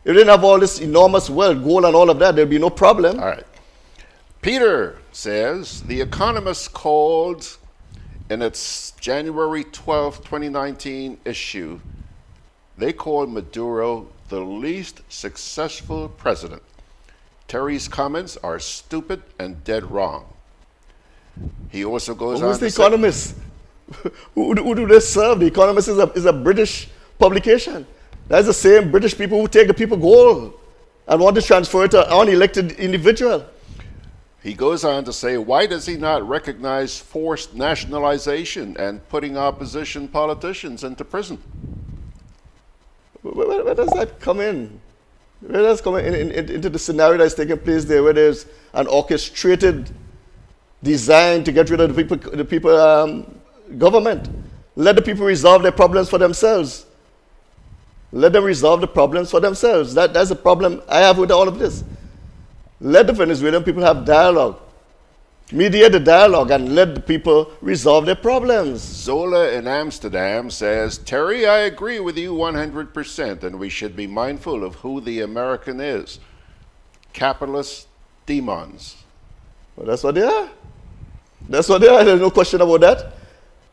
If they didn't have all this enormous wealth, gold and all of that, there would be no problem. All right. Peter says, The Economist called in its January 12, 2019 issue, they called Maduro the least successful president. Terry's comments are stupid and dead wrong. He also goes on Who's to the Economist? Who do they serve? The Economist is a British publication. That's the same British people who take the people gold and want to transfer it to an unelected individual. He goes on to say, why does he not recognize forced nationalization and putting opposition politicians into prison? Where does that come in? Where does it come into the scenario that's taking place there, where there's an orchestrated design to get rid of the people government? Let the people resolve their problems for themselves. Let them resolve the problems for themselves. That's the problem I have with all of this. Let the Venezuelan people have dialogue. Mediate the dialogue and let the people resolve their problems. Zola in Amsterdam says, Terry, I agree with you 100%, and we should be mindful of who the American is. Capitalist demons. Well, that's what they are. That's what they are. There's no question about that.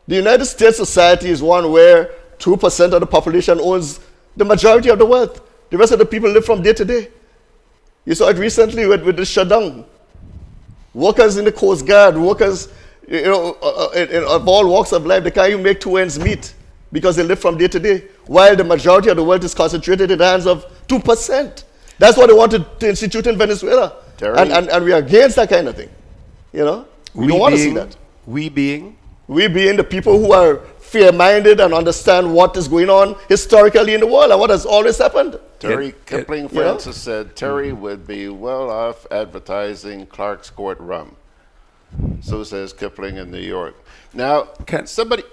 The United States society is one where 2% of the population owns the majority of the wealth. The rest of the people live from day to day. You saw it recently with the shutdown. Workers in the Coast Guard, workers of all walks of life, they can't even make two ends meet because they live from day to day, while the majority of the wealth is concentrated in the hands of 2%. That's what they wanted to institute in Venezuela. And we are against that kind of thing. You know? We don't want to see that. We being the people who are fair-minded and understand what is going on historically in the world and what has always happened. Terry Kipling Francis said Terry would be well off advertising Clark's Court rum. So says Kipling in New York. Now, can somebody?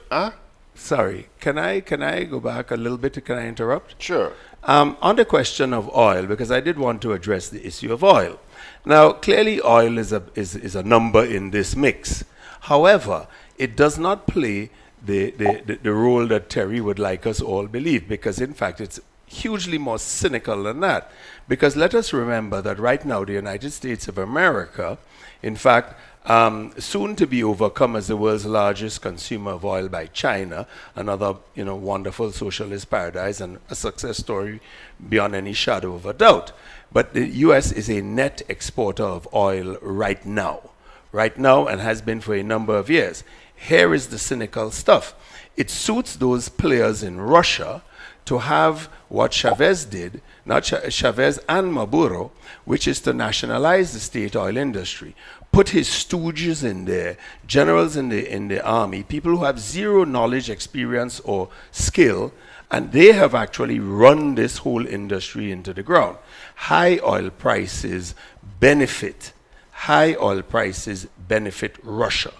Sorry, can I go back a little bit? Can I interrupt? Sure. On the question of oil, because I did want to address the issue of oil. Now, clearly, oil is a number in this mix. However, it does not play the role that Terry would like us all believe, because in fact it's hugely more cynical than that. Because let us remember that right now the United States of America, in fact, soon to be overcome as the world's largest consumer of oil by China, another wonderful socialist paradise and a success story beyond any shadow of a doubt. But the US is a net exporter of oil right now, and has been for a number of years. Here is the cynical stuff. It suits those players in Russia to have what Chavez did, not Chavez and Maduro, which is to nationalize the state oil industry. Put his stooges in there, generals in the army, people who have zero knowledge, experience, or skill, and they have actually run this whole industry into the ground. High oil prices benefit Russia.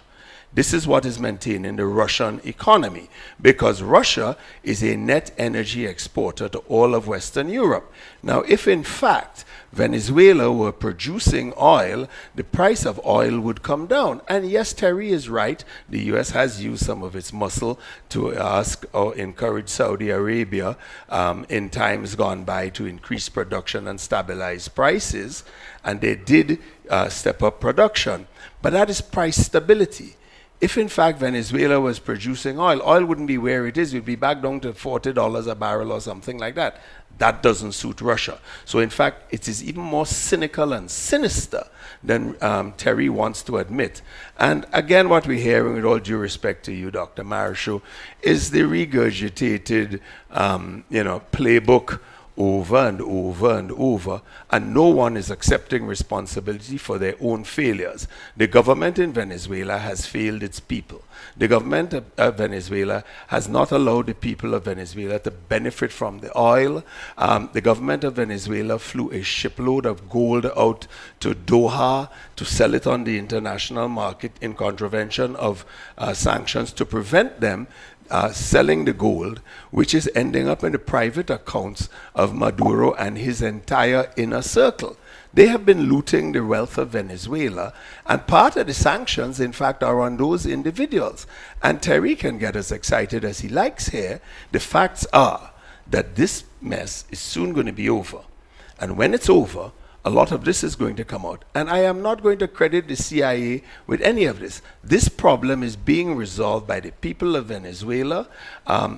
This is what is maintaining the Russian economy, because Russia is a net energy exporter to all of Western Europe. Now, if in fact Venezuela were producing oil, the price of oil would come down. And yes, Terry is right. The US has used some of its muscle to ask or encourage Saudi Arabia in times gone by to increase production and stabilize prices. And they did step up production. But that is price stability. If in fact Venezuela was producing oil, oil wouldn't be where it is. It would be back down to $40 a barrel or something like that. That doesn't suit Russia. So in fact, it is even more cynical and sinister than Terry wants to admit. And again, what we're hearing, with all due respect to you, Dr. Marryshow, is the regurgitated, playbook over and over and over, and no one is accepting responsibility for their own failures. The government in Venezuela has failed its people. The government of Venezuela has not allowed the people of Venezuela to benefit from the oil. The government of Venezuela flew a shipload of gold out to Doha to sell it on the international market in contravention of sanctions to prevent them selling the gold, which is ending up in the private accounts of Maduro and his entire inner circle. They have been looting the wealth of Venezuela, and part of the sanctions, in fact, are on those individuals. And Terry can get as excited as he likes here. The facts are that this mess is soon going to be over. And when it's over, a lot of this is going to come out. And I am not going to credit the CIA with any of this. This problem is being resolved by the people of Venezuela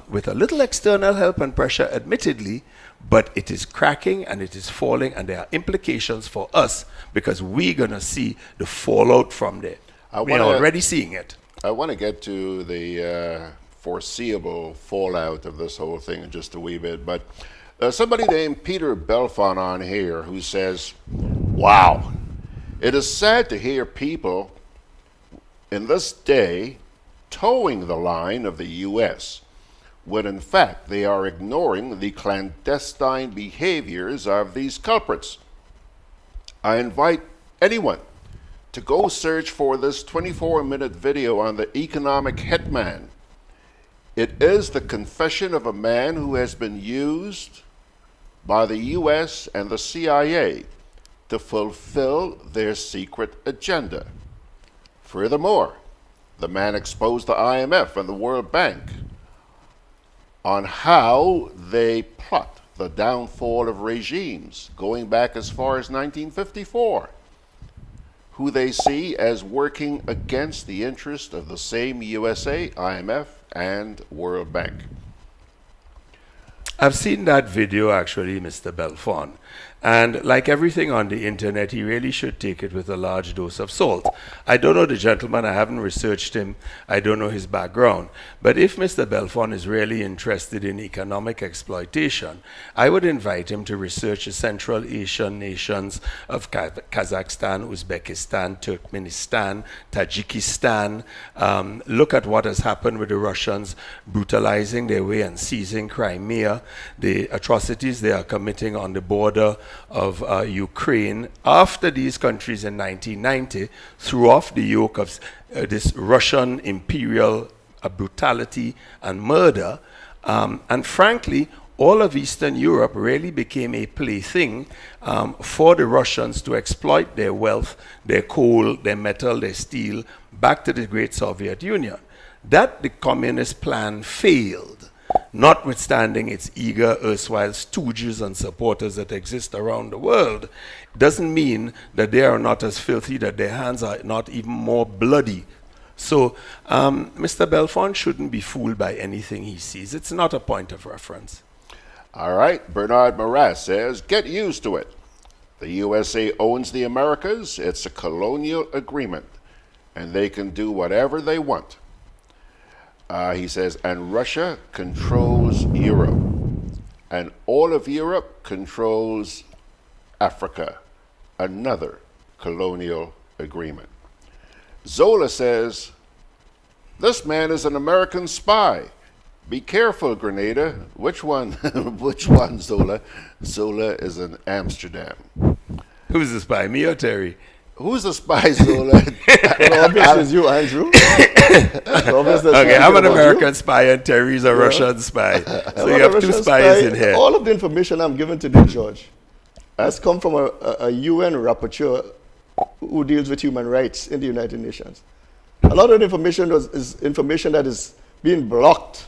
with a little external help and pressure, admittedly, but it is cracking and it is falling, and there are implications for us because we're going to see the fallout from there. We're already seeing it. I want to get to the foreseeable fallout of this whole thing in just a wee bit, but somebody named Peter Belfont on here who says, wow, it is sad to hear people in this day towing the line of the U.S. when in fact they are ignoring the clandestine behaviors of these culprits. I invite anyone to go search for this 24-minute video on the economic hitman. It is the confession of a man who has been used by the U.S. and the CIA to fulfill their secret agenda. Furthermore, the man exposed the IMF and the World Bank on how they plot the downfall of regimes going back as far as 1954, who they see as working against the interest of the same USA, IMF, and World Bank. I've seen that video actually, Mr. Belfont. And like everything on the internet, he really should take it with a large dose of salt. I don't know the gentleman. I haven't researched him. I don't know his background. But if Mr. Belfont is really interested in economic exploitation, I would invite him to research the Central Asian nations of Kazakhstan, Uzbekistan, Turkmenistan, Tajikistan. Look at what has happened with the Russians brutalizing their way and seizing Crimea, the atrocities they are committing on the border of Ukraine after these countries in 1990 threw off the yoke of this Russian imperial brutality and murder. And frankly, all of Eastern Europe really became a plaything for the Russians to exploit their wealth, their coal, their metal, their steel, back to the great Soviet Union. That the communist plan failed, notwithstanding its eager erstwhile stooges and supporters that exist around the world, doesn't mean that they are not as filthy, that their hands are not even more bloody. So Mr. Belfont shouldn't be fooled by anything he sees. It's not a point of reference. All right, Bernard Morass says, get used to it. The USA owns the Americas. It's a colonial agreement, and they can do whatever they want. He says, and Russia controls Europe, and all of Europe controls Africa, another colonial agreement. Zola says, this man is an American spy. Be careful, Grenada. Which one? Which one, Zola? Zola is in Amsterdam. Who's the spy, me or Terry? Who's the spy, Zola? Well, obviously it's you, Andrew. Okay, I'm an American spy and Terry's a Russian spy. So you have two spies in here. All of the information I'm giving today, George, has come from a UN rapporteur who deals with human rights in the United Nations. A lot of the information is information that is being blocked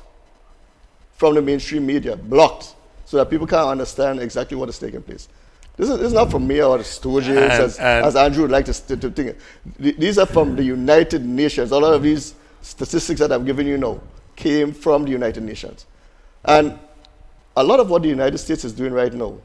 from the mainstream media, blocked, so that people can't understand exactly what is taking place. This is not from me or the stooges, as Andrew would like to think. These are from the United Nations. A lot of these statistics that I'm giving you now came from the United Nations. And a lot of what the United States is doing right now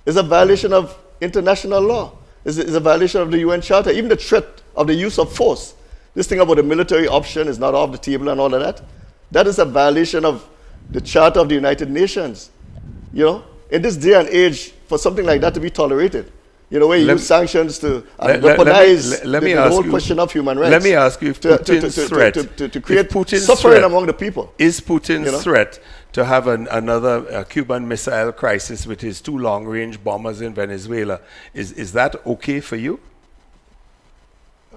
is a violation of international law, is a violation of the UN Charter, even the threat of the use of force. This thing about the military option is not off the table and all of that. That is a violation of the Charter of the United Nations. You know, in this day and age, for something like that to be tolerated, you know, where you use sanctions to weaponize the whole question of human rights. Let me ask you if Putin's threat to create suffering among the people. Is Putin's threat to have another Cuban missile crisis with his 2 long-range bombers in Venezuela, is that okay for you?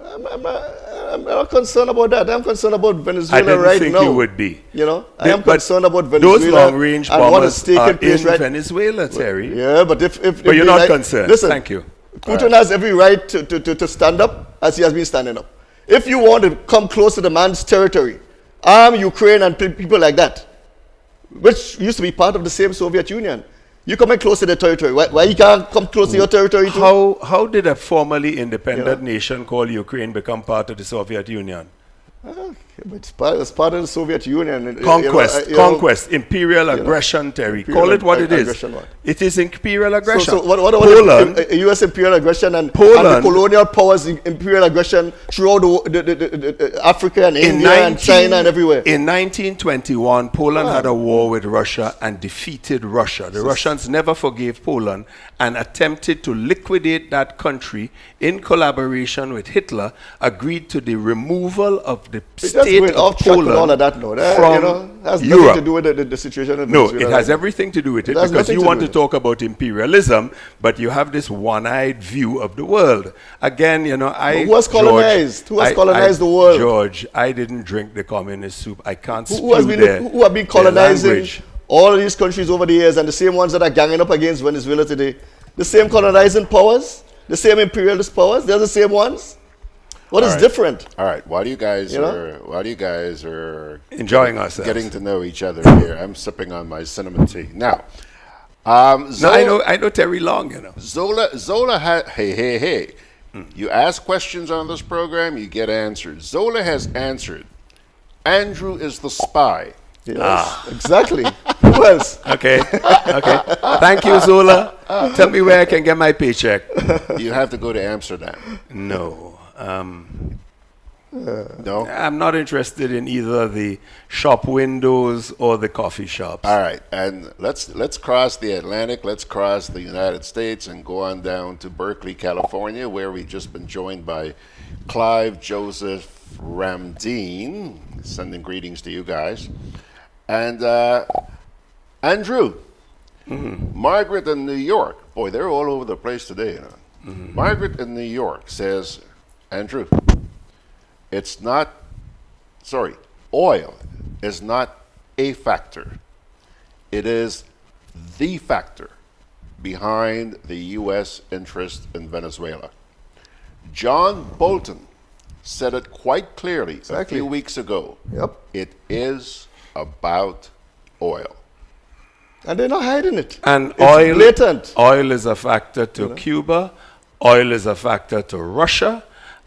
I'm not concerned about that. I'm concerned about Venezuela right now. I didn't think you would be. You know, I am concerned about Venezuela. Those long-range bombers are in Venezuela, But, Terry. yeah, but if but you're not concerned. Listen, thank you. Putin has every right to stand up as he has been standing up. If you want to come close to the man's territory, arm Ukraine and people like that, which used to be part of the same Soviet Union. You coming close to the territory. Why you can't come close to your territory too? How did a formerly independent nation called Ukraine become part of the Soviet Union? But it's part of the Soviet Union. Conquest, imperial aggression, Terry. Call it what it is. It is imperial aggression. So what Poland, U.S. imperial aggression and the colonial powers imperial aggression throughout the Africa and India and China and everywhere? In 1921, Poland had a war with Russia and defeated Russia. The Russians never forgave Poland and attempted to liquidate that country in collaboration with Hitler, agreed to the removal of the state of Poland all of that, no. from has Europe. nothing to do with the situation in Venezuela. No, it has everything to do with it because you want to talk about imperialism, but you have this one-eyed view of the world. Again, you know, who has colonized? Who has colonized the world? George, I didn't drink the communist soup. I can't spew who have been colonizing all of these countries over the years, and the same ones that are ganging up against Venezuela today? The same colonizing powers? The same imperialist powers? They're the same ones? What is different? All right. While you guys are enjoying ourselves, getting to know each other here, I'm sipping on my cinnamon tea. Now, I know Terry Long, you know. Zola had, hey. You ask questions on this program, you get answers. Zola has answered. Andrew is the spy. Yes, exactly. Who else? Okay. Thank you, Zola. Tell me where I can get my paycheck. You have to go to Amsterdam. No. No? I'm not interested in either the shop windows or the coffee shops. All right, and let's cross the Atlantic, let's cross the United States and go on down to Berkeley, California, where we've just been joined by Clive Joseph Ramdeen, sending greetings to you guys. And Andrew, Margaret in New York, boy, they're all over the place today. You know? Margaret in New York says, Andrew, oil is not a factor. It is the factor behind the U.S. interest in Venezuela. John Bolton said it quite clearly a few weeks ago. Yep. It is about oil. And they're not hiding it. And it's blatant. Oil is a factor to Cuba. Oil is a factor to Russia.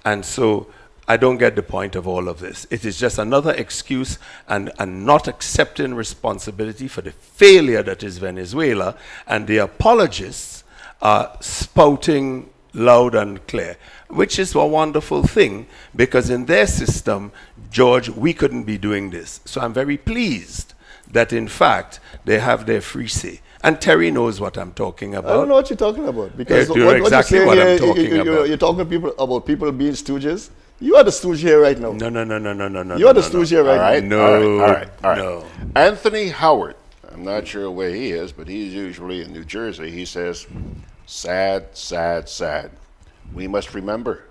And so I don't get the point of all of this. It is just another excuse and not accepting responsibility for the failure that is Venezuela. And the apologists are spouting loud and clear, which is a wonderful thing because in their system, George, we couldn't be doing this. So I'm very pleased that in fact they have their free say. And Terry knows what I'm talking about. I don't know what you're talking about because you know exactly what I'm talking about. You're talking about people being stooges. You are the stooge here right now. No. You are the stooge here right now. All right. Anthony Howard, I'm not sure where he is, but he's usually in New Jersey. He says, sad. We must remember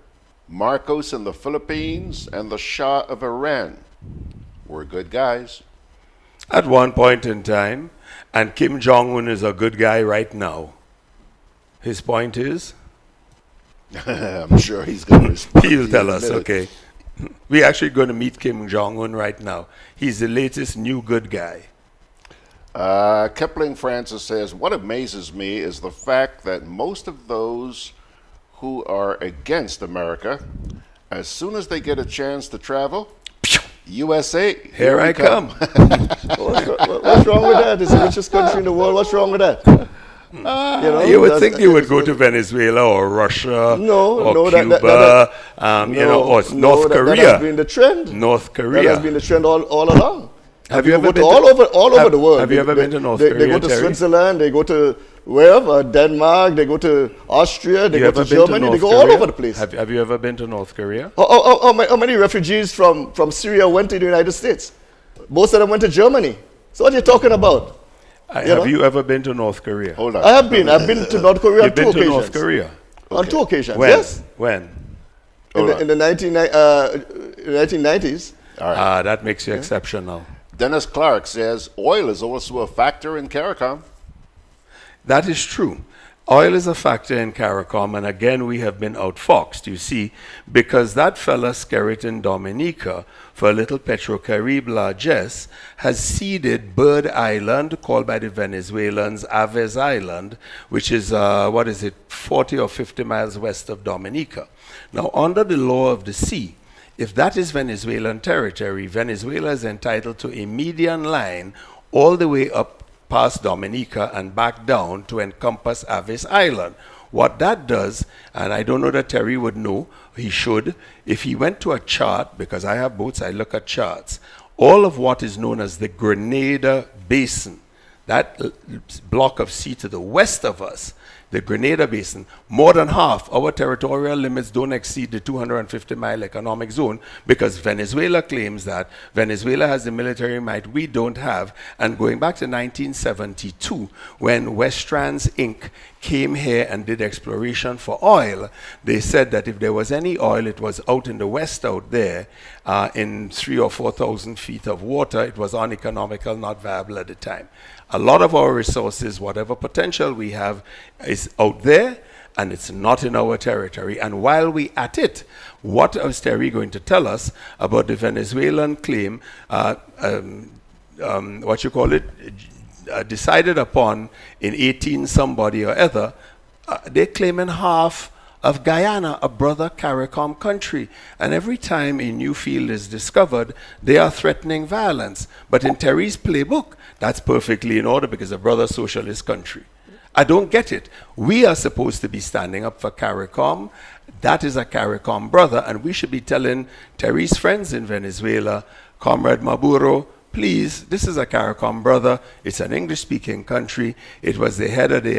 Marcos in the Philippines and the Shah of Iran were good guys. At one point in time, and Kim Jong-un is a good guy right now. His point is? I'm sure he's going to respond. He'll tell us, okay. We're actually going to meet Kim Jong-un right now. He's the latest new good guy. Kipling Francis says, what amazes me is the fact that most of those who are against America, as soon as they get a chance to travel, USA. Here I come. What's wrong with that? It's the richest country in the world. What's wrong with that? You would think you would go to Venezuela or Russia or Cuba, or North Korea. That has been the trend. North Korea. That has been the trend all along. Have you ever been all over the world? Have you ever been to North Korea? They go to Switzerland. They go to wherever, Denmark. They go to Austria. They go to Germany. They go all over the place. Have you ever been to North Korea? How many refugees from Syria went to the United States? Most of them went to Germany. So what are you talking about? Have you ever been to North Korea? Hold on. I have been. I've been to North Korea on 2 occasions. You've been to North Korea? On 2 occasions, when? yes. When? In the 1990s. All right. That makes you exceptional. Dennis Clark says oil is also a factor in CARICOM. That is true. Oil is a factor in CARICOM, and again we have been outfoxed, you see, because that fella Skeleton Dominica, for a little Petrocaribe largesse, has ceded Bird Island, called by the Venezuelans Aves Island, which is, 40 or 50 miles west of Dominica. Now, under the law of the sea, if that is Venezuelan territory, Venezuela is entitled to a median line all the way up past Dominica and back down to encompass Aves Island. What that does, and I don't know that Terry would know, he should, if he went to a chart, because I have boats, I look at charts, all of what is known as the Grenada Basin, that block of sea to the west of us, the Grenada Basin, more than half our territorial limits don't exceed the 250-mile economic zone, because Venezuela claims that Venezuela has the military might we don't have. And going back to 1972, when Westrands Inc. came here and did exploration for oil, they said that if there was any oil, it was out in the west out there in 3,000 or 4,000 feet of water. It was uneconomical, not viable at the time. A lot of our resources, whatever potential we have, is out there, and it's not in our territory. And while we at it, what is Terry going to tell us about the Venezuelan claim, decided upon in 18 somebody or other, they're claiming half of Guyana, a brother CARICOM country. And every time a new field is discovered, they are threatening violence. But in Terry's playbook, that's perfectly in order because a brother socialist country. I don't get it. We are supposed to be standing up for CARICOM. That is a CARICOM brother, and we should be telling Terry's friends in Venezuela, Comrade Maduro, please, this is a CARICOM brother. It's an English-speaking country. It was the head of the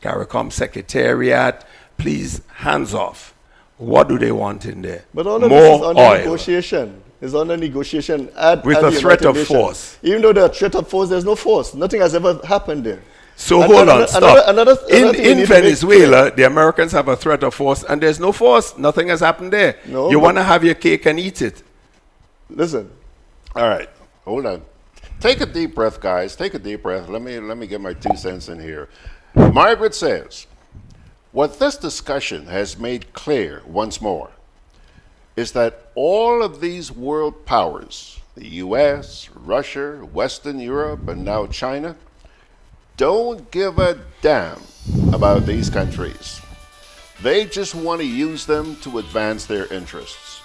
CARICOM Secretariat. Please, hands off. What do they want in there? But all of more this is under oil. negotiation. It's under negotiation With a threat of force. Even though there's a threat of force, there's no force. Nothing has ever happened there. So hold on, stop. In Venezuela, the Americans have a threat of force, and there's no force. Nothing has happened there. No, you want to have your cake and eat it. Listen. All right, hold on. Take a deep breath, guys. Take a deep breath. Let me get my 2 cents in here. Margaret says, what this discussion has made clear once more is that all of these world powers, the US, Russia, Western Europe, and now China, don't give a damn about these countries. They just want to use them to advance their interests.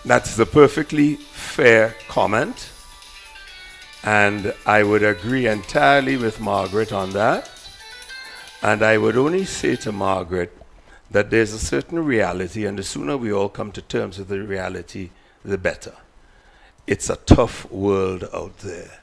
That's the perfectly fair comment, and I would agree entirely with Margaret on that. And I would only say to Margaret that there's a certain reality, and the sooner we all come to terms with the reality, the better. It's a tough world out there.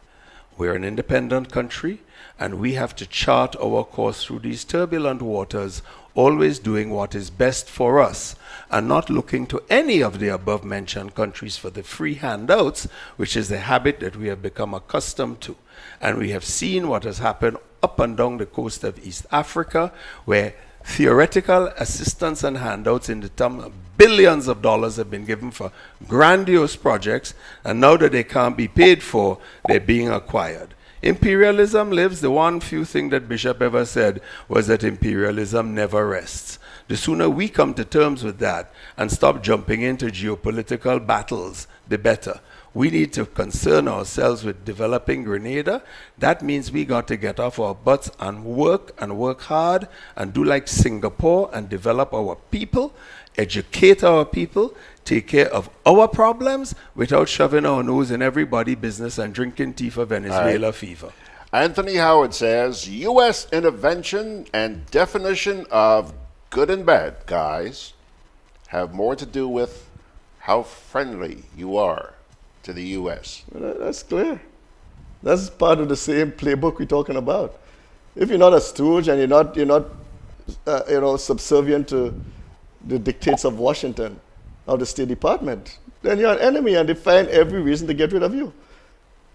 We're an independent country, and we have to chart our course through these turbulent waters, always doing what is best for us, and not looking to any of the above-mentioned countries for the free handouts, which is the habit that we have become accustomed to. And we have seen what has happened up and down the coast of East Africa, where theoretical assistance and handouts in the term of billions of dollars have been given for grandiose projects, and now that they can't be paid for, they're being acquired. Imperialism lives. The one few thing that Bishop ever said was that imperialism never rests. The sooner we come to terms with that and stop jumping into geopolitical battles, the better. We need to concern ourselves with developing Grenada. That means we got to get off our butts and work hard and do like Singapore and develop our people. educate our people, take care of our problems without shoving our nose in everybody's business and drinking tea for Venezuela fever. Anthony Howard says, U.S. intervention and definition of good and bad, guys, have more to do with how friendly you are to the U.S. Well, that's clear. That's part of the same playbook we're talking about. If you're not a stooge and you're not subservient to the dictates of Washington or the State Department, then you're an enemy and they find every reason to get rid of you.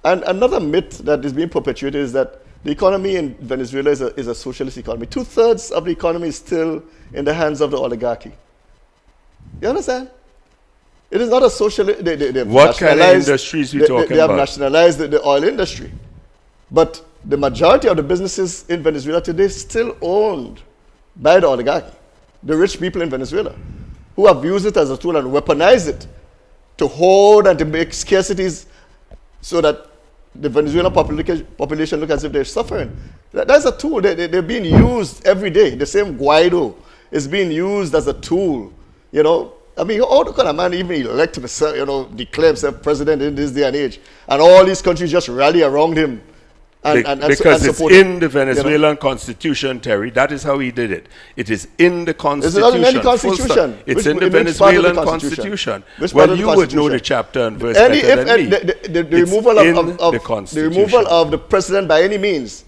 And another myth that is being perpetuated is that the economy in Venezuela is a socialist economy. 2/3 of the economy is still in the hands of the oligarchy. You understand? It is not a socialist. What kind of industries we talking about? They have nationalized the oil industry. But the majority of the businesses in Venezuela today is still owned by the oligarchy, the rich people in Venezuela, who have used it as a tool and weaponized it to hoard and to make scarcities so that the Venezuelan population look as if they're suffering. That's a tool. They're being used every day. The same Guaido is being used as a tool. You know, I mean, how can a man even elect himself, declare himself president in this day and age, and all these countries just rally around him? Because it's in the Venezuelan constitution, Terry. That is how he did it. It is in the constitution. It's not in any constitution. It's in the Venezuelan constitution. Well, you would know the chapter and verse better than me. The removal of the president by any means,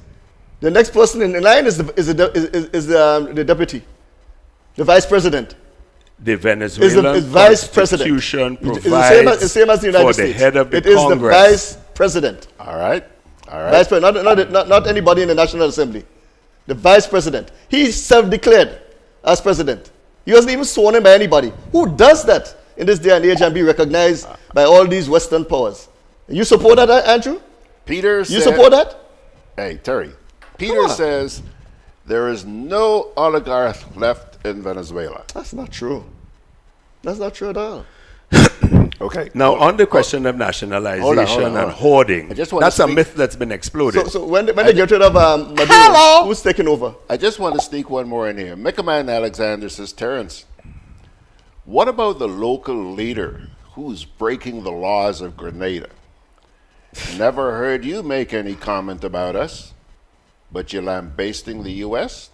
the next person in line is the deputy, the vice president. The Venezuelan vice president. Constitution provides the same as the United States. The head of the Congress. Congress. It is the vice president. All right. Vice president, not anybody in the National Assembly. The vice president. He's self-declared as president. He wasn't even sworn in by anybody. Who does that in this day and age and be recognized by all these Western powers? You support that, Andrew? Peter You support that? Hey, Terry. Peter says there is no oligarch left in Venezuela. That's not true. That's not true at all. Okay. Now, on the question of nationalization and hoarding, that's a myth that's been exploded. So when they get rid of Maduro, who's taking over? I just want to sneak one more in here. Mickaman Alexander says, Terrence, what about the local leader who's breaking the laws of Grenada? Never heard you make any comment about us, but you're lambasting the U.S.?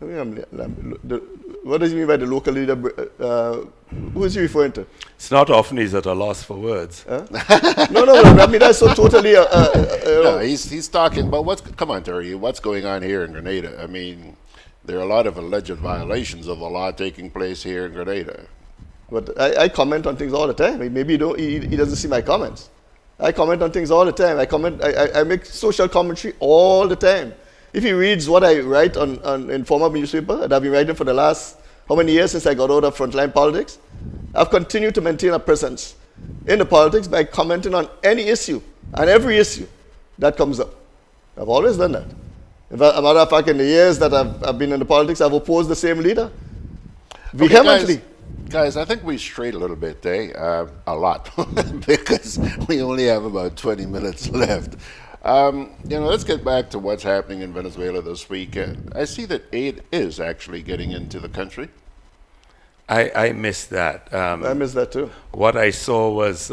What does he mean by the local leader? Who is he referring to? It's not often he's at a loss for words. No, I mean, that's so totally... no, he's talking about come on, Terry, what's going on here in Grenada? I mean, there are a lot of alleged violations of the law taking place here in Grenada. But I comment on things all the time. Maybe he doesn't see my comments. I comment on things all the time. I make social commentary all the time. If he reads what I write in former newspaper that I've been writing for the last, how many years since I got out of frontline politics, I've continued to maintain a presence in the politics by commenting on any issue and every issue that comes up. I've always done that. As a matter of fact, in the years that I've been in the politics, I've opposed the same leader vehemently. Okay, guys, I think we strayed a little bit today, a lot, because we only have about 20 minutes left. Let's get back to what's happening in Venezuela this weekend. I see that aid is actually getting into the country. I missed that. I missed that too. What I saw was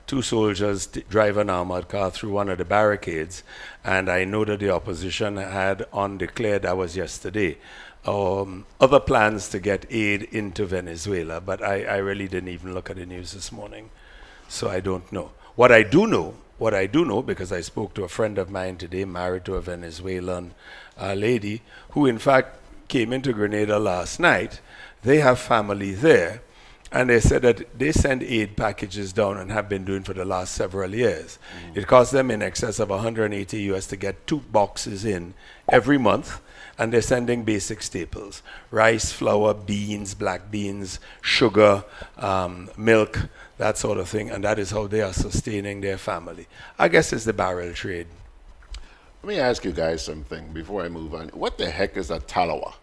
two soldiers drive an armored car through one of the barricades, and I know that the opposition had undeclared, that was yesterday, other plans to get aid into Venezuela, but I really didn't even look at the news this morning, so I don't know. What I do know, because I spoke to a friend of mine today, married to a Venezuelan lady, who in fact came into Grenada last night. They have family there, and they said that they send aid packages down and have been doing for the last several years. It costs them in excess of $180 US to get 2 boxes in every month, and they're sending basic staples: rice, flour, beans, black beans, sugar, milk, that sort of thing, and that is how they are sustaining their family. I guess it's the barrel trade. Let me ask you guys something before I move on. What the heck is a talawa?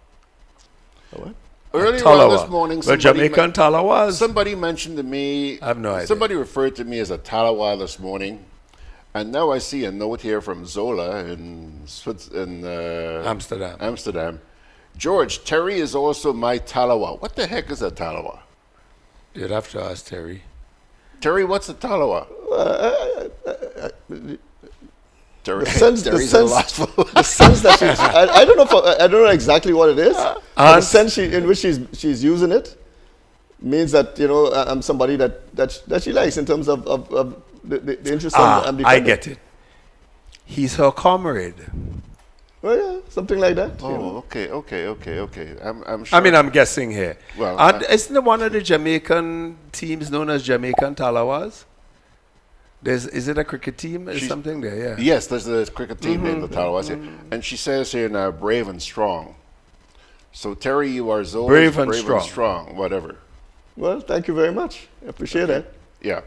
A what? Earlier on this morning, Jamaican talawas? Somebody mentioned to me, I have no idea. Somebody referred to me as a talawa this morning, and now I see a note here from Zola in Amsterdam. George, Terry is also my Talawa. What the heck is a Talawa? You'd have to ask Terry. Terry, what's a Talawa? The sense that she's, I don't know. I don't know exactly what it is. But the sense in which she's using it means that I'm somebody that she likes in terms of the interest and I get it. He's her comrade. Well, yeah, something like that. Oh, okay. I'm sure. I mean, I'm guessing here. Well, and isn't it one of the Jamaican teams known as Jamaican Talawas? Is it a cricket team or something there? Yeah. Yes, there's a cricket team named the Talawas. And she says here now, brave and strong. So, Terry, you are Zoe. Brave and strong. Whatever. Well, thank you very much. I appreciate that. Yeah.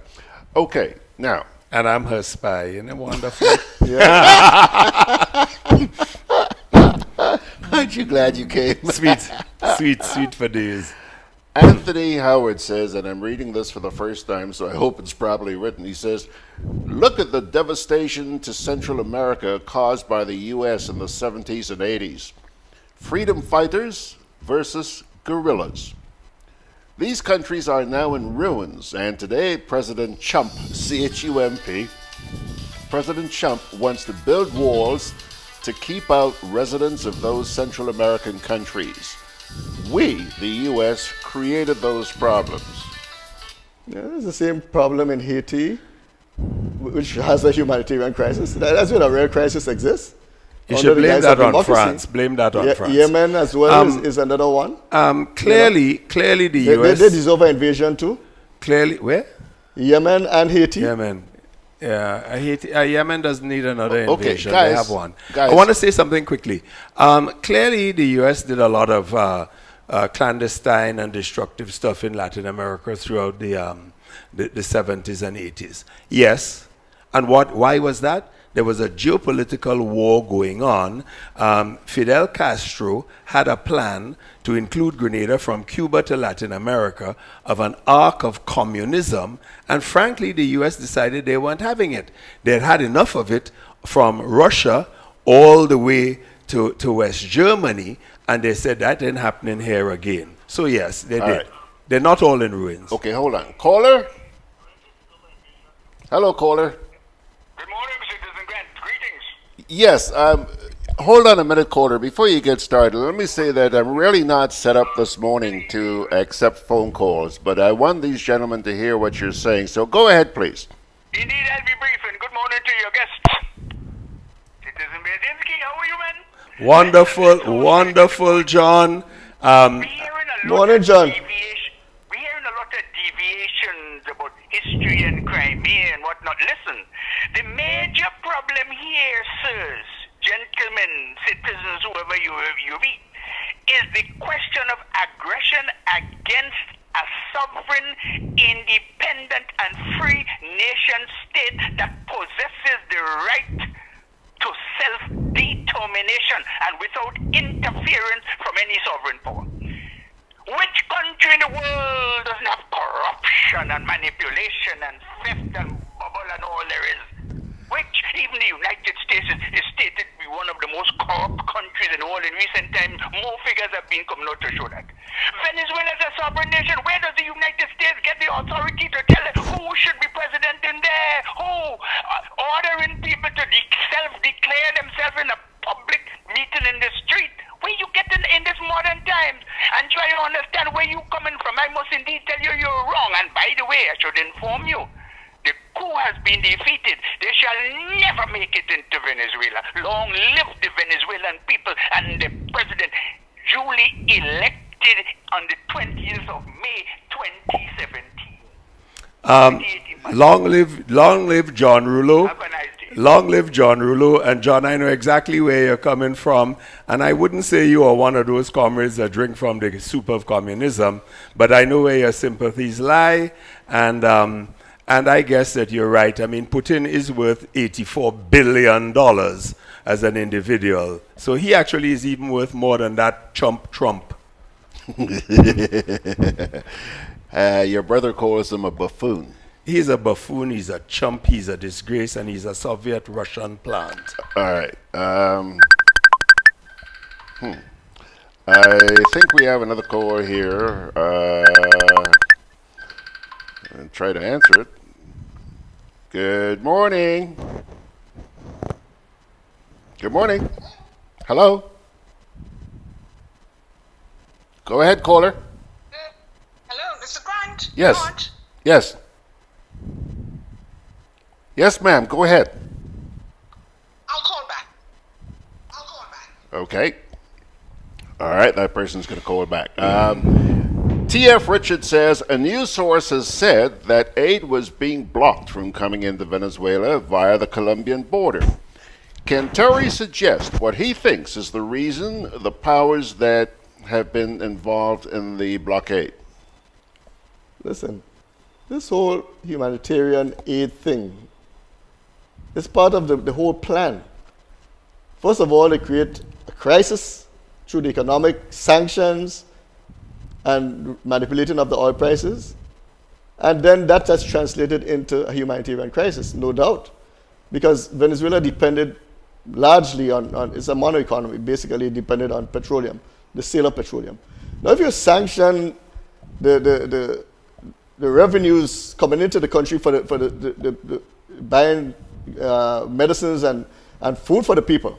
Okay, now. And I'm her spy. Isn't it wonderful? Aren't you glad you came? Sweet for days. Anthony Howard says, and I'm reading this for the first time, so I hope it's properly written. He says, look at the devastation to Central America caused by the U.S. in the 70s and 80s. Freedom fighters versus guerrillas. These countries are now in ruins, and today President Chump, C-H-U-M-P, President Chump wants to build walls to keep out residents of those Central American countries. We, the U.S., created those problems. Yeah, it's the same problem in Haiti, which has a humanitarian crisis. That's where a real crisis exists. You should blame that on France. Blame that on France. Yemen as well is another one. Clearly the U.S. They deserve an invasion too. Clearly, where? Yemen and Haiti. Yemen. Yeah, Yemen doesn't need another invasion. Guys, they have one. I want to say something quickly. Clearly, the U.S. did a lot of clandestine and destructive stuff in Latin America throughout the 70s and 80s. Yes. And why was that? There was a geopolitical war going on. Fidel Castro had a plan to include Grenada from Cuba to Latin America of an arc of communism, and frankly, the U.S. decided they weren't having it. They had had enough of it from Russia all the way to West Germany, and they said that ain't happening here again. So yes, they did. Right. They're not all in ruins. Okay, hold on. Caller? Hello, caller. Yes, hold on a minute, caller. Before you get started, let me say that I'm really not set up this morning to accept phone calls, but I want these gentlemen to hear what you're saying. So go ahead, please. Indeed, I'll be brief, and good morning to your guests. Citizen Bierzynski, how are you, man? Wonderful, John. Morning, John. We're hearing a lot of deviations about history and Crimea and whatnot. Listen, the major problem here, sirs, gentlemen, citizens, whoever you be, is the question of aggression against a sovereign, independent, and free nation state that possesses the right to self-determination and without interference from any sovereign power. Which country in the world doesn't have corruption and manipulation and theft and bubble and all there is? Which even the United States is stated to be one of the most corrupt countries in the world in recent times. More figures have been coming out to show that. Venezuela is a sovereign nation. Where does the United States get the authority to tell it who should be president in there? Who? Ordering people to self-declare themselves in a public meeting in the street. Where you get in this modern times? And try to understand where you coming from. I must indeed tell you you're wrong. And by the way, I should inform you, the coup has been defeated. They shall never make it into Venezuela. Long live the Venezuelan people and the president duly elected on the 20th of May 2017. Long live John Rouleau. Long live John Rouleau. And John, I know exactly where you're coming from. And I wouldn't say you are one of those comrades that drink from the soup of communism, but I know where your sympathies lie. And I guess that you're right. I mean, Putin is worth $84 billion as an individual. So he actually is even worth more than that Trump. Your brother calls him a buffoon. He's a buffoon, he's a chump, he's a disgrace, and he's a Soviet-Russian plant. All right. I think we have another caller here. And try to answer it. Good morning. Good morning. Hello. Go ahead, caller. Hello, Mr. Grant. Yes. George. Yes. Yes, ma'am. Go ahead. I'll call back. Okay. All right. That person's going to call it back. T.F. Richard says, a news source has said that aid was being blocked from coming into Venezuela via the Colombian border. Can Terry suggest what he thinks is the reason the powers that have been involved in the blockade? Listen, this whole humanitarian aid thing is part of the whole plan. First of all, they create a crisis through the economic sanctions and manipulating of the oil prices. And then that has translated into a humanitarian crisis, no doubt. Because Venezuela depended largely on it's a mono economy, basically depended on petroleum, the sale of petroleum. Now, if you sanction the revenues coming into the country for the buying medicines and food for the people,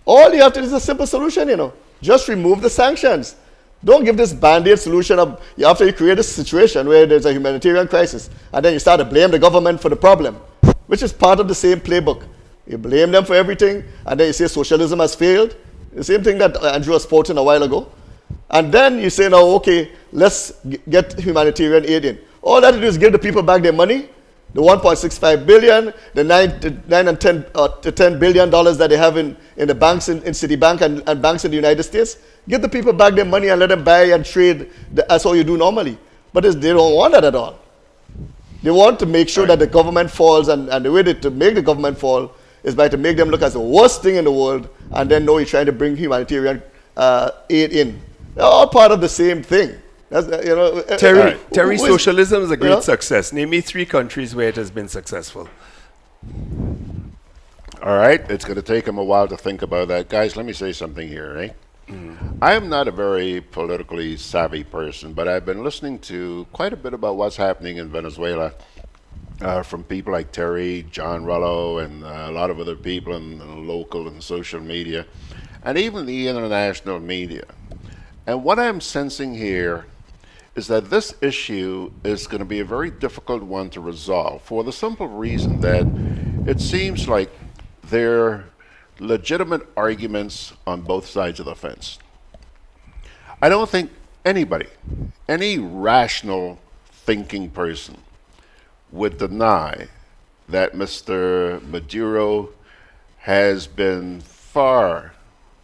all you have to do is a simple solution, just remove the sanctions. Don't give this band-aid solution of after you create a situation where there's a humanitarian crisis and then you start to blame the government for the problem, which is part of the same playbook. You blame them for everything and then you say socialism has failed. The same thing that Andrew was quoting a while ago. And then you say, now, okay, let's get humanitarian aid in. All that to do is give the people back their money, the 1.65 billion, the 9 and 10 to $10 billion that they have in the banks in Citibank and banks in the United States. Give the people back their money and let them buy and trade. That's all you do normally. But they don't want that at all. They want to make sure that the government falls, and the way to make the government fall is by to make them look as the worst thing in the world, and then know you're trying to bring humanitarian aid in. They're all part of the same thing. Terry, socialism is a great success. Name me 3 countries where it has been successful. All right. It's going to take him a while to think about that. Guys, let me say something here, right? I am not a very politically savvy person, but I've been listening to quite a bit about what's happening in Venezuela from people like Terry, John Rollo, and a lot of other people in the local and social media, and even the international media. And what I'm sensing here is that this issue is going to be a very difficult one to resolve for the simple reason that it seems like there are legitimate arguments on both sides of the fence. I don't think anybody, any rational thinking person, would deny that Mr. Maduro has been far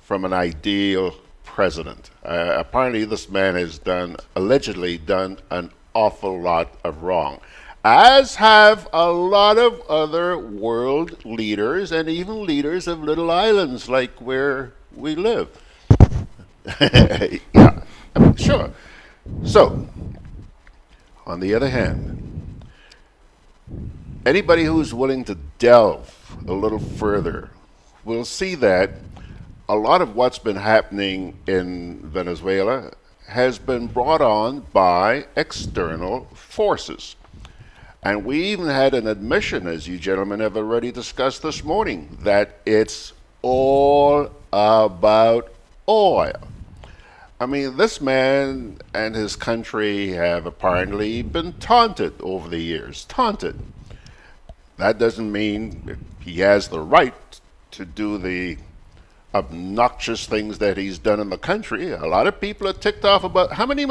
from an ideal president. Apparently this man has allegedly done an awful lot of wrong, as have a lot of other world leaders and even leaders of little islands like where we live. Yeah, sure. So, on the other hand, anybody who's willing to delve a little further will see that a lot of what's been happening in Venezuela has been brought on by external forces. And we even had an admission, as you gentlemen have already discussed this morning, that it's all about oil. I mean, this man and his country have apparently been taunted over the years. Taunted. That doesn't mean he has the right to do the obnoxious things that he's done in the country. A lot of people are ticked off about how many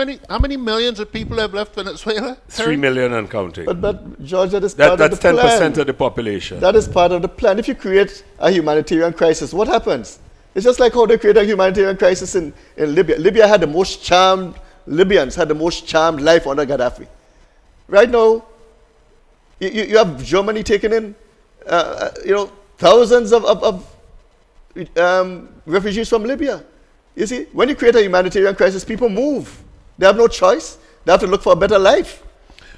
millions of people have left Venezuela? 3 million and counting. But George, that is part of the that's plan. 10% of the population. That is part of the plan. If you create a humanitarian crisis, what happens? It's just like how they created a humanitarian crisis in Libya. Libyans had the most charmed life under Gaddafi. Right now, you have Germany taking in, thousands of refugees from Libya. You see, when you create a humanitarian crisis, people move. They have no choice. They have to look for a better life.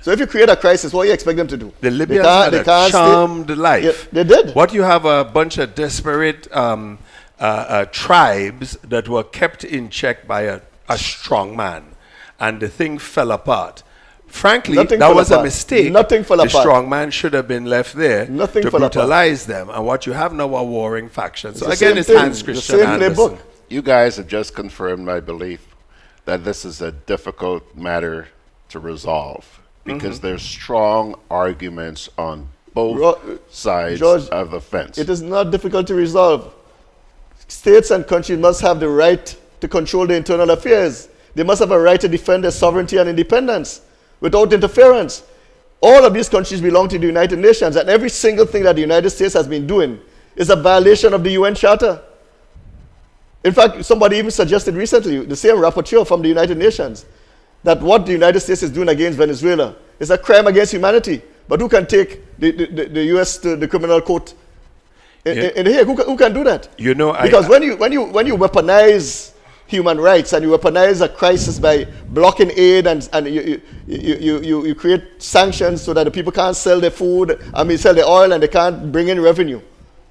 So if you create a crisis, what do you expect them to do? The Libyans had a charmed life. Yeah, they did. What you have a bunch of desperate tribes that were kept in check by a strong man, and the thing fell apart. Frankly, that was a mistake. Nothing fell apart. The strong man should have been left there Nothing to fell brutalize them. And what you have now are warring factions. So It's again, the it's same thing, Hans the Christian same Andersen. playbook. You guys have just confirmed my belief that this is a difficult matter to resolve because there's strong arguments on both sides George, of the fence. It is not difficult to resolve. States and countries must have the right to control their internal affairs. They must have a right to defend their sovereignty and independence without interference. All of these countries belong to the United Nations, and every single thing that the United States has been doing is a violation of the UN Charter. In fact, somebody even suggested recently, the same rapporteur from the United Nations, that what the United States is doing against Venezuela is a crime against humanity. But who can take the U.S. to the criminal court in the Hague? Who can do that? You know, because when you weaponize human rights and you weaponize a crisis by blocking aid and you create sanctions so that the people can't sell their food, sell their oil, and they can't bring in revenue,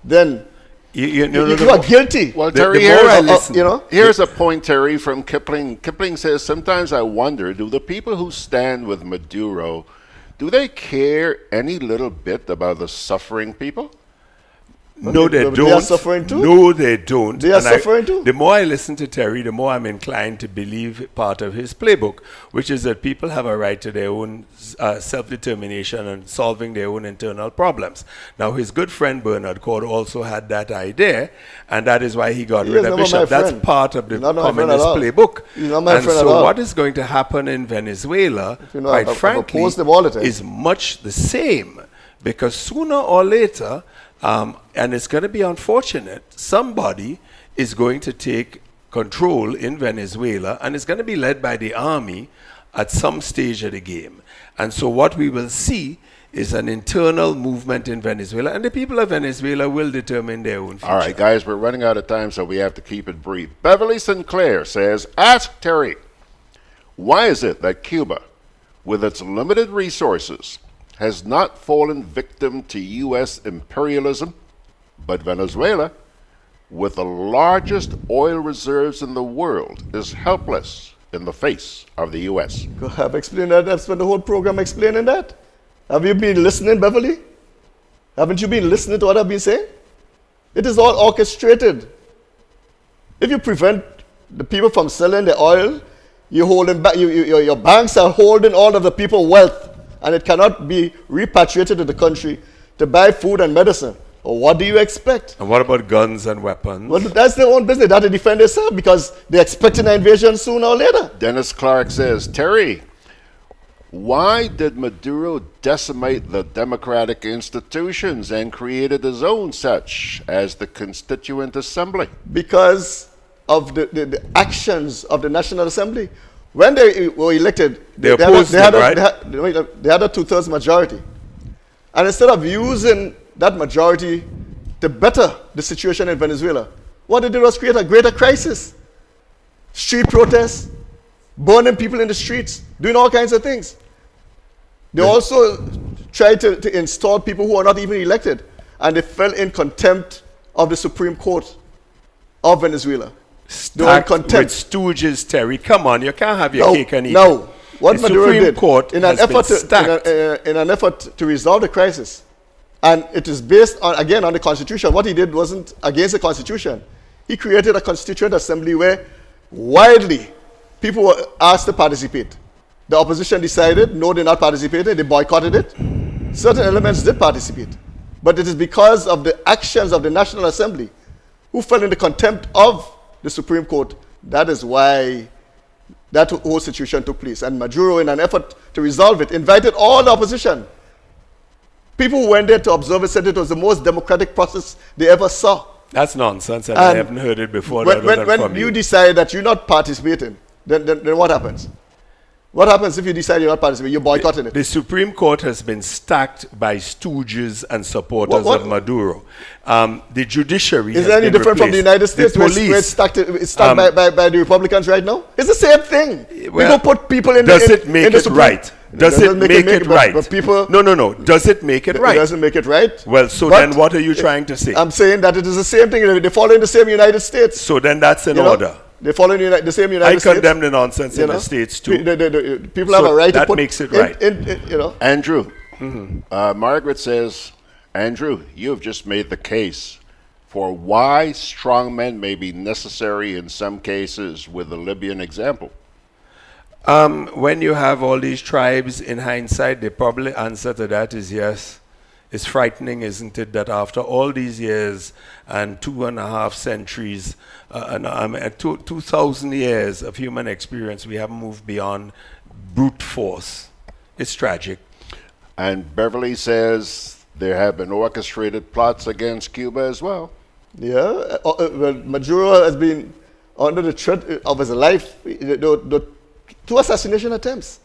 then you are guilty. Well, Terry, here's a point, Terry, from Kipling. Kipling says, sometimes I wonder, do the people who stand with Maduro, do they care any little bit about the suffering people? No, they don't. They are suffering too? No, they don't. They are suffering too? The more I listen to Terry, the more I'm inclined to believe part of his playbook, which is that people have a right to their own self-determination and solving their own internal problems. Now, his good friend Bernard Cord also had that idea, and that is why he got rid of Bishop. That's part of the communist playbook. And so what is going to happen in Venezuela, quite frankly, is much the same, because sooner or later, and it's going to be unfortunate, somebody is going to take control in Venezuela, and it's going to be led by the army at some stage of the game. And so what we will see is an internal movement in Venezuela, and the people of Venezuela will determine their own future. All right, guys, we're running out of time, so we have to keep it brief. Beverly Sinclair says, ask Terry, why is it that Cuba, with its limited resources, has not fallen victim to U.S. imperialism, but Venezuela, with the largest oil reserves in the world, is helpless in the face of the U.S.? I've explained that. I've spent the whole program explaining that. Have you been listening, Beverly? Haven't you been listening to what I've been saying? It is all orchestrated. If you prevent the people from selling the oil, you're holding back, your banks are holding all of the people's wealth, and it cannot be repatriated to the country to buy food and medicine. Or what do you expect? And what about guns and weapons? Well, that's their own business. They have to defend themselves because they're expecting an invasion sooner or later. Dennis Clark says, Terry, why did Maduro decimate the democratic institutions and created his own, such as the Constituent Assembly? Because of the actions of the National Assembly. When they were elected, they had a two-thirds majority. And instead of using that majority to better the situation in Venezuela, what they did was create a greater crisis. Street protests, burning people in the streets, doing all kinds of things. They also tried to install people who are not even elected, and they fell in contempt of the Supreme Court of Venezuela. Stacked with stooges, Terry. Come on, you can't have your cake and eat it. No, what Maduro Supreme did Court in an effort to resolve the crisis, and it is based on, again, on the Constitution. What he did wasn't against the Constitution. He created a Constituent Assembly where widely people were asked to participate. The opposition decided, no, they're not participating. They boycotted it. Certain elements did participate, but it is because of the actions of the National Assembly, who fell into contempt of the Supreme Court. That is why that whole situation took place. And Maduro, in an effort to resolve it, invited all the opposition. People who went there to observe it said it was the most democratic process they ever saw. That's nonsense, and I haven't heard it before. When you decide that you're not participating, then what happens? What happens if you decide you're not participating? You're boycotting it. The Supreme Court has been stacked by stooges and supporters of Maduro. The judiciary is there any different from the United States, where it's stacked by the Republicans right now? It's the same thing. We don't put people in does it make it right? Does it make it right? But people, no. Does it make it right? It doesn't make it right. Well, so then what are you trying to say? I'm saying that it is the same thing. They follow in the same United States. So then that's in order. They follow in the same United States. I condemn the nonsense in the States too. People have a right to put... That makes it right. Andrew, Margaret says, Andrew, you have just made the case for why strongmen may be necessary in some cases with the Libyan example. When you have all these tribes, in hindsight, the probably answer to that is yes. It's frightening, isn't it, that after all these years and 2.5 centuries, 2,000 years of human experience, we haven't moved beyond brute force. It's tragic. And Beverly says there have been orchestrated plots against Cuba as well. Yeah, well, Maduro has been under the threat of his life. The 2 assassination attempts.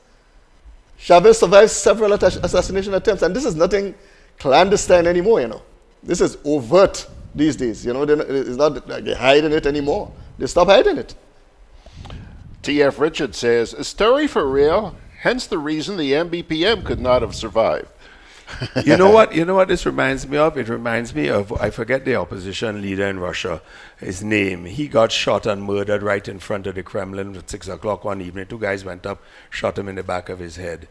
Chavez survived several assassination attempts, and this is nothing clandestine anymore, This is overt these days, It's not like they're hiding it anymore. They stop hiding it. T.F. Richard says, is Terry for real? Hence the reason the MBPM could not have survived. You know what this reminds me of? It reminds me of, I forget the opposition leader in Russia, his name. He got shot and murdered right in front of the Kremlin at 6 o'clock one evening. 2 guys went up, shot him in the back of his head.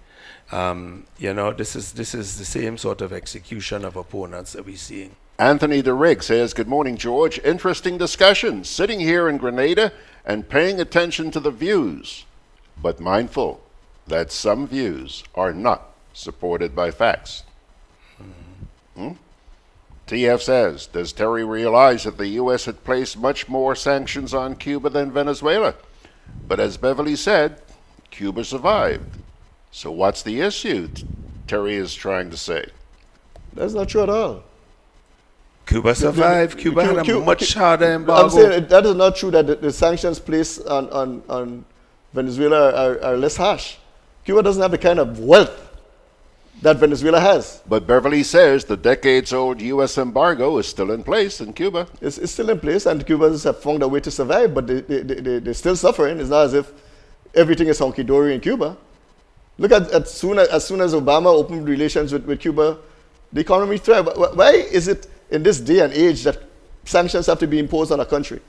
This is the same sort of execution of opponents that we're seeing. Anthony DeRigg says, good morning, George. Interesting discussion. Sitting here in Grenada and paying attention to the views, but mindful that some views are not supported by facts. TF says, does Terry realize that the U.S. had placed much more sanctions on Cuba than Venezuela? But as Beverly said, Cuba survived. So what's the issue, Terry is trying to say? That's not true at all. Cuba survived. Cuba had a much harder embargo. I'm saying that is not true, that the sanctions placed on Venezuela are less harsh. Cuba doesn't have the kind of wealth that Venezuela has. But Beverly says the decades-old U.S. embargo is still in place in Cuba. It's still in place, and Cubans have found a way to survive, but they're still suffering. It's not as if everything is hunky-dory in Cuba. Look at as soon as Obama opened relations with Cuba, the economy thrived. Why is it in this day and age that sanctions have to be imposed on a country?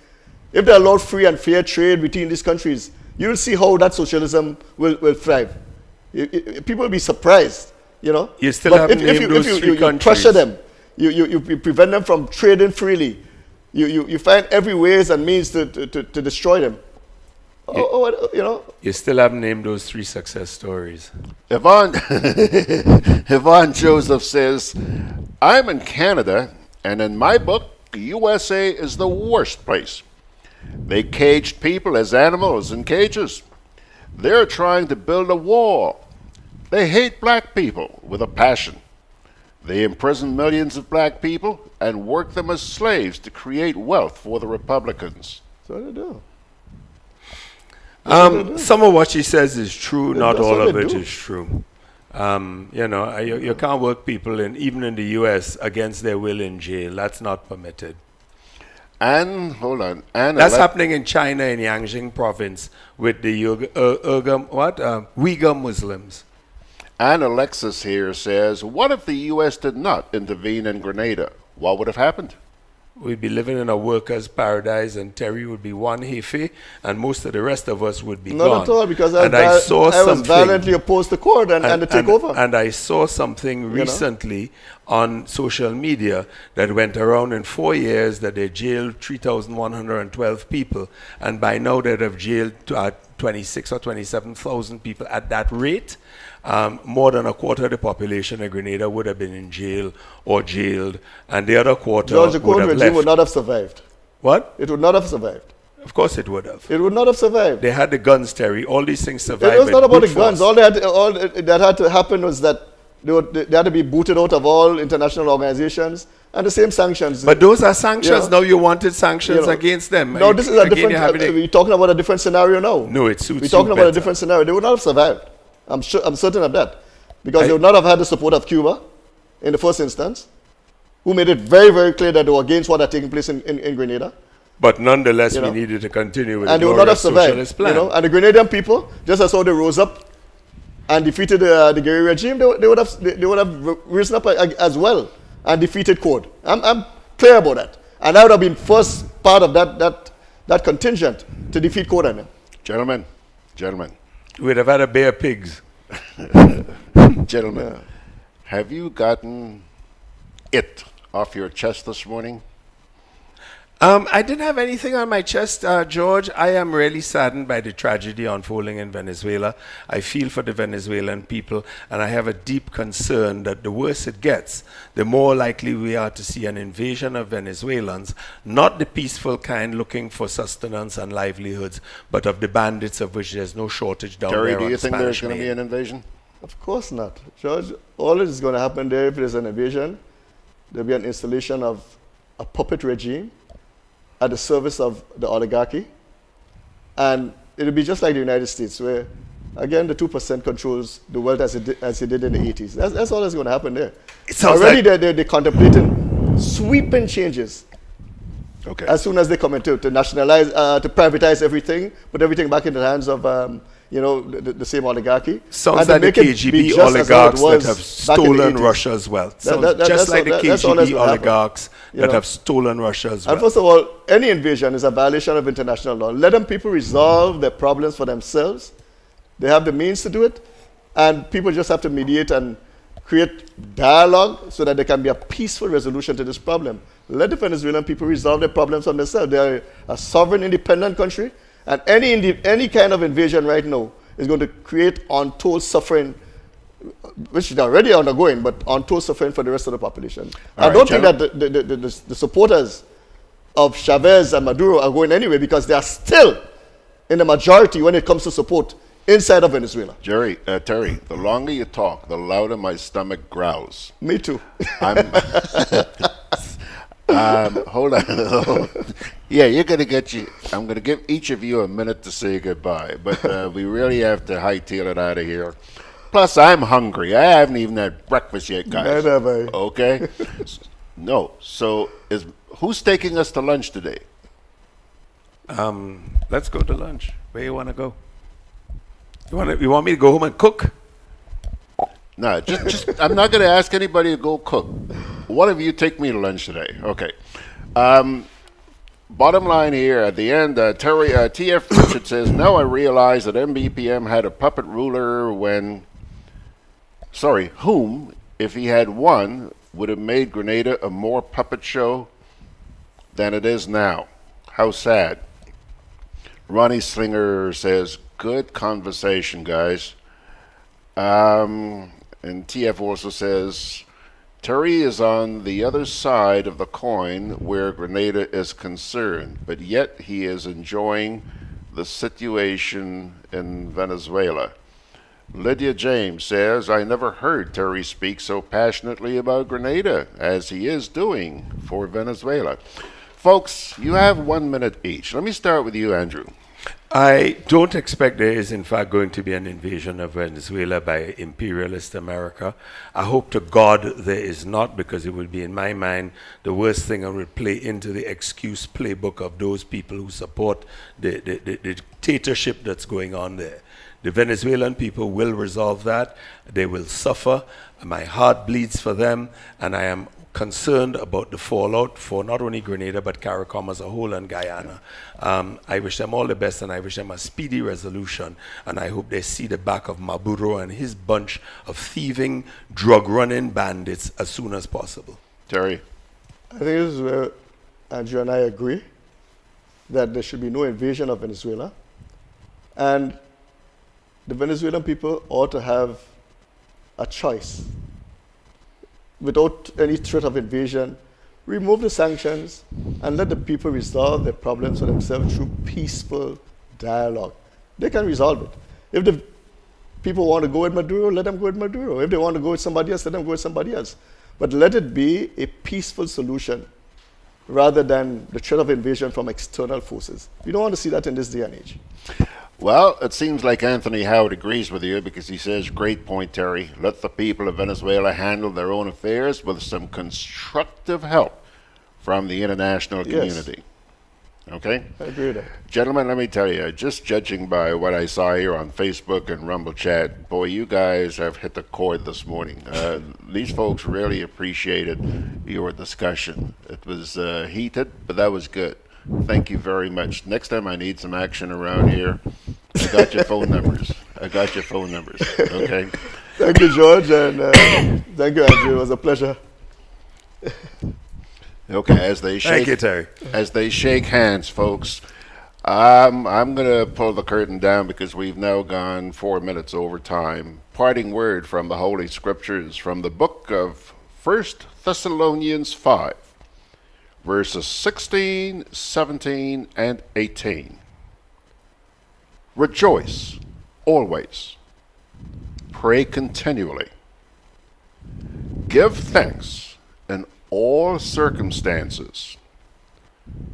If they allow free and fair trade between these countries, you'll see how that socialism will thrive. People will be surprised, You still haven't named those three countries. You pressure them, you prevent them from trading freely. You find every ways and means to destroy them. You still haven't named those 3 success stories. Yvonne Joseph says, I'm in Canada, and in my book, the USA is the worst place. They caged people as animals in cages. They're trying to build a wall. They hate black people with a passion. They imprison millions of black people and work them as slaves to create wealth for the Republicans. So they do. Some of what she says is true, not all of it is true. You can't work people even in the U.S. against their will in jail. That's not permitted. And hold on, that's happening in China in Yanjing province with the Uyghur Muslims. And Alexis here says, what if the U.S. did not intervene in Grenada? What would have happened? We'd be living in a worker's paradise, and Terry would be one Hefe, and most of the rest of us would be gone. Not at all, because I was violently opposed to court and the takeover. And I saw something recently on social media that went around in 4 years that they jailed 3,112 people, and by now they'd have jailed 26 or 27,000 people at that rate. More than a quarter of the population of Grenada would have been in jail or jailed, and the other quarter George, the would have left. would not have survived. What? It would not have survived. Of course it would have. It would not have survived. They had the guns, Terry. All these things survived. It was not about the guns. All that had to happen was that they had to be booted out of all international organizations, and the same sanctions. But those are sanctions. Now you wanted sanctions against them. No, this is a different. We're talking about a different scenario now. No, it suits. We're talking about a different scenario. They would not have survived. I'm certain of that, because they would not have had the support of Cuba in the first instance, who made it very, very clear that they were against what had taken place in Grenada. But nonetheless, we needed to continue with and the they would not have socialist survived. plan. And the Grenadian people, just as how they rose up and defeated the guerrilla regime, they would have risen up as well and defeated CORE. I'm clear about that. And I would have been first part of that contingent to defeat CORE. Gentlemen. We'd have had a bear pigs. Gentlemen, have you gotten it off your chest this morning? I didn't have anything on my chest, George. I am really saddened by the tragedy unfolding in Venezuela. I feel for the Venezuelan people, and I have a deep concern that the worse it gets, the more likely we are to see an invasion of Venezuelans, not the peaceful kind looking for sustenance and livelihoods, but of the bandits of which there's no shortage down Terry, there. do you on think there's Spanish going to be Main. an invasion? Of course not. George, all that is going to happen there, if there's an invasion, there'll be an installation of a puppet regime at the service of the oligarchy. And it'll be just like the United States, where, again, the 2% controls the world as it did in the 80s. That's all that's going to happen there. Already they're contemplating sweeping changes. Okay. As soon as they come into to nationalize, to privatize everything, put everything back in the hands of the same oligarchy. Sounds like the KGB oligarchs that have stolen Russia's wealth. Just like the KGB oligarchs that have stolen Russia's wealth. And first of all, any invasion is a violation of international law. Let them people resolve their problems for themselves. They have the means to do it, and people just have to mediate and create dialogue so that there can be a peaceful resolution to this problem. Let the Venezuelan people resolve their problems on themselves. They are a sovereign, independent country. And any kind of invasion right now is going to create untold suffering, which is already undergoing, but untold suffering for the rest of the population. I don't think that the supporters of Chavez and Maduro are going anywhere, because they are still in the majority when it comes to support inside of Venezuela. Terry, the longer you talk, the louder my stomach growls. Me too. Hold on. Yeah, I'm going to give each of you a minute to say goodbye, but we really have to hightail it out of here. Plus, I'm hungry. I haven't even had breakfast yet, guys. Okay? No. So, who's taking us to lunch today? Let's go to lunch. Where you want to go? You want me to go home and cook? No, just I'm not going to ask anybody to go cook. One of you take me to lunch today. Okay. Bottom line here, at the end, TF Richard says, now I realize that MBPM had a puppet ruler whom, if he had won, would have made Grenada a more puppet show than it is now. How sad. Ronnie Slinger says, good conversation, guys. And TF also says, Terry is on the other side of the coin where Grenada is concerned, but yet he is enjoying the situation in Venezuela. Lydia James says, I never heard Terry speak so passionately about Grenada as he is doing for Venezuela. Folks, you have 1 minute each. Let me start with you, Andrew. I don't expect there is, in fact, going to be an invasion of Venezuela by imperialist America. I hope to God there is not, because it would be, in my mind, the worst thing and would play into the excuse playbook of those people who support the dictatorship that's going on there. The Venezuelan people will resolve that. They will suffer. My heart bleeds for them, and I am concerned about the fallout for not only Grenada but CARICOM as a whole and Guyana. I wish them all the best, and I wish them a speedy resolution, and I hope they see the back of Maduro and his bunch of thieving, drug-running bandits as soon as possible. Terry? I think this is where Andrew and I agree that there should be no invasion of Venezuela, and the Venezuelan people ought to have a choice. Without any threat of invasion, remove the sanctions and let the people resolve their problems for themselves through peaceful dialogue. They can resolve it. If the people want to go with Maduro, let them go with Maduro. If they want to go with somebody else, let them go with somebody else. But let it be a peaceful solution rather than the threat of invasion from external forces. We don't want to see that in this day and age. Well, it seems like Anthony Howard agrees with you, because he says, great point, Terry. Let the people of Venezuela handle their own affairs with some constructive help from the international community. Okay? I agree with that. Gentlemen, let me tell you, just judging by what I saw here on Facebook and Rumble Chat, boy, you guys have hit the chord this morning. These folks really appreciated your discussion. It was heated, but that was good. Thank you very much. Next time I need some action around here, I got your phone numbers. Okay? Thank you, George, and thank you, Andrew. It was a pleasure. Okay, as they shake, Thank you, Terry. As they shake hands, folks, I'm going to pull the curtain down because we've now gone 4 minutes over time. Parting word from the Holy Scriptures from the book of 1 Thessalonians 5, verses 16, 17, and 18. Rejoice always. Pray continually. Give thanks in all circumstances,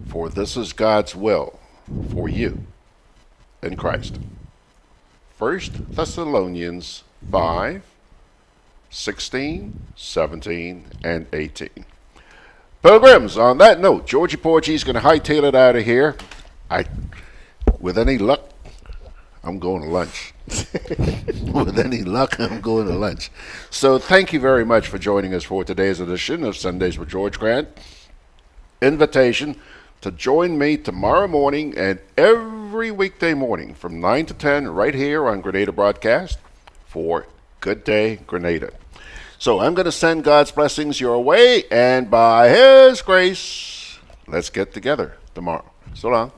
for this is God's will for you in Christ. 1 Thessalonians 5, 16, 17, and 18. Pilgrims, on that note, Georgie Porgy's going to hightail it out of here. With any luck, I'm going to lunch. With any luck, I'm going to lunch. So thank you very much for joining us for today's edition of Sundays with George Grant. Invitation to join me tomorrow morning and every weekday morning from 9 to 10 right here on Grenada Broadcast for Good Day Grenada. So I'm going to send God's blessings your way, and by His grace, let's get together tomorrow. So long.